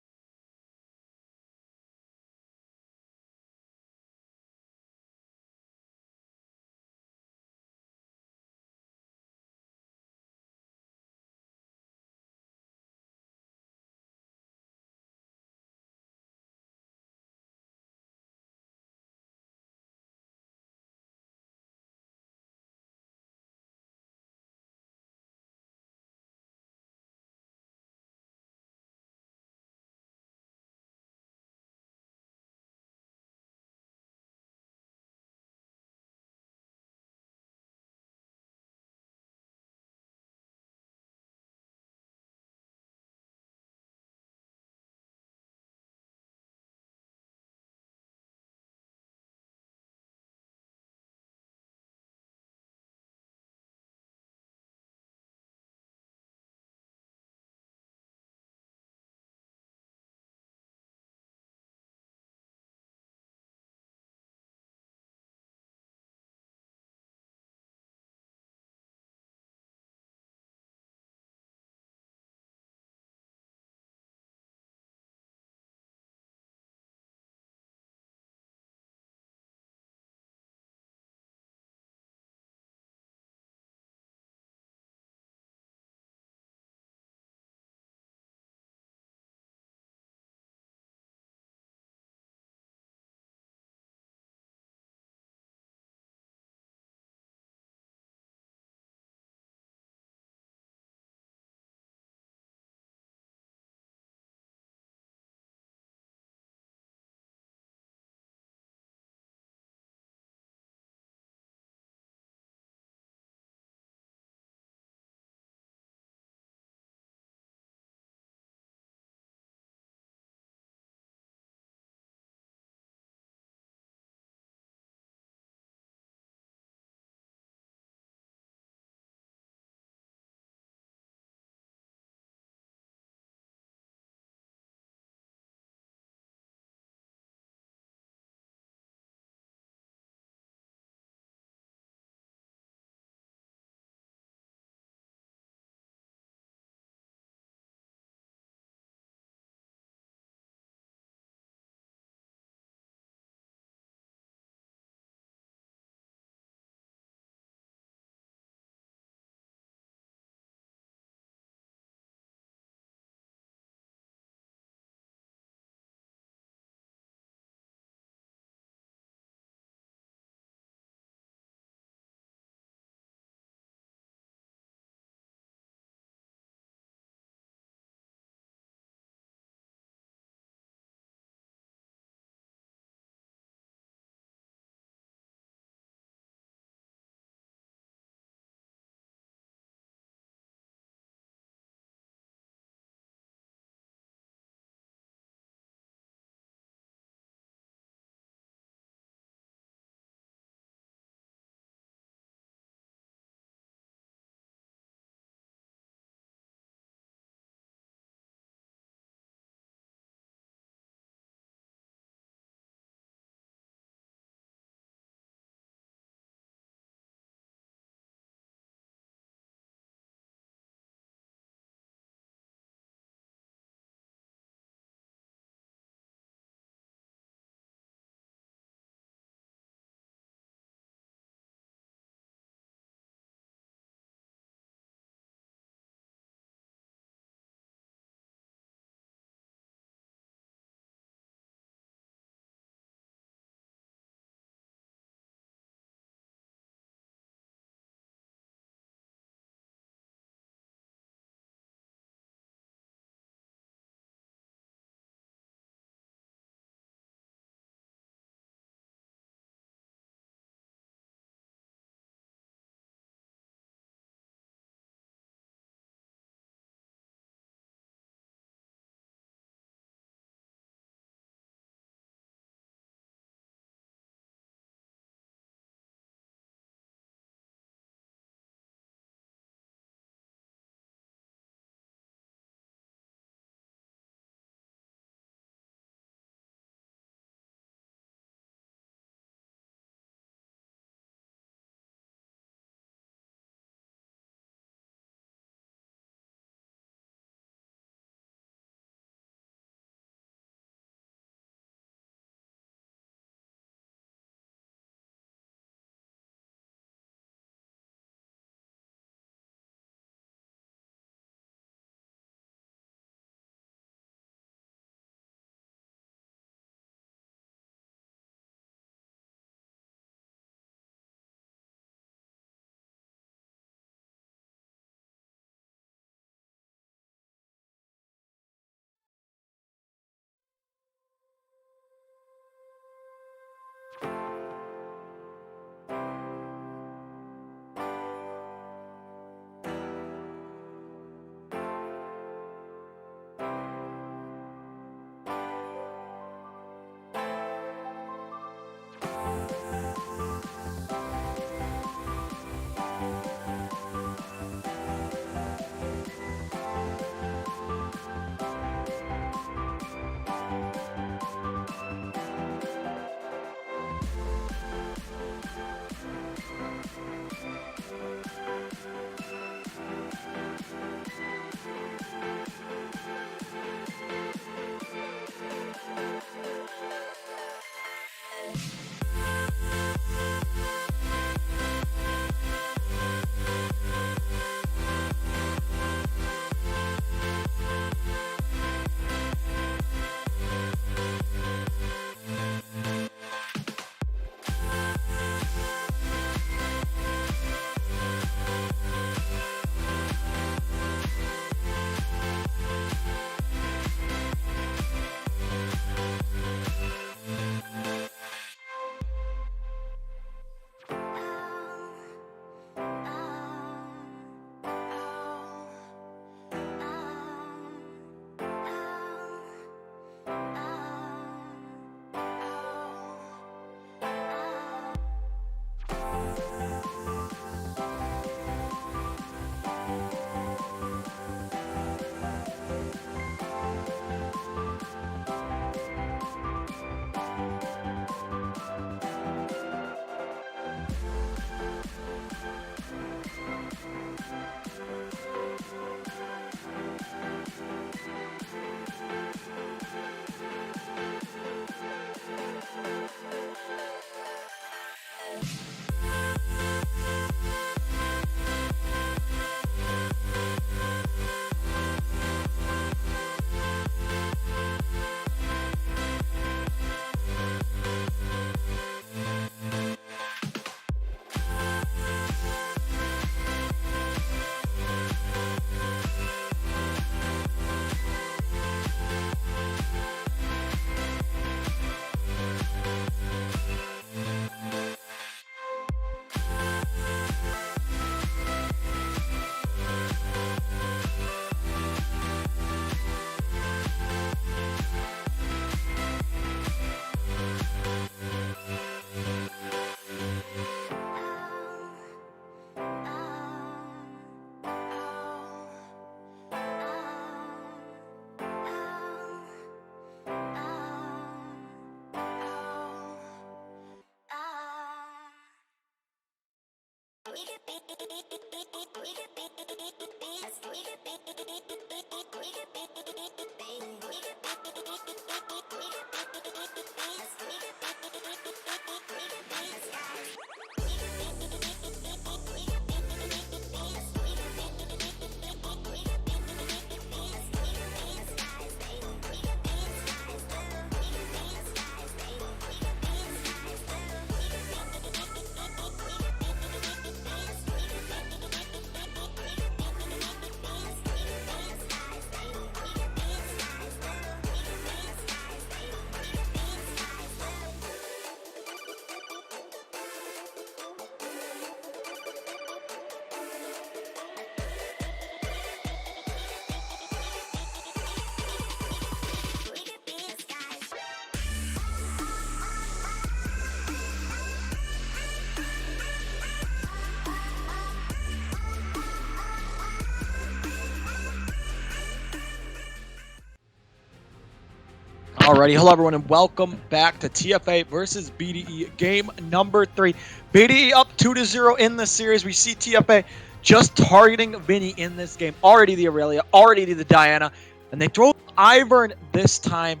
Alrighty, hello everyone, and welcome back to TFA versus BDE game number 3. BDE up 2-0 in the series. We see TFA just targeting Vinny in this game. Already the Aurelia, already the Diana, and they throw Ivern this time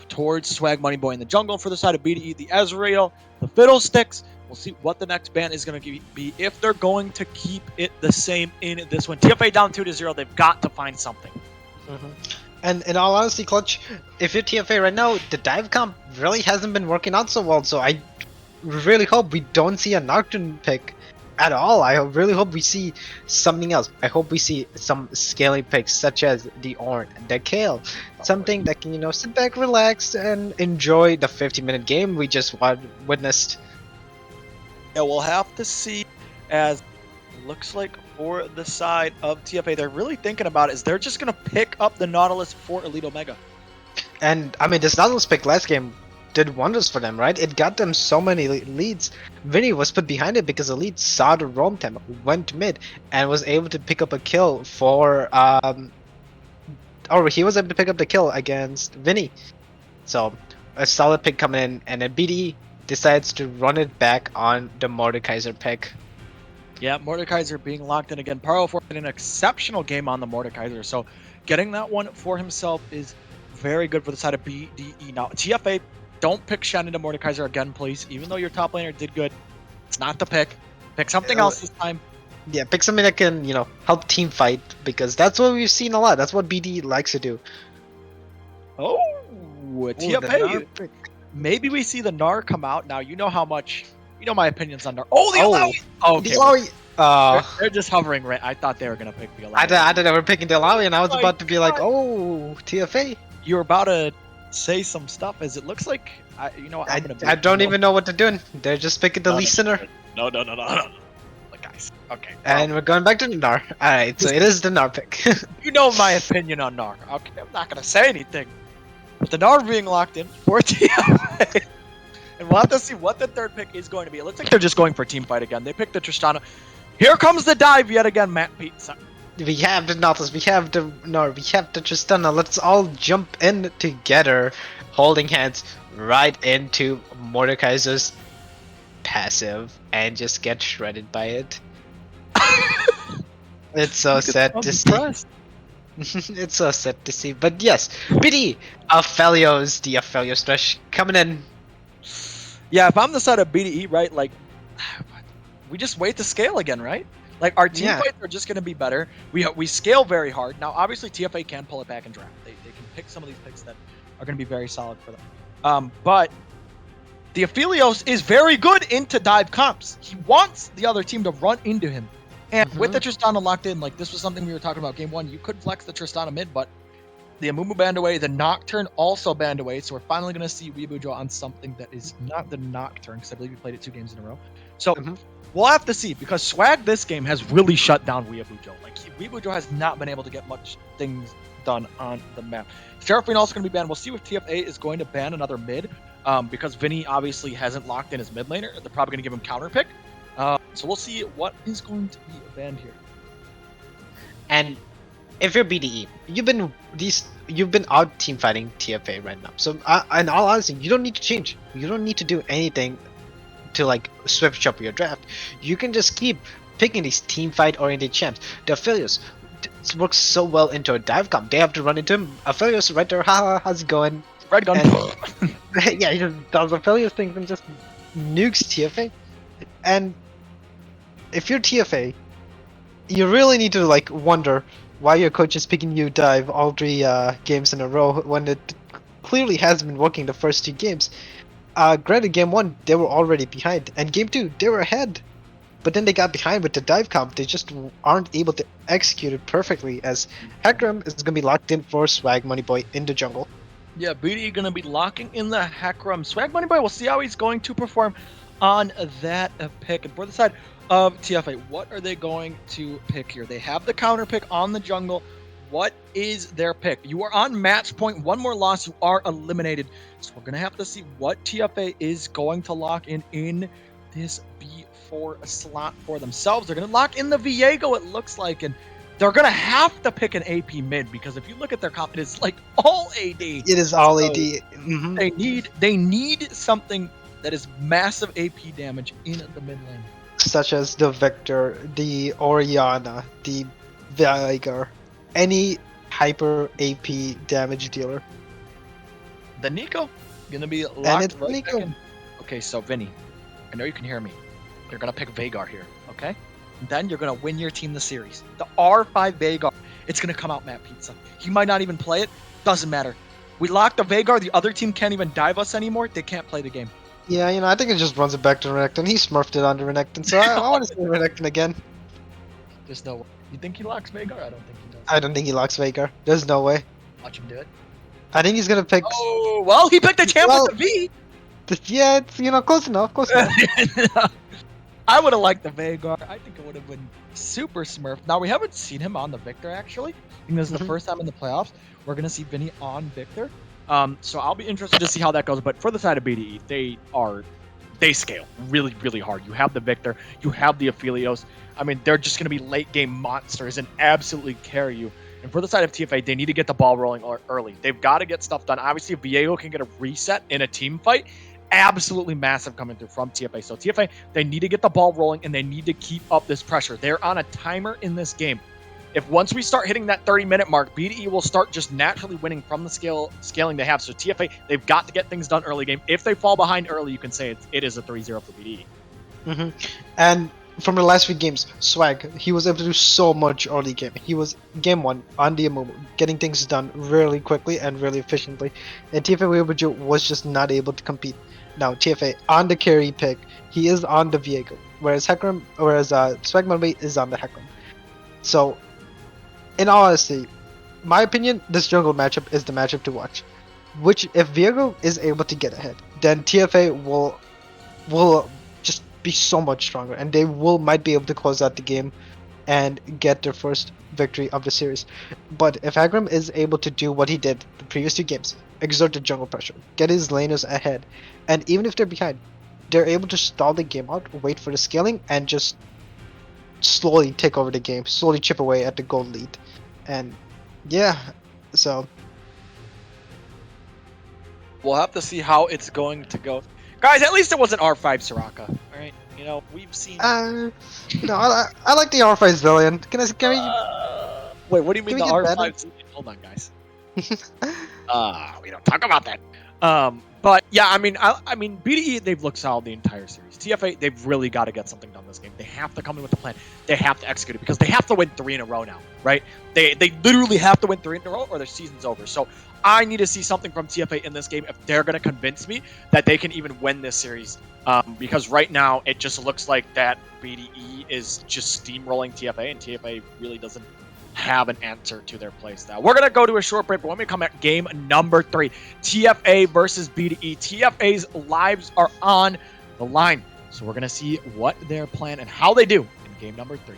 towards Swag Money Boy in the jungle. For the side of BDE, the Ezreal, the Fiddlesticks. We'll see what the next ban is going to be, if they're going to keep it the same in this one. TFA down 2-0. They've got to find something. And in all honesty, Clutch, if you're TFA right now, the dive comp really hasn't been working out so well, so I really hope we don't see a Nocturne pick at all. I really hope we see something else. I hope we see some scaling picks such as the Ornn, the Kale, something that can, sit back, relax, and enjoy the 50-minute game we just witnessed. Yeah, we'll have to see, as looks like for the side of TFA, they're really thinking about it, is they're just going to pick up the Nautilus for Elite Omega. And, I mean, this Nautilus pick last game did wonders for them, right? It got them so many leads. Vinny was put behind it because Elite saw the roam tempo, went mid, and was able to pick up a kill for, he was able to pick up the kill against Vinny. So, a solid pick coming in, and then BD decides to run it back on the Mordekaiser pick. Yeah, Mordekaiser being locked in again. Paro for an exceptional game on the Mordekaiser, so getting that one for himself is very good for the side of BDE. Now, TFA, don't pick Shen into Mordekaiser again, please. Even though your top laner did good, it's not the pick. Pick something else this time. Yeah, pick something that can, help team fight, because that's what we've seen a lot. That's what BD likes to do. Oh, TFA. Maybe we see the Gnar come out. Now, you know how much... You know my opinions on Gnar. Oh, the Alawi! Oh, okay. The Alawi! They're just hovering right. I thought they were going to pick the Alawi. I thought they were picking the Alawi, and I was about to be like, oh, TFA. You were about to say some stuff, as it looks like... I don't even know what they're doing. They're just picking the listener. No. Look, guys. Okay. And we're going back to the Gnar. Alright, so it is the Gnar pick. You know my opinion on Gnar. Okay, I'm not going to say anything. But the Gnar being locked in for TFA. And we'll have to see what the third pick is going to be. It looks like they're just going for team fight again. They picked the Tristana. Here comes the dive yet again, Matt Pizza. We have the Nautilus, we have the Gnar, we have the Tristana. Let's all jump in together, holding hands right into Mordekaiser's passive and just get shredded by it. It's so sad to see. It's so sad to see. But yes, BD, Aphelios, the Aphelios Thresh coming in. Yeah, if I'm the side of BDE, right, like, we just wait to scale again, right? Like, our team fights are just going to be better. We scale very hard. Now, obviously, TFA can pull it back and draft. They can pick some of these picks that are going to be very solid for them. But the Aphelios is very good into dive comps. He wants the other team to run into him. And with the Tristana locked in, like, this was something we were talking about game 1. You could flex the Tristana mid, but the Amumu banned away. The Nocturne also banned away. So we're finally going to see Weebujo on something that is not the Nocturne, because I believe we played it 2 games in a row. So we'll have to see, because Swag this game has really shut down Weebujo. Like, Weebujo has not been able to get much things done on the map. Seraphine also going to be banned. We'll see if TFA is going to ban another mid, because Vinny obviously hasn't locked in his mid laner. They're probably going to give him counter pick. So we'll see what is going to be banned here. And if you're BDE, you've been out team fighting TFA right now. So in all honesty, you don't need to change. You don't need to do anything to like switch up your draft, you can just keep picking these team fight oriented champs. The Aphelios works so well into a dive comp. They have to run into him. Aphelios right there, haha, how's it going? Red gun. And yeah, he just does Aphelios things and just nukes TFA. And if you're TFA, you really need to like wonder why your coach is picking you dive all 3 games in a row when it clearly has been working the first 2 games. Granted, game 1 they were already behind, and game 2 they were ahead, but then they got behind with the dive comp. They just aren't able to execute it perfectly, as Hecarim is gonna be locked in for Swag Money Boy in the jungle. Yeah, BD going to be locking in the Hecarim. Swag Money Boy, we'll see how he's going to perform on that pick. And for the side of TFA, what are they going to pick here? They have the counter pick on the jungle. What is their pick? You are on match point. One more loss, you are eliminated. So we're going to have to see what TFA is going to lock in this B4 slot for themselves. They're going to lock in the Viego, it looks like, and they're going to have to pick an AP mid, because if you look at their comp, it's like all AD. It is all So AD. Mhm. They need something that is massive AP damage in the mid lane. Such as the Vector, the Oriana, the Viger, any hyper AP damage dealer. The Nico gonna be And locked it's right Nico. back in. Okay, so Vinny, I know you can hear me. You're gonna pick Vhagar here, okay? And then you're gonna win your team the series. The R5 Vhagar. It's gonna come out Matt Pizza. He might not even play it. Doesn't matter. We locked the Vhagar. The other team can't even dive us anymore. They can't play the game. Yeah, I think it just runs it back to Renekton. He smurfed it onto Renekton, so I want to see Renekton again. There's no way. You think he locks Vhagar? I don't think he does. I don't think he locks Vhagar. There's no way. Watch him do it. I think he's gonna pick. Oh, well, he picked a champ Well- with the V. Yeah, it's close enough. Close enough. I would have liked the Vhagar. I think it would have been super smurf. Now, we haven't seen him on the Victor, actually. I think this is the Mhm. first time in the playoffs we're going to see Vinny on Victor. So I'll be interested to see how that goes. But for the side of BDE, they scale really, really hard. You have the Victor, you have the Aphelios. I mean, they're just going to be late game monsters and absolutely carry you. And for the side of TFA, they need to get the ball rolling early. They've got to get stuff done. Obviously, if Viego can get a reset in a team fight, absolutely massive coming through from TFA. So TFA, they need to get the ball rolling and they need to keep up this pressure. They're on a timer in this game. If once we start hitting that 30-minute mark, BDE will start just naturally winning from the scaling they have. So TFA, they've got to get things done early game. If they fall behind early, you can say it is a 3-0 for BDE. hmm And from the last few games, Swag, he was able to do so much early game. He was game 1 on the Amumu, getting things done really quickly and really efficiently. And TFA Weebuju was just not able to compete. Now TFA on the carry pick, he is on the Viego, whereas Swag Manway is on the Hecarim. So, in all honesty, my opinion, this jungle matchup is the matchup to watch. Which, if Viego is able to get ahead, then TFA will just be so much stronger, and they might be able to close out the game and get their first victory of the series. But if Hecarim is able to do what he did the previous 2 games, exert the jungle pressure, get his laners ahead, and even if they're behind, they're able to stall the game out, wait for the scaling, and just slowly take over the game, slowly chip away at the gold lead. And yeah, so We'll have to see how it's going to go. Guys, at least it wasn't R5 Soraka. All right, we've seen. I like the R5 Zillion. Can we? Wait, what do you mean Can the we get R5? Hold on, guys. We don't talk about that. But yeah, I mean, BDE, they've looked solid the entire series. TFA, they've really got to get something done this game. They have to come in with a plan. They have to execute it because they have to win 3 in a row now, right? They literally have to win 3 in a row or their season's over. So I need to see something from TFA in this game if they're going to convince me that they can even win this series. Because right now it just looks like that BDE is just steamrolling TFA, and TFA really doesn't have an answer to their play style. We're going to go to a short break, but when we come back, game number 3, TFA versus BDE. TFA's lives are on the line. So we're going to see what their plan and how they do in game number 3.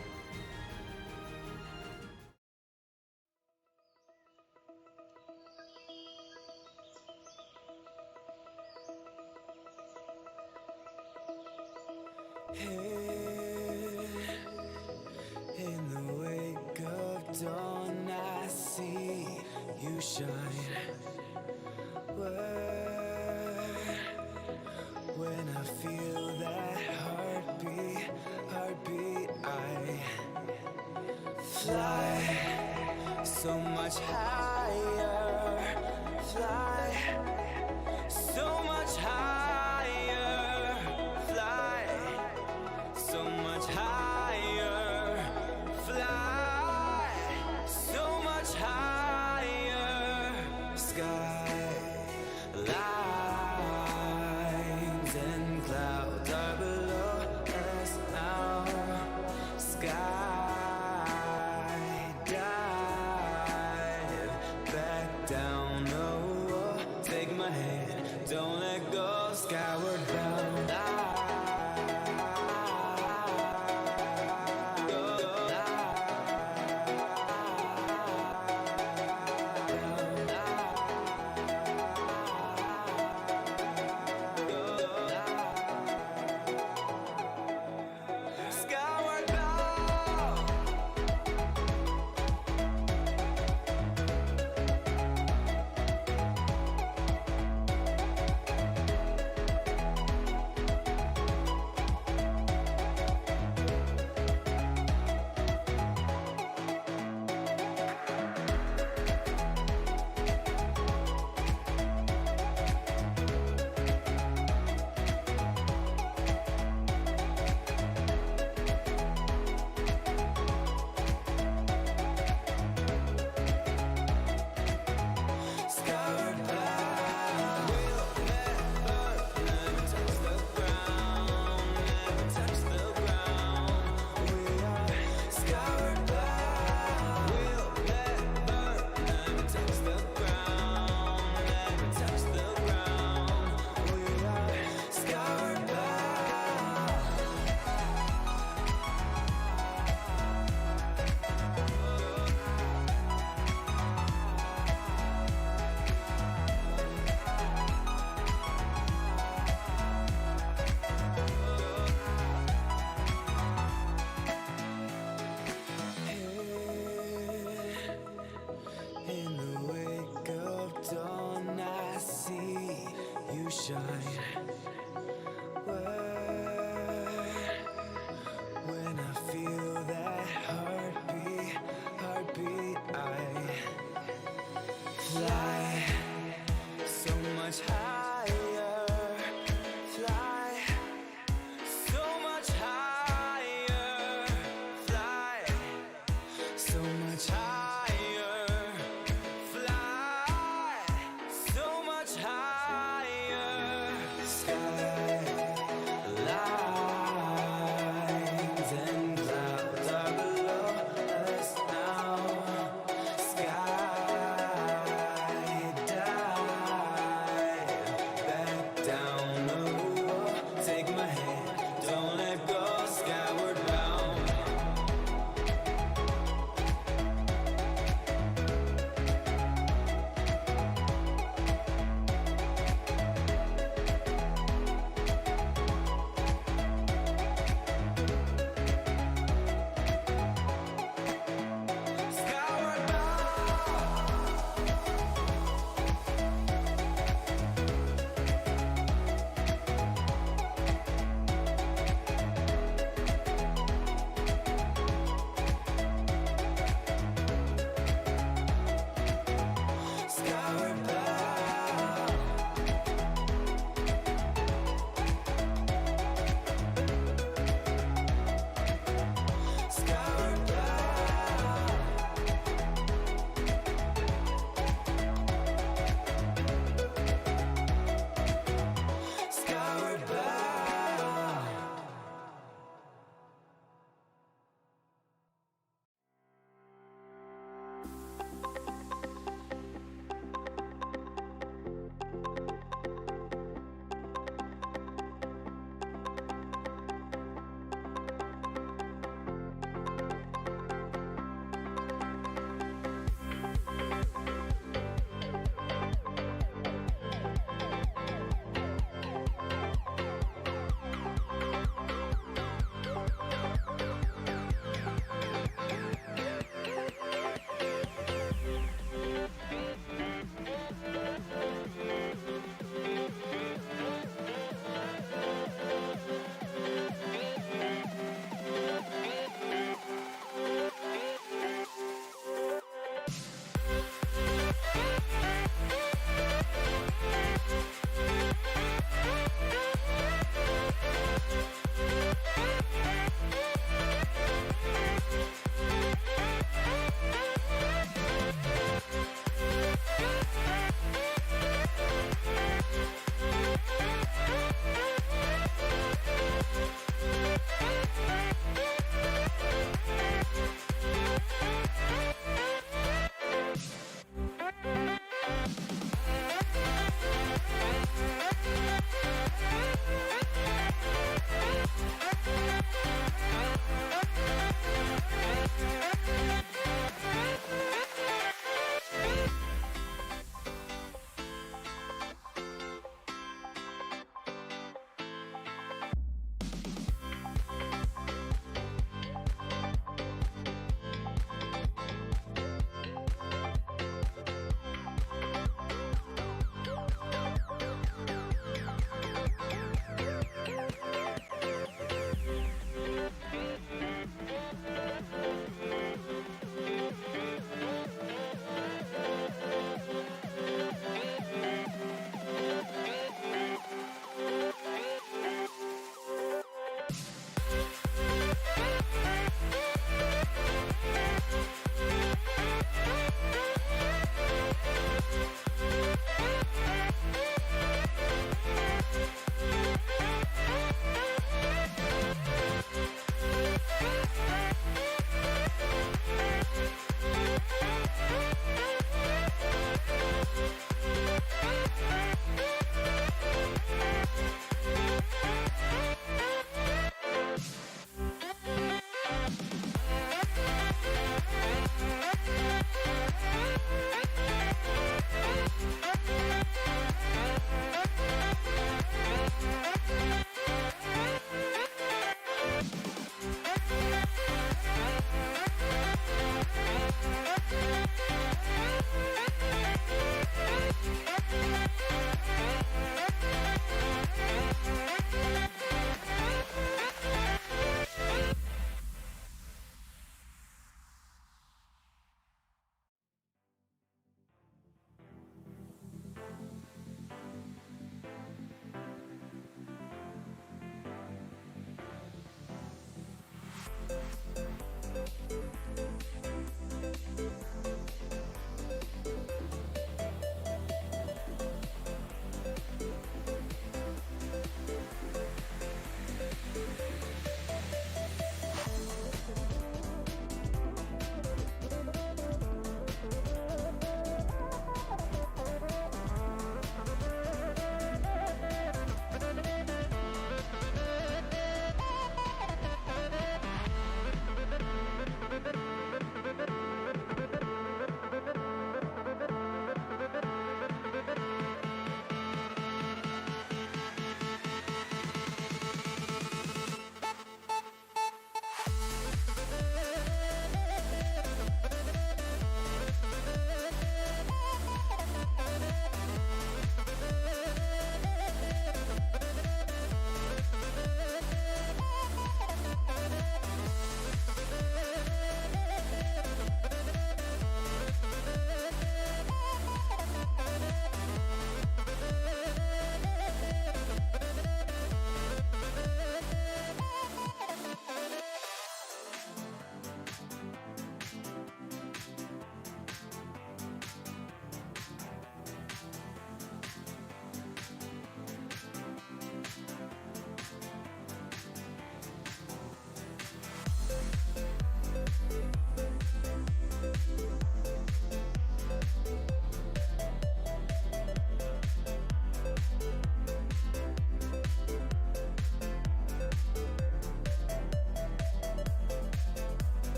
In the wake of dawn, I see you shine. When I feel that fly so much higher, fly so much higher, fly so much higher, fly so much higher. Sky lines and clouds are below us now. Sky dive back down. Oh,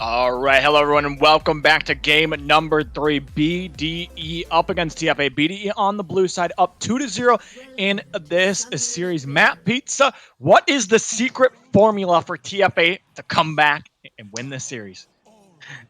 All right, hello everyone, and welcome back to game number 3. BDE up against TFA. BDE on the blue side, up 2-0 in this series. Matt Pizza, what is the secret formula for TFA to come back and win this series?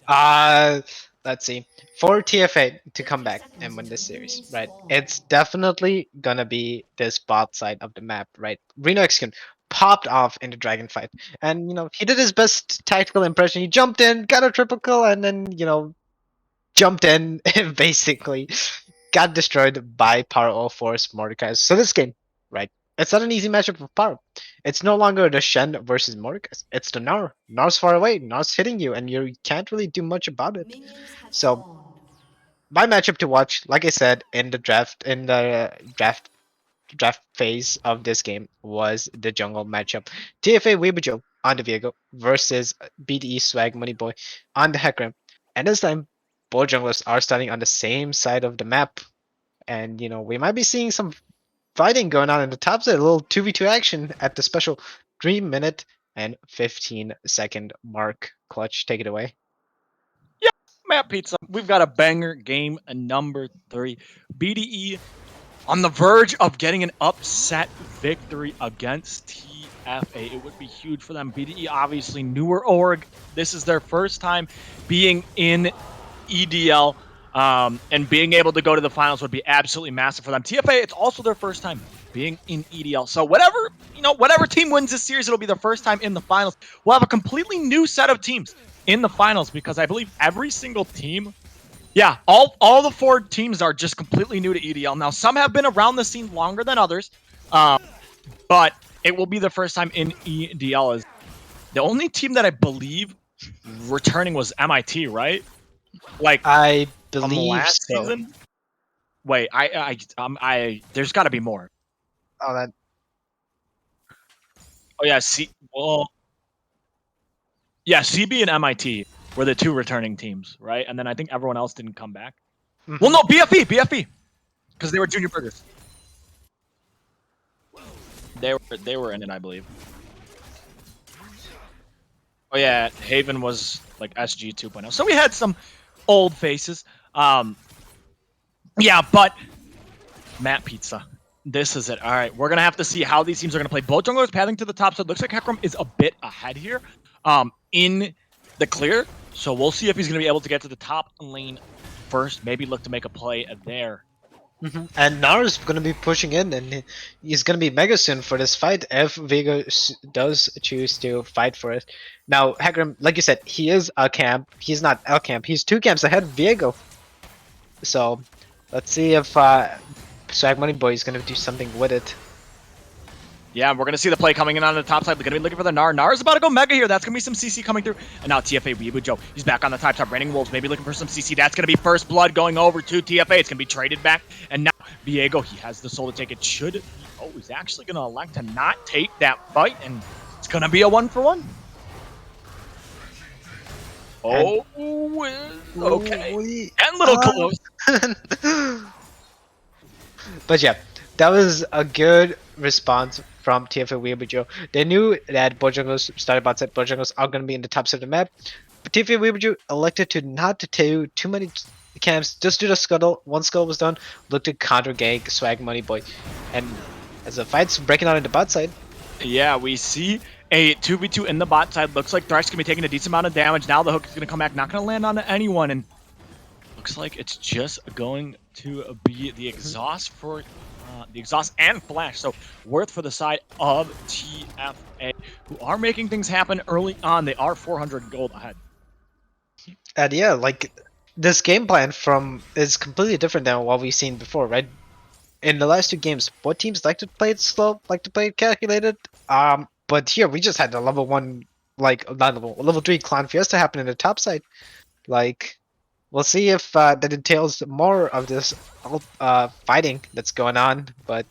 Let's see. For TFA to come back and win this series, right? It's definitely gonna be this bot side of the map, right? Reno Execute popped off in the dragon fight, and he did his best tactical impression. He jumped in, got a triple kill, and then jumped in and basically got destroyed by Power All Force Mordecai. So this game, right? It's not an easy matchup for Power. It's no longer the Shen versus Mordecai. It's the Gnar. Gnar's far away. Gnar's hitting you, and you can't really do much about it. So my matchup to watch, like I said, in the draft phase of this game was the jungle matchup. TFA Weibujo on the Viego versus BDE Swag Moneyboy on the Hecarim. And this time, both junglers are starting on the same side of the map. And we might be seeing some fighting going on in the top side, a little 2v2 action at the special 3-minute and 15-second mark. Clutch, take it away. Matt Pizza, we've got a banger game number 3. BDE on the verge of getting an upset victory against TFA. It would be huge for them. BDE, obviously, newer org. This is their first time being in EDL, and being able to go to the finals would be absolutely massive for them. TFA, it's also their first time being in EDL. So whatever team wins this series, it'll be their first time in the finals. We'll have a completely new set of teams in the finals because I believe every single team, yeah, all the 4 teams are just completely new to EDL. Now, some have been around the scene longer than others, but it will be the first time in EDL. Is the only team that I believe returning was MIT, right? Like I from believe last so. season. Wait, there's got to be more. Oh, that Oh yeah, CB and MIT were the 2 returning teams, right? And then I think everyone else didn't come back. Well, no, BFE, because they were junior burgers. They were in it, I believe. Oh yeah, Haven was like SG 2.0. So we had some old faces. Yeah, but Matt Pizza, this is it. All right, we're gonna have to see how these teams are gonna play. Both junglers pathing to the top, so it looks like Hecarim is a bit ahead here, in the clear. So we'll see if he's gonna be able to get to the top lane first. Maybe look to make a play there. And Nara's going to be pushing in, and he's going to be mega soon for this fight if Vega does choose to fight for it. Now, Hecarim, like you said, he is a camp. He's not L camp. He's 2 camps ahead of Viego. So, let's see if Swag Money Boy is going to do something with it. Yeah, we're going to see the play coming in on the top side. We're going to be looking for the Gnar. Gnar is about to go mega here. That's going to be some CC coming through. And now TFA Weibujo, he's back on the top. Raining Wolves, maybe looking for some CC. That's going to be first blood going over to TFA. It's going to be traded back. And now Viego, he has the soul to take it. He's actually going to elect to not take that fight. And it's going to be a 1-for-1. Oh, okay. And little close. But yeah, that was a good response from TFA Weibujo. They knew that Bojangles started bot set. Bojangles are going to be in the top side of the map. But TFA Weibujo elected to not to do too many camps, just do the scuttle. One scuttle was done, look to counter gank Swag Money Boy. And as the fight's breaking out in the bot side. Yeah, we see a 2v2 in the bot side. Looks like Thresh going to be taking a decent amount of damage. Now the hook is going to come back, not going to land on anyone. And looks like it's just going to be the exhaust for the exhaust and flash. So worth for the side of TFA, who are making things happen early on. They are 400 gold ahead. And yeah, like this game plan is completely different than what we've seen before, right? In the last 2 games, both teams like to play it slow, like to play it calculated. But here we just had the level 1, like not level 3 Clan Fiesta happen in the top side. Like, we'll see if that entails more of this fighting that's going on. But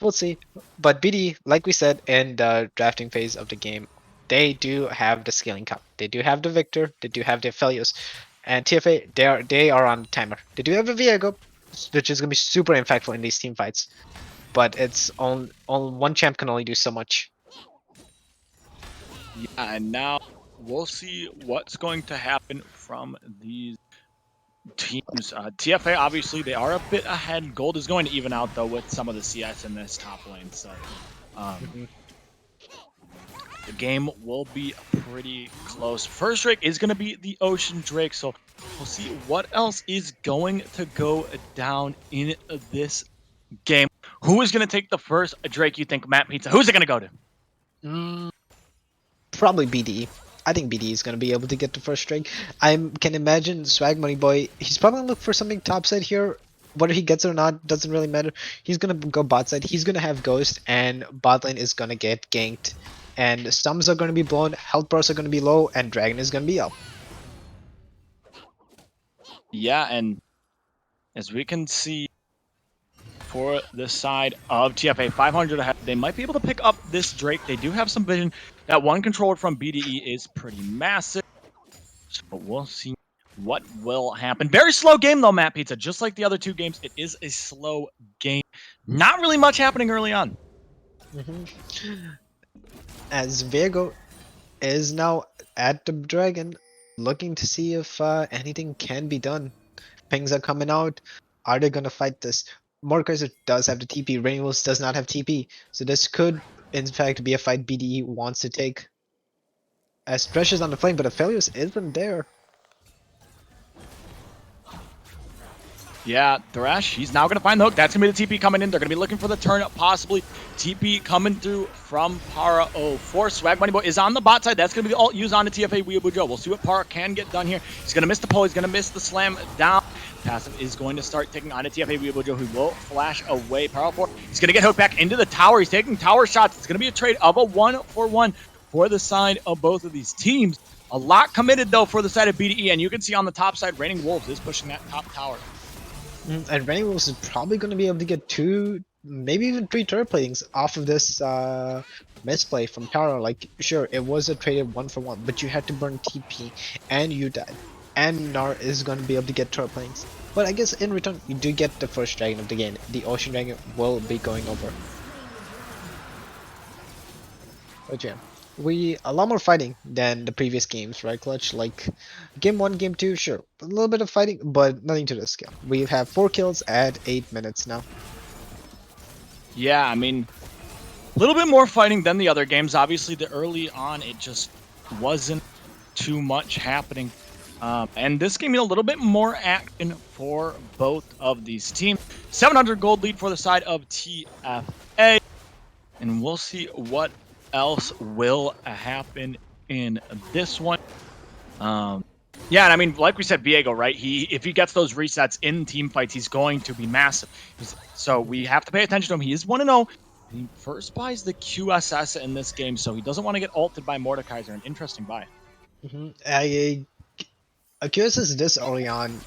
we'll see. But BD, like we said in the drafting phase of the game, they do have the scaling cup. They do have the Victor. They do have the Aphelios. And TFA, they are on the timer. They do have a Viego, which is going to be super impactful in these team fights. But it's on one champ can only do so much. Yeah, and now we'll see what's going to happen from these teams. TFA, obviously, they are a bit ahead. Gold is going to even out, though, with some of the CS in this top lane. So the game will be pretty close. First Drake is going to be the Ocean Drake. So we'll see what else is going to go down in this game. Who is going to take the first Drake, you think, Matt Pizza? Who's it going to go to? Probably BDE. I think BDE is gonna be able to get the first drink. I can imagine Swag Money Boy. He's probably gonna look for something top side here. Whether he gets it or not doesn't really matter. He's gonna go bot side. He's gonna have Ghost, and bot lane is gonna get ganked. And stuns are gonna be blown. Health bars are gonna be low, and Dragon is gonna be up. Yeah, and as we can see for the side of TFA, 500 ahead, they might be able to pick up this Drake. They do have some vision. That one controller from BDE is pretty massive. So we'll see what will happen. Very slow game though, Matt Pizza. Just like the other two games, it is a slow game. Not really much happening early on. As Viego is now at the Dragon, looking to see if anything can be done. Pings are coming out. Are they gonna fight this? Mordekaiser does have the TP. Rainwolves does not have TP, so this could, in fact, be a fight BDE wants to take. As pressure's on the flame, but Aphelios isn't there. Yeah, Thresh, he's now going to find the hook. That's going to be the TP coming in. They're going to be looking for the turn, possibly. TP coming through from Para 04. Swag Money Boy is on the bot side. That's going to be the ult used on the TFA Weeaboo. We'll see what Para can get done here. He's going to miss the pull. He's going to miss the slam down. Passive is going to start taking on a TFA Weeaboo, who will flash away. Para 4, he's going to get hooked back into the tower. He's taking tower shots. It's going to be a trade of a 1-for-1 for the side of both of these teams. A lot committed, though, for the side of BDE. And you can see on the top side, Raining Wolves is pushing that top tower. And Rainwolves is probably going to be able to get 2, maybe even 3 turret platings off of this misplay from Power. Like, sure, it was a traded 1-for-1, but you had to burn TP, and you died. And Nar is going to be able to get turret platings. But I guess in return, you do get the first dragon of the game. The Ocean Dragon will be going over. But yeah, a lot more fighting than the previous games, right, Clutch? Like, game 1, game 2, sure, a little bit of fighting, but nothing to this scale. We have 4 kills at 8 minutes now. Yeah, I mean, a little bit more fighting than the other games. Obviously, the early on, it just wasn't too much happening. And this game, a little bit more action for both of these teams. 700 gold lead for the side of TFA. And we'll see what else will happen in this one. Yeah, and I mean, like we said, Viego, right? If he gets those resets in team fights, he's going to be massive. So we have to pay attention to him. He is 1-0. He first buys the QSS in this game, so he doesn't want to get ulted by Mordekaiser. An interesting buy. A QSS this early on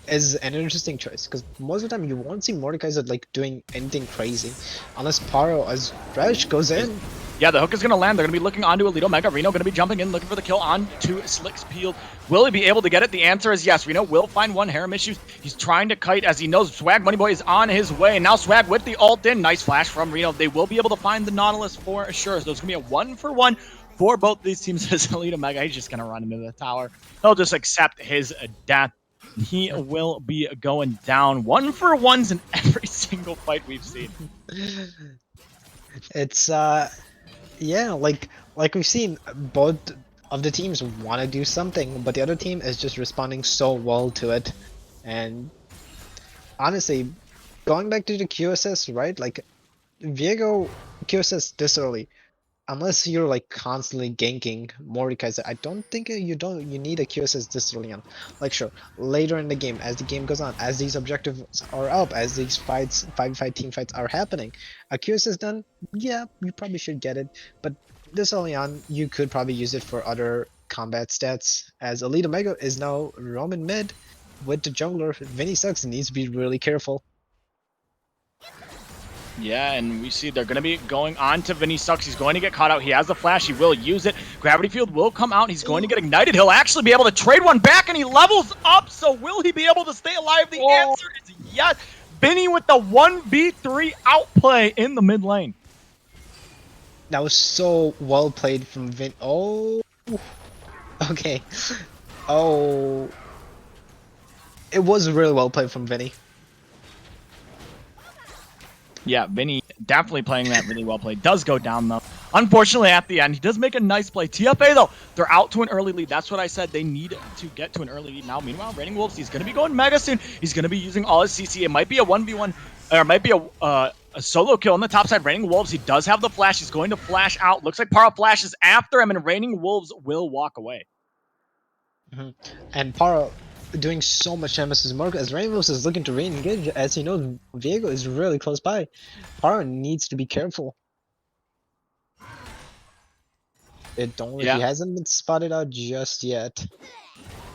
is an interesting choice, because most of the time you won't see Mordekaiser like doing anything crazy unless Paro as Thresh goes in. Yeah, the hook is going to land. They're going to be looking onto Alito Mega. Reno going to be jumping in, looking for the kill onto Slick's Peel. Will he be able to get it? The answer is yes. Reno will find one. Harem issues. He's trying to kite as he knows Swag Money Boy is on his way. And now Swag with the ult in. Nice flash from Reno. They will be able to find the Nautilus for sure. So it's going to be a 1-for-1 for both these teams. As Alito Mega, he's just going to run into the tower. He'll just accept his death. He will be going down. 1-for-1s in every single fight we've seen. It's yeah, like we've seen, both of the teams want to do something, but the other team is just responding so well to it. And honestly, going back to the QSS, right? Like, Viego QSS this early, unless you're like constantly ganking Mordekaiser, I don't think you need a QSS this early on. Like, sure, later in the game, as the game goes on, as these objectives are up, as these fights, 5v5 team fights are happening, a QSS done, yeah, you probably should get it. But this early on, you could probably use it for other combat stats, as Elite Omega is now roaming mid with the jungler. Vinny Sucks needs to be really careful. Yeah, and we see they're going to be going on to Vinny Sucks. He's going to get caught out. He has the flash. He will use it. Gravity Field will come out. He's going to get ignited. He'll actually be able to trade one back, and he levels up. So will he be able to stay alive? The answer is yes. Vinny with the 1v3 outplay in the mid lane. That was so well played from Vin. Oh, Okay. Oh. It was really well played from Vinny. Yeah, Vinny definitely playing that really well played. Does go down though. Unfortunately, at the end, he does make a nice play. TFA though, they're out to an early lead. That's what I said. They need to get to an early lead now. Meanwhile, Raining Wolves, he's gonna be going mega soon. He's gonna be using all his CC. It might be a 1v1, or it might be a solo kill on the top side. Raining Wolves, he does have the flash. He's going to flash out. Looks like Para flashes after him, and Raining Wolves will walk away. And Para doing so much damage to Marco as Rainbows is looking to re-engage as he knows Viego is really close by. Para needs to be careful. He hasn't been spotted out just yet.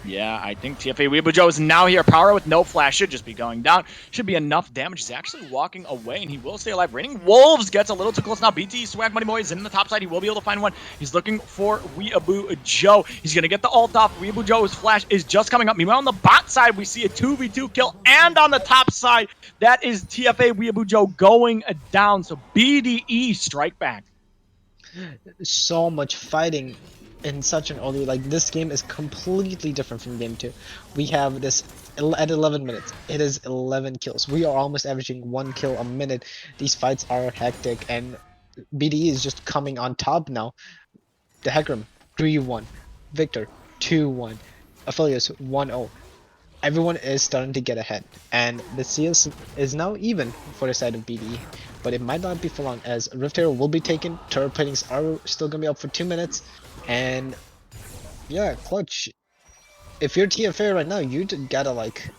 Yeah, I think TFA Weeaboo Joe is now here. Power with no flash should just be going down. Should be enough damage. He's actually walking away, and he will stay alive. Raining Wolves gets a little too close now. BT Swag Money Boy is in the top side. He will be able to find one. He's looking for Weeaboo Joe. He's going to get the ult off. Weeaboo Joe's flash is just coming up. Meanwhile, on the bot side, we see a 2v2 kill. And on the top side, that is TFA Weeaboo Joe going down. So BDE strike back. So much fighting in such an early, like, this game is completely different from game 2. We have this at 11 minutes. It is 11 kills. We are almost averaging 1 kill a minute. These fights are hectic, and BDE is just coming on top now. The Hecarim 3-1, Victor 2-1, Aphelios 1-0. Everyone is starting to get ahead, and the CS is now even for the side of BDE, but it might not be for long as Rift Hero will be taken. Turret platings are still gonna be up for 2 minutes, and yeah, Clutch. If you're TFA right now, you gotta like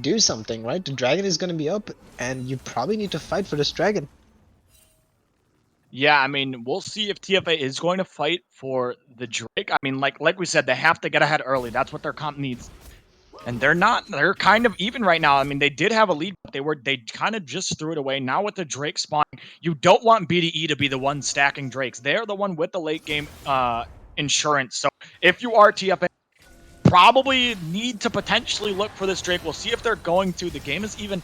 do something, right? The dragon is gonna be up, and you probably need to fight for this dragon. Yeah, I mean, we'll see if TFA is going to fight for the Drake. I mean, like we said, they have to get ahead early. That's what their comp needs. And they're not. They're kind of even right now. I mean, they did have a lead, but they kind of just threw it away. Now with the Drake spawning, you don't want BDE to be the one stacking Drakes. They're the one with the late game insurance. So if you are TFA, probably need to potentially look for this Drake. We'll see if they're going to. The game is even.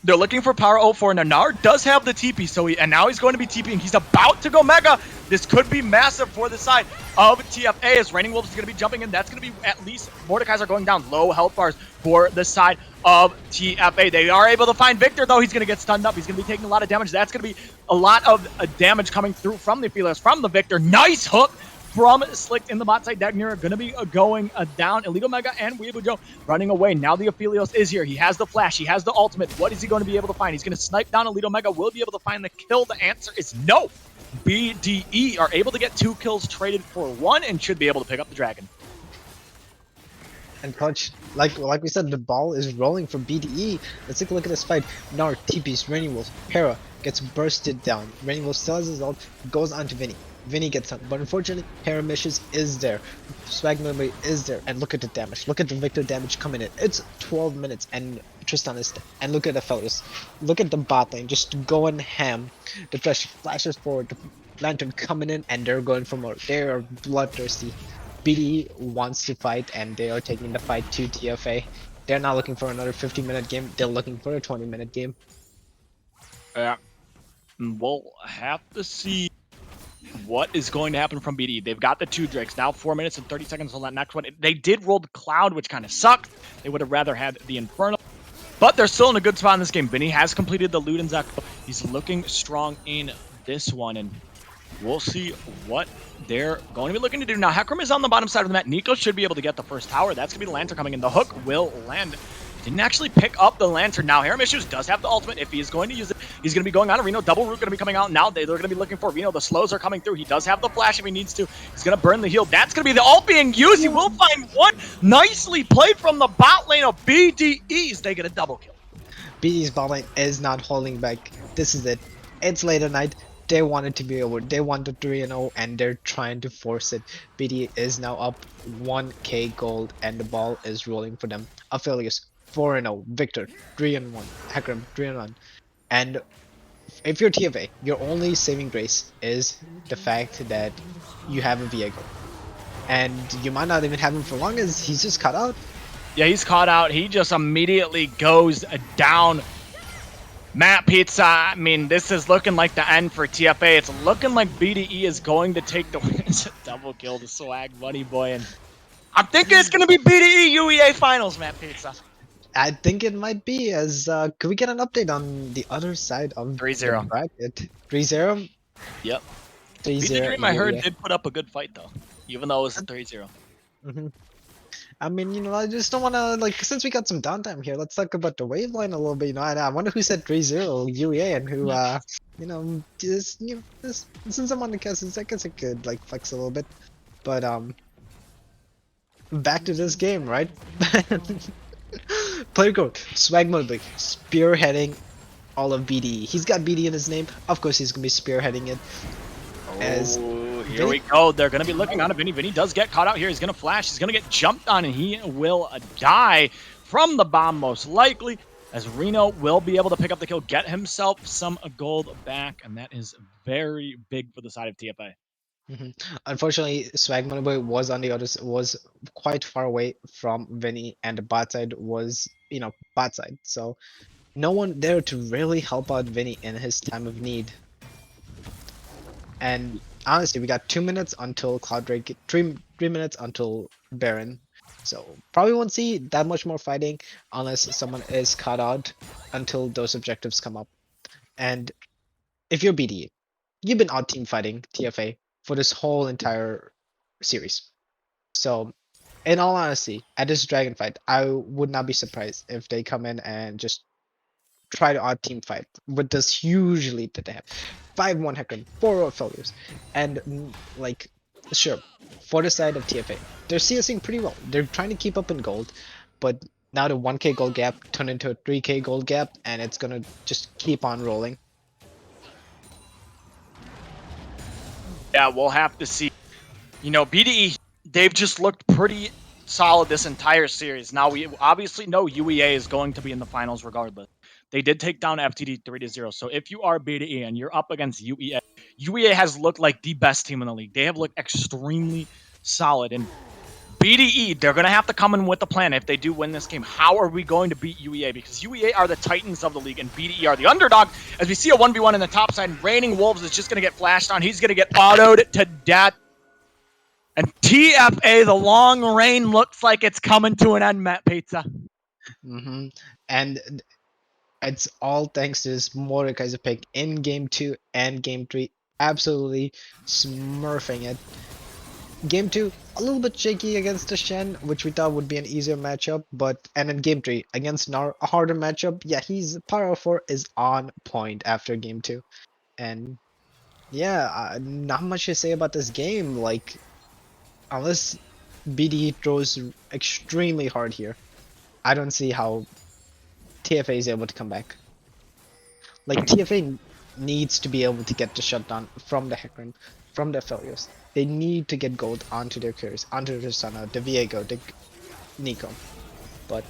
They're looking for Power 04. Nanar does have the TP, and now he's going to be TPing. He's about to go Mega. This could be massive for the side of TFA as Raining Wolves is going to be jumping in. That's going to be at least Mordekai's are going down. Low health bars for the side of TFA. They are able to find Victor, though. He's going to get stunned up. He's going to be taking a lot of damage. That's going to be a lot of damage coming through from the Aphelios, from the Victor. Nice hook from Slick in the bot side. Dagner going to be going down. Illegal Mega and Weeaboo Joe running away. Now the Aphelios is here. He has the flash. He has the ultimate. What is he going to be able to find? He's going to snipe down Illegal Mega. Will he be able to find the kill? The answer is no. BDE are able to get 2 kills traded for 1 and should be able to pick up the dragon. And Clutch, like we said, the ball is rolling for BDE. Let's take a look at this fight. Nar, TPs, Raining Wolf, Hera gets bursted down. Raining Wolf still has his ult, goes on to Vinny. Vinny gets done, but unfortunately, Paramecious is there. Swag Memory is there, and look at the damage. Look at the Victor damage coming in. It's 12 minutes, and Tristan is there. And look at the fellas. Look at the bot lane, just going ham. The Thresh flashes forward, the Lantern coming in, and they're going for more. They are bloodthirsty. BDE wants to fight, and they are taking the fight to TFA. They're not looking for another 50-minute game. They're looking for a 20-minute game. Yeah. We'll have to see what is going to happen from BDE. They've got the 2 Drakes. Now 4 minutes and 30 seconds on that next one. They did roll the Cloud, which kind of sucked. They would have rather had the Infernal. But they're still in a good spot in this game. Vinny has completed the loot and Zac. He's looking strong in this one, and we'll see what they're going to be looking to do. Now, Hecarim is on the bottom side of the map. Nico should be able to get the first tower. That's going to be the Lantern coming in. The hook will land. Didn't actually pick up the Lantern. Now, Heramishius does have the ultimate. If he is going to use it, he's going to be going on a Reno. Double Root going to be coming out now. They're going to be looking for Reno. The slows are coming through. He does have the flash if he needs to. He's going to burn the heal. That's going to be the ult being used. He will find one. Nicely played from the bot lane of BDEs. They get a double kill. BDE's bot lane is not holding back. This is it. It's late at night. They want it to be over. They want the 3-0, and they're trying to force it. BDE is now up 1k gold, and the ball is rolling for them. Aphelios 4-0, Victor 3-1, Hecarim 3-1. And if you're TFA, your only saving grace is the fact that you have a Viego. And you might not even have him for long as he's just caught out. Yeah, he's caught out. He just immediately goes down. Matt Pizza, I mean, this is looking like the end for TFA. It's looking like BDE is going to take the win. It's a double kill to Swag Money Boy, and I'm thinking it's going to be BDE UEA Finals, Matt Pizza. I think it might be as could we get an update on the other side of the 3-0. bracket? 3-0? Yep. 3-0 Dream, I heard, yeah. did put up a good fight, though, even though it was a 3-0. Hmm. I mean, I just don't want to, like, since we got some downtime here, let's talk about the wave line a little bit. I wonder who said 3-0 UEA and who, just, since I'm on the cast, I guess I could, like, flex a little bit. But, back to this game, right? Player code, Swag Mode, spearheading all of BD. He's got BD in his name. Of course, he's gonna be spearheading it. As Here we go. They're going to be looking on Vinny. Vinny does get caught out here. He's going to flash. He's going to get jumped on, and he will die from the bomb, most likely, as Reno will be able to pick up the kill, get himself some gold back, and that is very big for the side of TFA. Unfortunately, Swag Moneyboy was on the other was quite far away from Vinny, and the bot side was, bot side. So no one there to really help out Vinny in his time of need. And honestly, we got 2 minutes until Cloud Drake, 3 minutes until Baron. So probably won't see that much more fighting unless someone is caught out until those objectives come up. And if you're BD, you've been odd team fighting TFA for this whole entire series. So in all honesty, at this dragon fight, I would not be surprised if they come in and just try to odd team fight with this huge lead that they have. 5-1 Hecarim, 4 failures. And like, sure, for the side of TFA, they're CSing pretty well. They're trying to keep up in gold, but now the 1k gold gap turned into a 3k gold gap, and it's gonna just keep on rolling. Yeah, we'll have to see. BDE, they've just looked pretty solid this entire series. Now, we obviously know UEA is going to be in the finals regardless. They did take down FTD 3-0. So if you are BDE and you're up against UEA, UEA has looked like the best team in the league. They have looked extremely solid. And BDE, they're going to have to come in with a plan if they do win this game. How are we going to beat UEA? Because UEA are the titans of the league and BDE are the underdog. As we see a 1v1 in the top side, and Raining Wolves is just going to get flashed on. He's going to get autoed to death. And TFA, the long reign looks like it's coming to an end, Matt Pizza. And it's all thanks to this Mordekaiser pick in game 2 and game 3. Absolutely smurfing it. Game 2, a little bit shaky against the Shen, which we thought would be an easier matchup, and in game 3, against Nar, a harder matchup. Yeah, his Power 4 is on point after game 2. And yeah, not much to say about this game. Like, unless BDE throws extremely hard here, I don't see how TFA is able to come back. Like, TFA needs to be able to get the shutdown from the Hecarim, from their failures. They need to get gold onto their carries, onto the Sana, the Viego, the Nico. But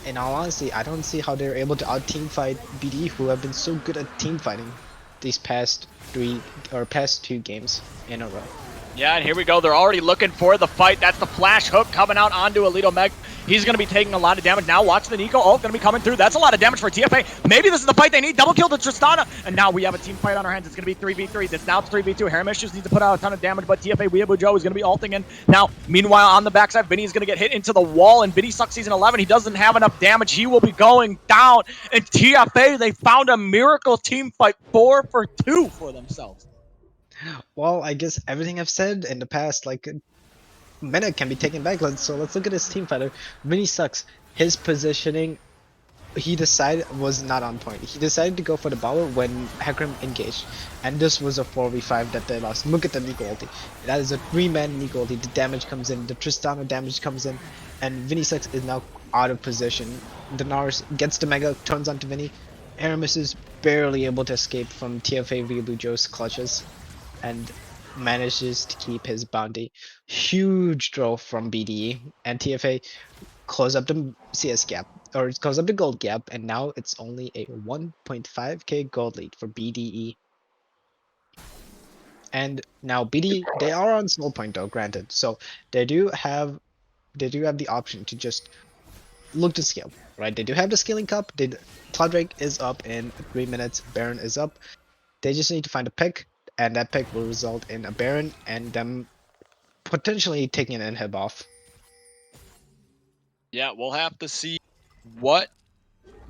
in all honesty, I don't see how they're able to out team fight BD, who have been so good at team fighting these past 2 games in a row. Yeah, and here we go. They're already looking for the fight. That's the flash hook coming out onto Alito Meg. He's going to be taking a lot of damage. Now watch the Nico ult going to be coming through. That's a lot of damage for TFA. Maybe this is the fight they need. Double kill to Tristana. And now we have a team fight on our hands. It's going to be 3v3. Now it's 3v2. Hermes just needs to put out a ton of damage, but TFA Weeaboo Joe is going to be ulting in. Now, meanwhile, on the backside, Vinny is going to get hit into the wall, and Vinny sucks season 11. He doesn't have enough damage. He will be going down. And TFA, they found a miracle team fight 4-for-2 for themselves. Well, I guess everything I've said in the past, like, minute can be taken back. So let's look at his team fighter. Vinny sucks. His positioning, he decided, was not on point. He decided to go for the Bauer when Hecarim engaged, and this was a 4v5 that they lost. Look at the Nico ulti. That is a 3-man Nico ulti. The damage comes in, the Tristana damage comes in, and Vinny sucks is now out of position. The Nars gets the Mega, turns onto Vinny. Aramis is barely able to escape from TFA Weeaboo Joe's clutches, and manages to keep his bounty. Huge throw from BDE, and TFA close up the CS gap, or close up the gold gap, and now it's only a 1.5k gold lead for BDE. And now BDE, they are on slow point though, granted, so they do have the option to just look to scale. right? They do have the scaling cup. Cloud Drake is up in 3 minutes. Baron is up. They just need to find a pick, and that pick will result in a Baron and them potentially taking an inhib off. Yeah, we'll have to see what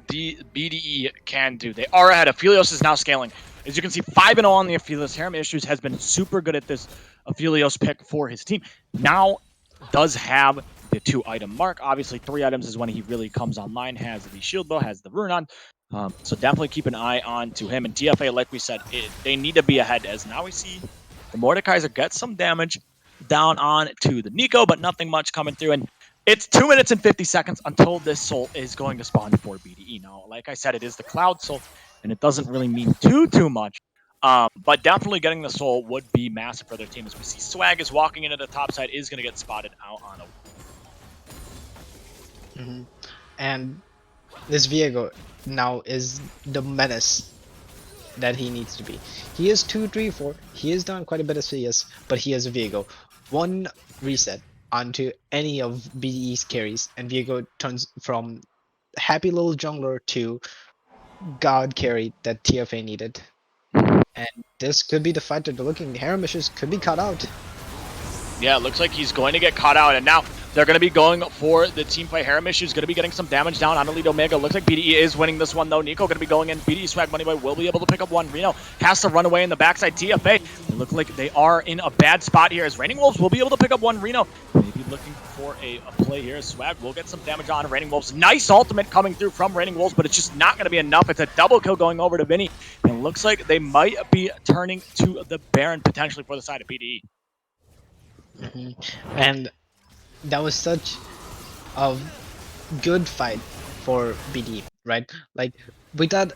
the BDE can do. They are ahead. Aphelios is now scaling. As you can see, 5-0 on the Aphelios. Harem Issues has been super good at this Aphelios pick for his team. Now does have the 2-item mark. Obviously, 3 items is when he really comes online. Has the shield bow, has the rune on. So definitely keep an eye on to him. And TFA, like we said, they need to be ahead, as now we see the Mordekaiser get some damage down on to the Nico, but nothing much coming through. And it's 2 minutes and 50 seconds until this soul is going to spawn for BDE. Now, like I said, it is the Cloud Soul, and it doesn't really mean too much. But definitely getting the soul would be massive for their team. As we see Swag is walking into the top side, is going to get spotted out on a... And this Viego now is the menace that he needs to be. He is 2, 3, 4. He is down quite a bit of CS, but he is a Viego. One reset onto any of BDE's carries, and Viego turns from happy little jungler to god carry that TFA needed. And this could be the fight that they're looking. Haramishes could be cut out. Yeah, it looks like he's going to get caught out, and now they're going to be going for the team fight. Haramish is going to be getting some damage down on Elite Omega. Looks like BDE is winning this one, though. Nico going to be going in. BDE Swag Moneyboy will be able to pick up one. Reno has to run away in the backside. TFA, they look like they are in a bad spot here, as Raining Wolves will be able to pick up one. Reno maybe looking for a play here. Swag will get some damage on Raining Wolves. Nice ultimate coming through from Raining Wolves, but it's just not going to be enough. It's a double kill going over to Vinny, and it looks like they might be turning to the Baron potentially for the side of BDE. And that was such a good fight for BD, right? Like we thought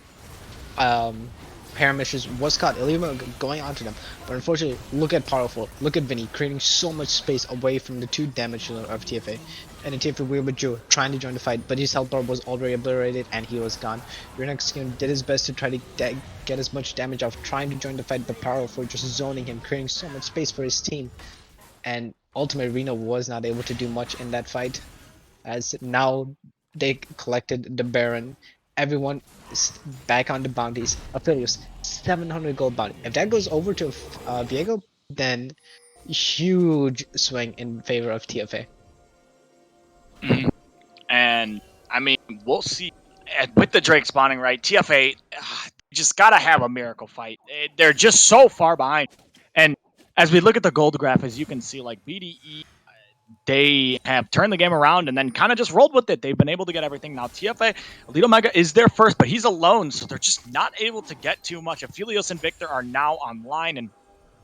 Paramishes was caught, Ilima going onto them, but unfortunately, look at Powerful, look at Vinny creating so much space away from the 2 damage dealer of TFA. And then TFA we were Joe trying to join the fight, but his health bar was already obliterated and he was gone. Renex did his best to try to get as much damage off trying to join the fight, but Powerful just zoning him, creating so much space for his team. And ultimately Reno was not able to do much in that fight, as now they collected the Baron. Everyone is back on the bounties. Aphelios, 700 gold bounty. If that goes over to Viego, then huge swing in favor of TFA. And I mean, we'll see. With the Drake spawning, right? TFA just gotta have a miracle fight. They're just so far behind. And as we look at the gold graph, as you can see, like BDE, they have turned the game around and then kind of just rolled with it. They've been able to get everything. Now TFA, Elite Omega is there first, but he's alone, so they're just not able to get too much. Aphelios and Victor are now online, and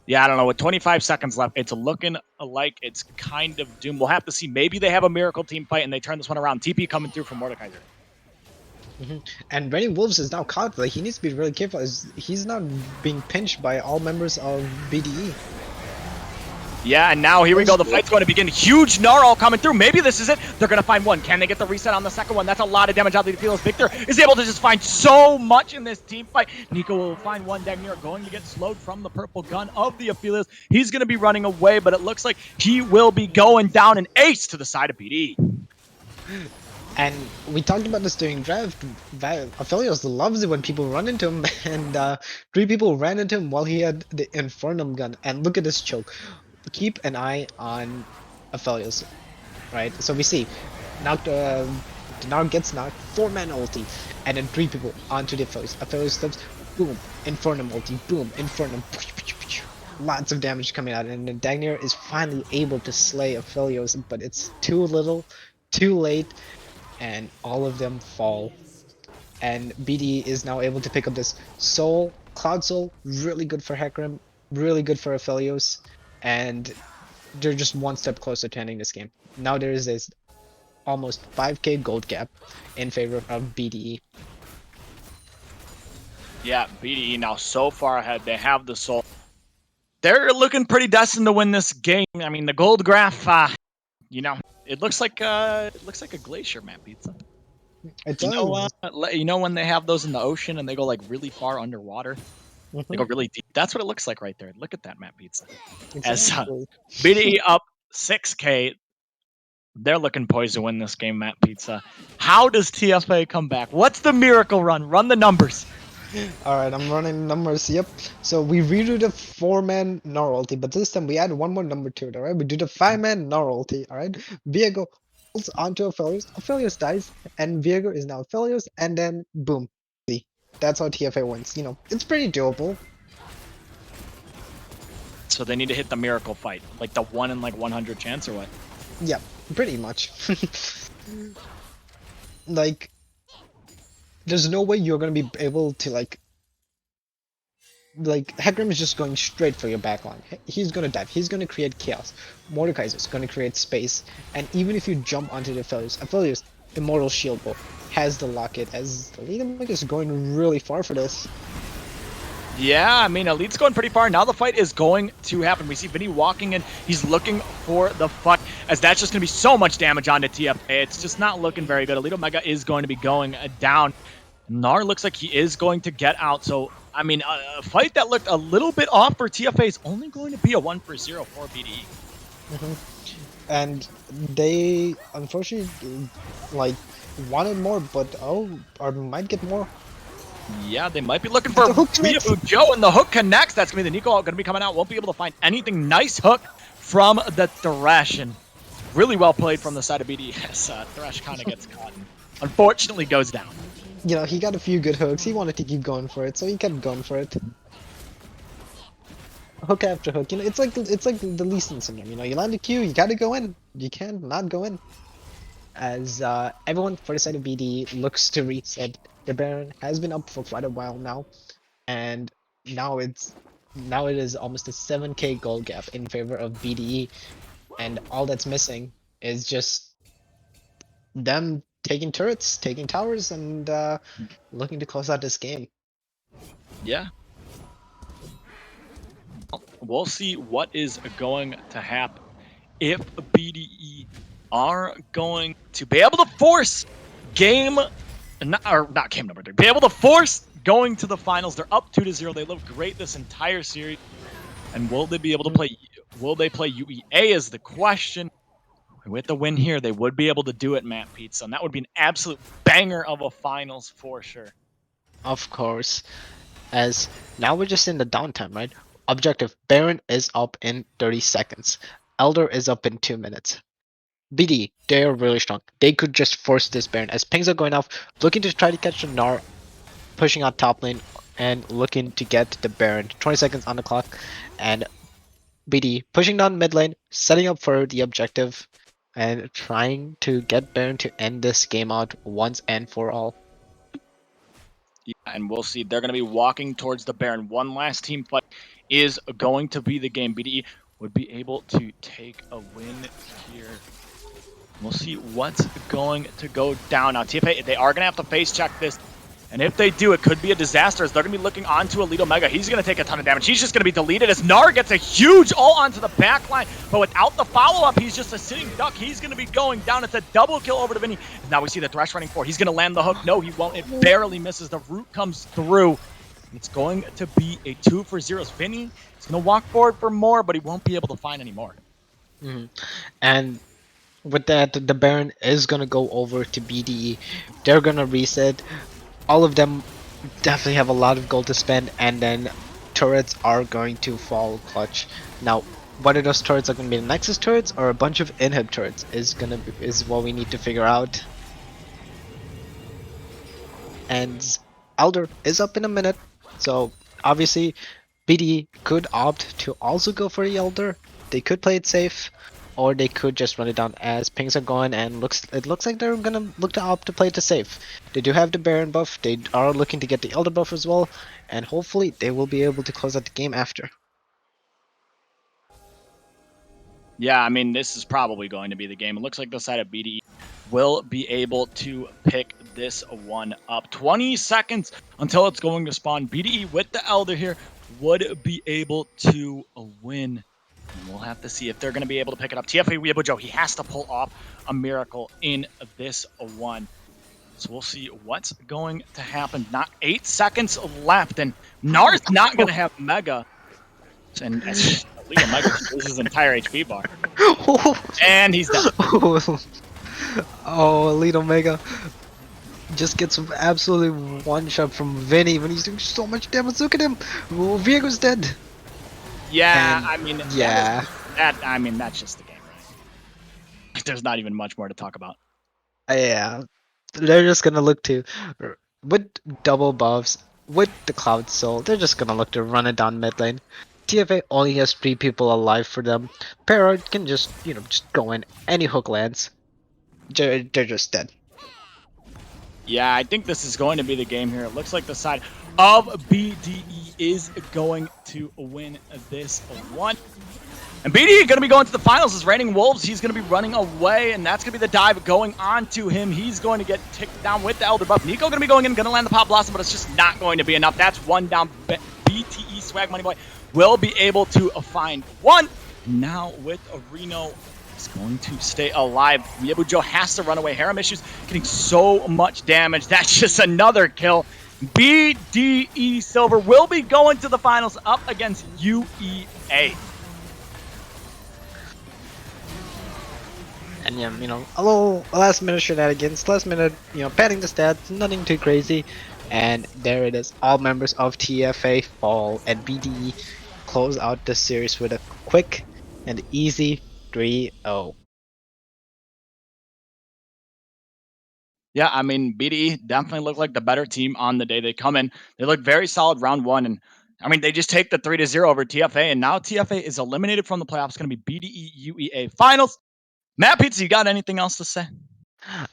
yeah, I don't know. With 25 seconds left, it's looking like it's kind of doomed. We'll have to see. Maybe they have a miracle team fight and they turn this one around. TP coming through from Mordekaiser. And Raining Wolves is now caught. Like he needs to be really careful, as he's not being pinched by all members of BDE. Yeah, and now here we go. The fight's going to begin. Huge Gnarl coming through. Maybe this is it. They're going to find one. Can they get the reset on the second one? That's a lot of damage out of the Aphelios. Victor is able to just find so much in this team fight. Nico will find one. Dagnir going to get slowed from the purple gun of the Aphelios. He's going to be running away, but it looks like he will be going down an ace to the side of BD. And we talked about this during draft. Aphelios loves it when people run into him, and 3 people ran into him while he had the Infernum gun. And look at this choke. Keep an eye on Aphelios, right? So we see, knocked, now gets knocked, 4-man ulti, and then 3 people onto the Aphelios. Aphelios steps, boom, Infernum ulti, boom, Infernum, lots of damage coming out, and then Dagnir is finally able to slay Aphelios, but it's too little, too late, and all of them fall. And BD is now able to pick up this Soul, Cloud Soul, really good for Hecarim, really good for Aphelios, and they're just one step closer to ending this game. Now there is this almost 5k gold gap in favor of BDE. Yeah, BDE now so far ahead. They have the soul. They're looking pretty destined to win this game. I mean, the gold graph, you know, it looks like a glacier map pizza. It You does. know when they have those in the ocean and they go like really far underwater? They go really deep. That's what it looks like right there. Look at that map pizza. As Exactly. BDE up 6k. They're looking poised to win this game, Matt Pizza. How does TFA come back? What's the miracle run? Run the numbers. Alright, I'm running numbers, yep. So we redo the 4-man Gnar ulti, but this time we add one more number to it, alright? We do the 5-man Gnar ulti, alright? Viego holds onto Aphelios, Aphelios dies, and Viego is now Aphelios, and then boom. See, that's how TFA wins. You know, it's pretty doable. So they need to hit the miracle fight, like the 1 in like 100 chance or what? Yeah, pretty much. Like, there's no way you're gonna be able to like Hecarim is just going straight for your backline. He's gonna dive. He's gonna create chaos. Mordekaiser's gonna create space. And even if you jump onto the Aphelios, Immortal Shield Bow has the locket as the lead Mega is going really far for this. Yeah, I mean, Elite's going pretty far. Now the fight is going to happen. We see Vinny walking in. He's looking for the fight, as that's just going to be so much damage onto TFA. It's just not looking very good. Elite Omega is going to be going down. Gnar looks like he is going to get out. So, I mean, a fight that looked a little bit off for TFA is only going to be a 1-0 for BDE. And they, unfortunately, like, wanted more, but or might get more. Yeah, they might be looking for The hook Joe, and the hook connects. That's going to be the Nico going to be coming out. Won't be able to find anything. Nice hook from the Thresh, and really well played from the side of BDS. Thresh kind of gets caught and unfortunately goes down. You know, he got a few good hooks. He wanted to keep going for it, so he kept going for it. Hook after hook. You know, it's like the Lee Sin syndrome. You know, you land a Q, you gotta go in. You can't not go in. As everyone for the side of BD looks to reset. The Baron has been up for quite a while now, and now it is almost a 7k gold gap in favor of BDE, and all that's missing is just them taking turrets, taking towers, and looking to close out this game. Yeah. We'll see what is going to happen if BDE are going to be able to force game, not game number 3, be able to force going to the finals. They're up 2-0. They look great this entire series. And will they be able to play? Will they play UEA is the question. With the win here, they would be able to do it, Matt Pizza, and that would be an absolute banger of a finals for sure. Of course, as now we're just in the downtime, right? Objective Baron is up in 30 seconds. Elder is up in 2 minutes. BD, they are really strong. They could just force this Baron as pings are going off, looking to try to catch the Gnar, pushing out top lane, and looking to get the Baron. 20 seconds on the clock, and BD pushing down mid lane, setting up for the objective, and trying to get Baron to end this game out once and for all. Yeah, and we'll see. They're going to be walking towards the Baron. One last team fight is going to be the game. BDE would be able to take a win here. We'll see what's going to go down. Now, TFA, they are going to have to face check this. And if they do, it could be a disaster as they're going to be looking onto Elite Omega. He's going to take a ton of damage. He's just going to be deleted as Gnar gets a huge ult onto the backline. But without the follow-up, he's just a sitting duck. He's going to be going down. It's a double kill over to Vinny. Now we see the Thresh running forward. He's going to land the hook. No, he won't. It barely misses. The root comes through. It's going to be a 2-0. Vinny is going to walk forward for more, but he won't be able to find any more. And with that, the Baron is going to go over to BDE. They're going to reset. All of them definitely have a lot of gold to spend, and then turrets are going to fall clutch. Now, whether those turrets are going to be the Nexus turrets or a bunch of inhib turrets is what we need to figure out. And Elder is up in a minute, so obviously BD could opt to also go for the Elder. They could play it safe, or they could just run it down as pings are going, and it looks like they're gonna look to opt to play it safe. They do have the Baron buff, they are looking to get the Elder buff as well, and hopefully they will be able to close out the game after. Yeah, I mean, this is probably going to be the game. It looks like the side of BDE will be able to pick this one up. 20 seconds until it's going to spawn. BDE with the Elder here would be able to win. And we'll have to see if they're going to be able to pick it up. TFA Weeaboo Joe, he has to pull off a miracle in this one. So we'll see what's going to happen. Not 8 seconds left, and Gnar's not going to have Mega. And Lito Mega just loses his entire HP bar. And he's dead. Oh, Elite Omega just gets absolutely one shot from Vinny when he's doing so much damage. Look at him. Oh, Viego's dead. Yeah, And I mean, yeah, that's just the game, right? There's not even much more to talk about. yeah. They're just gonna look to with double buffs with the Cloud Soul. They're just gonna look to run it down mid lane. TFA only has 3 people alive for them. Parrot can just just go in any hook lands. They're just dead. Yeah, I think this is going to be the game here. It looks like the side of BDE is going to win this one. And BDE going to be going to the finals as Reigning Wolves. He's going to be running away, and that's going to be the dive going on to him. He's going to get ticked down with the Elder Buff. Nico going to be going in, going to land the Pop Blossom, but it's just not going to be enough. That's one down. BTE Swag Money Boy will be able to find one. Now with Reno is going to stay alive. Miyabujo has to run away. Harem Issues getting so much damage. That's just another kill. BDE Silver will be going to the finals up against UEA. And yeah, a little last minute shenanigans, last minute, padding the stats, nothing too crazy. And there it is. All members of TFA fall, and BDE close out the series with a quick and easy 3-0. Yeah, I mean, BDE definitely looked like the better team on the day they come in. They look very solid round one, and I mean, they just take the 3-0 over TFA, and now TFA is eliminated from the playoffs. It's going to be BDE UEA finals. Matt Pizza, you got anything else to say?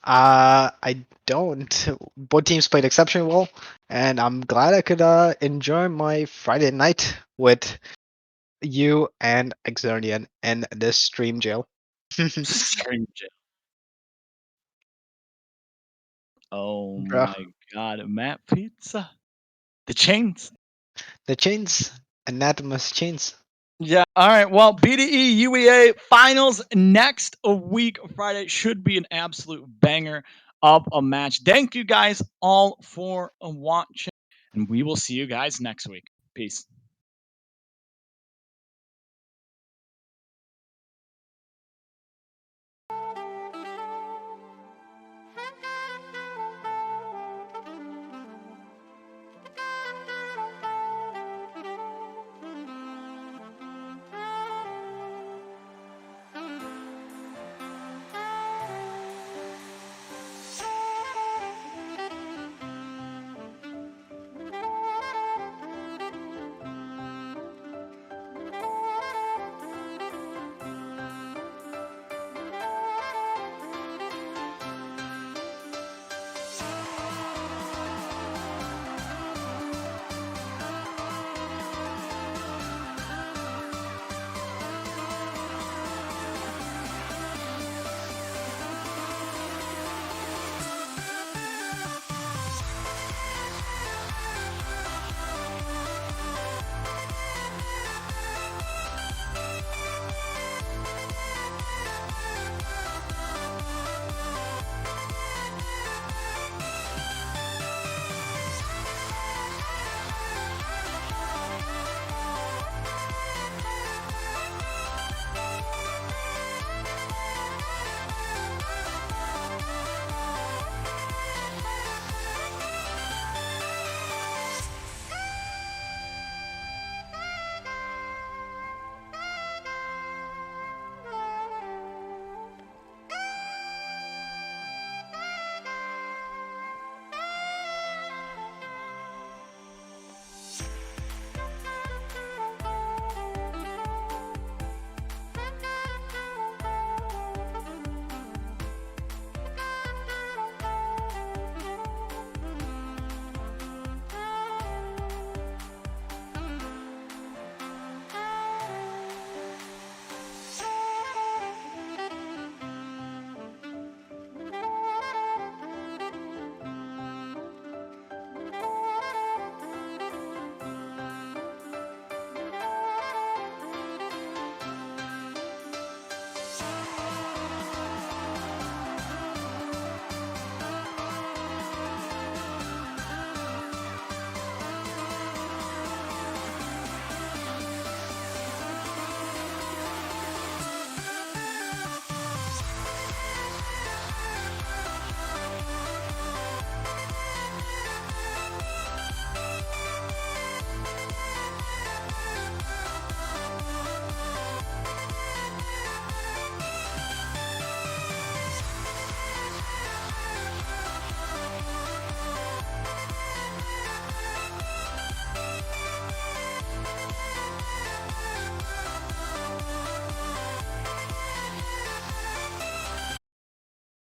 I don't. Both teams played exceptionally well, and I'm glad I could enjoy my Friday night with you and Exernian in this stream jail. Scream jail. Oh Bro, my God, Matt Pizza. The chains. the chains, anatomous chains. Yeah. All right. Well, BDE UEA finals next week, Friday, should be an absolute banger of a match. Thank you guys all for watching, and we will see you guys next week. Peace.